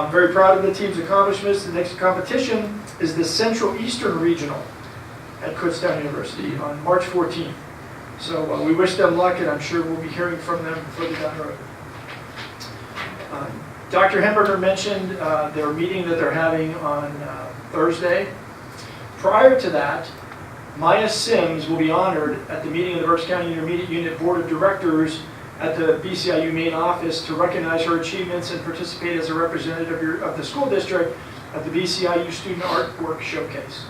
Very proud of the team's accomplishments. The next competition is the Central Eastern Regional at Kutztown University on March 14th. So we wish them luck, and I'm sure we'll be hearing from them further down the road. Dr. Hamburger mentioned their meeting that they're having on Thursday. Prior to that, Maya Sims will be honored at the meeting of the Berks County Intermediate Unit Board of Directors at the BCIU main office to recognize her achievements and participate as a representative of the school district at the BCIU Student Artwork Showcase.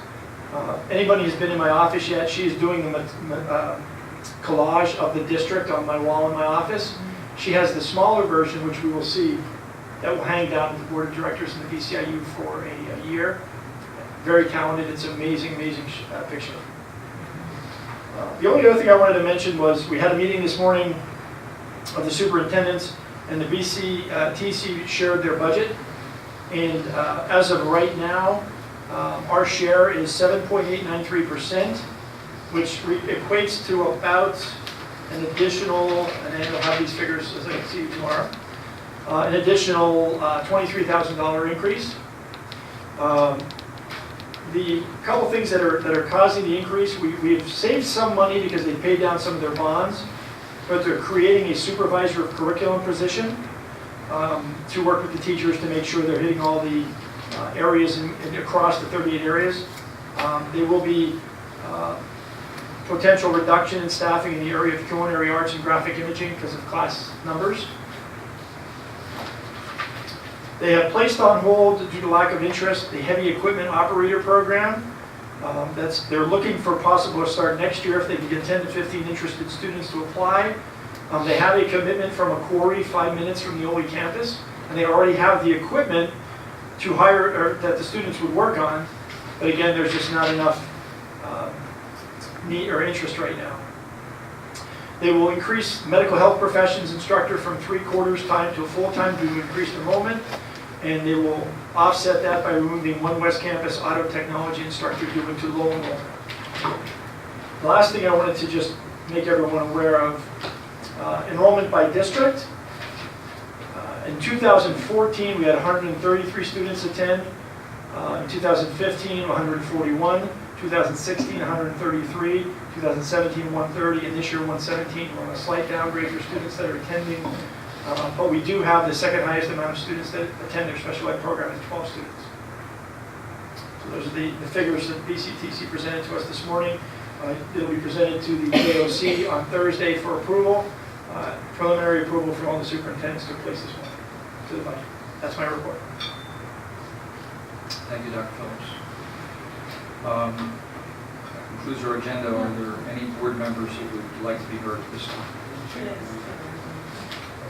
Anybody who's been in my office yet, she is doing the collage of the district on my wall in my office. She has the smaller version, which we will see, that will hang down at the Board of Directors in the BCIU for a year. Very talented. It's an amazing, amazing picture. The only other thing I wanted to mention was we had a meeting this morning of the superintendents, and the BCTC shared their budget. And as of right now, our share is 7.893%, which equates to about an additional, and I'll have these figures as I can see tomorrow, an additional $23,000 increase. The couple things that are causing the increase, we've saved some money because they paid down some of their bonds, but they're creating a supervisor of curriculum position to work with the teachers to make sure they're hitting all the areas and across the 38 areas. There will be potential reduction in staffing in the area of culinary arts and graphic imaging because of class numbers. They have placed on hold, due to lack of interest, the heavy equipment operator program. They're looking for possible to start next year if they can get 10 to 15 interested students to apply. They have a commitment from a quarry 5 minutes from the Ole campus, and they already have the equipment to hire, or that the students would work on. But again, there's just not enough need or interest right now. They will increase medical health professions instructor from 3/4 time to a full-time due to increased enrollment, and they will offset that by removing one West Campus auto technology instructor due to low enrollment. The last thing I wanted to just make everyone aware of, enrollment by district. In 2014, we had 133 students attend. In 2015, 141. 2016, 133. 2017, 130. And this year, 117. We're on a slight downgrade for students that are attending. But we do have the second highest amount of students that attend their special ed program at 12 students. So those are the figures that BCTC presented to us this morning. It'll be presented to the KOC on Thursday for approval. Preliminary approval from all the superintendents took place this morning to the budget. That's my report. Thank you, Dr. Phillips. That concludes our agenda. Are there any board members who would like to be heard at this time?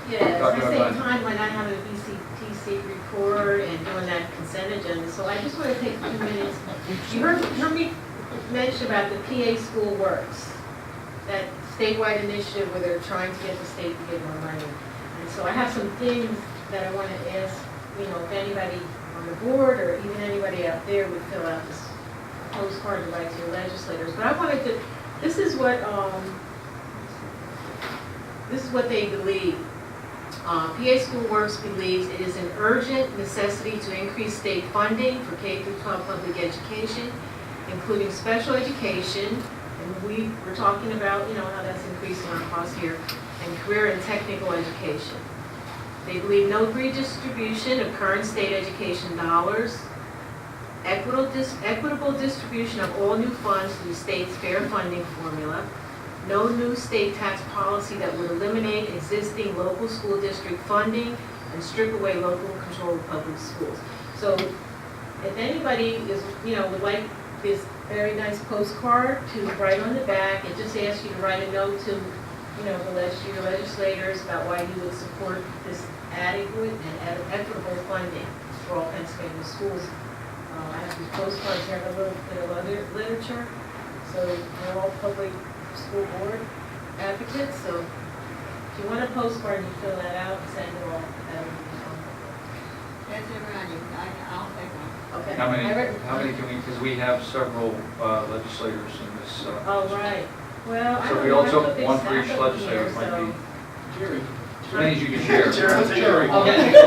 Yes, Dr. I O'Brien. same time when I have a VCTC report and doing that consent agenda, so I just want to take 2 minutes. You heard me mention about the PA School Works, that statewide initiative where they're trying to get the state to give more money. And so I have some things that I want to ask, if anybody on the board or even anybody out there would fill out this postcard to write to your legislators. But I wanted to, this is what they believe. PA School Works believes it is an urgent necessity to increase state funding for K-12 public education, including special education, and we're talking about, how that's increasing our costs here, and career and technical education. They believe no redistribution of current state education dollars, equitable distribution of all new funds through the state's fair funding formula, no new state tax policy that would eliminate existing local school district funding and strip away local control of public schools. So if anybody is, would like this very nice postcard to write on the back, and just ask you to write a note to, your legislators about why you would support this adequate and equitable funding for all Pennsylvania schools. I have these postcards here, a little bit of other literature. So they're all public school board advocates. So if you want a postcard, you fill that out and send it all. That's never on you. I'll take one. Okay. How many can we, because we have several legislators in this. Oh, right. Well, I So if don't we know, all I have took a big one for each stack over legislator, it here, might so- be as many as you can share. Jerry. Okay, so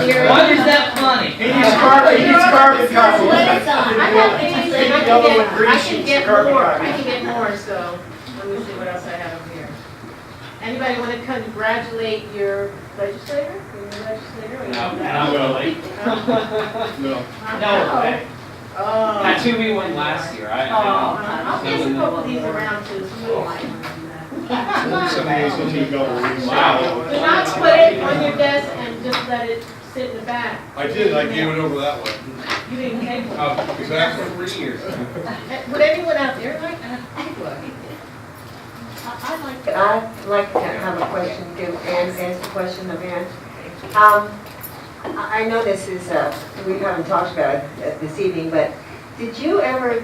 Jerry. Why is that funny? He needs carbon copy. What it's on. I got these, and I Yellow and can green get sheets, carbon more, copy. I can get more, so let me see what else I have over here. Anybody want to congratulate your legislator? Your new legislator? Or No, you- not really. No. No way. Oh. That's who we won last year. I'll pass a couple of these around too, so you might want to do that. Somebody's going to go. Wow. Do not put it on your desk and just let it sit in the back. I did, I gave it over that way. You didn't take one. Oh, Exactly. 3 years. Would anyone out there like that? I'd like to have a question, give Ann, ask a question of Ann. I know this is, we haven't talked about it this evening, but did you ever,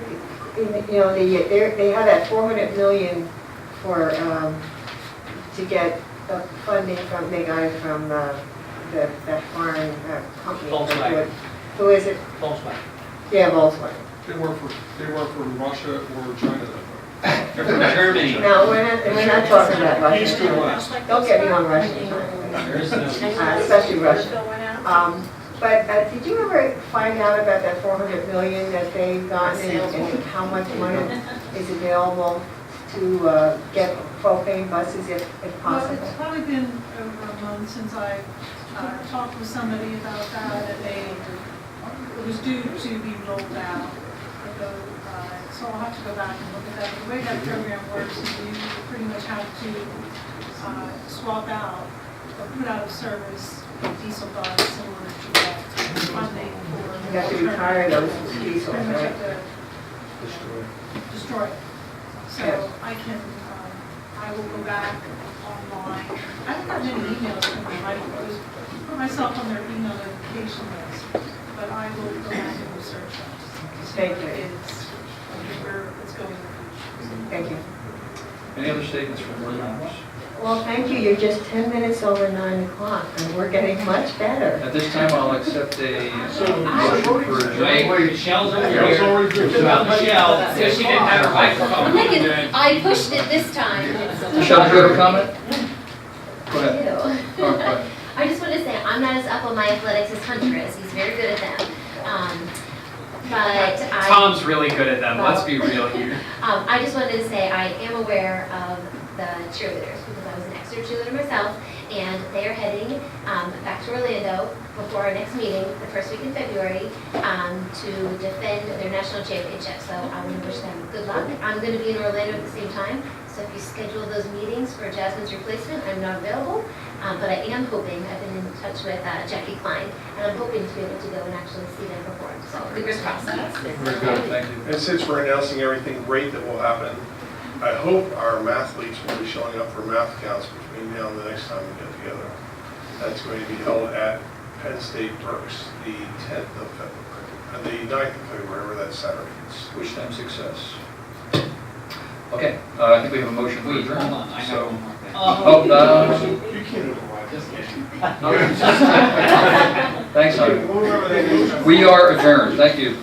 they have that 400 million for, to get funding from, they got it from that foreign company. Volkswagen. Who is it? Volkswagen. Yeah, Volkswagen. They work for Russia or China. They're from Germany. No, we're not talking about Russia. East or west? Don't get me on Russian, There is no. especially Russian. But did you ever find out about that 400 million that they've gotten and how much money is available to get propane buses if Well, possible? it's probably been over a month since I talked with somebody about that, and it was due to be rolled out. So I'll have to go back and look at that. The way that program works is you pretty much have to swap out or put out of service a diesel bus in order to get funding for. You have to retire those diesels, Pretty much right? have to destroy it. So Yeah. I will go back online. I haven't gotten any emails from them. I put myself on their email notification list, but I will go back and research that. to see Thank what you. it is, and where it's going in the future. Thank you. Any other statements from board members? Well, thank you. You're just 10 minutes over 9 o'clock, and we're getting much better. At this time, I'll accept a motion for adjournment. Wait, Michelle's over Michelle's here. already good. About Michelle, so she didn't have her microphone. I'm thinking, I pushed it this time. Michelle, do you have a comment? Go I ahead. do. Oh, go ahead. I just want to say, I'm not as up on my athletics as Hunter is. He's very good at them. But Tom's really good at them, let's be real here. I just wanted to say, I am aware of the cheerleaders, because I was an Exeter cheerleader myself, and they are heading back to Orlando before our next meeting, the first week in February, to defend their national championship. So I want to wish them good luck. I'm going to be in Orlando at the same time, so if you schedule those meetings for Jasmine's replacement, I'm not available, but I am hoping, I've been in touch with Jackie Klein, and I'm hoping to be able to go and actually see them perform. So fingers crossed. Very good, thank you. And since we're announcing everything great that will happen, I hope our mathletes will be showing up for math counts between now and the next time we get together. That's going to be held at Penn State Berks, the 10th of February, and the 9th of February, wherever that Saturday is. Wish them success. Okay, I think we have a motion to Wait, adjourn. hold on, I So- have one more thing. Oh, You can't override. Just kidding. thanks, Hunter. We are adjourned, thank you.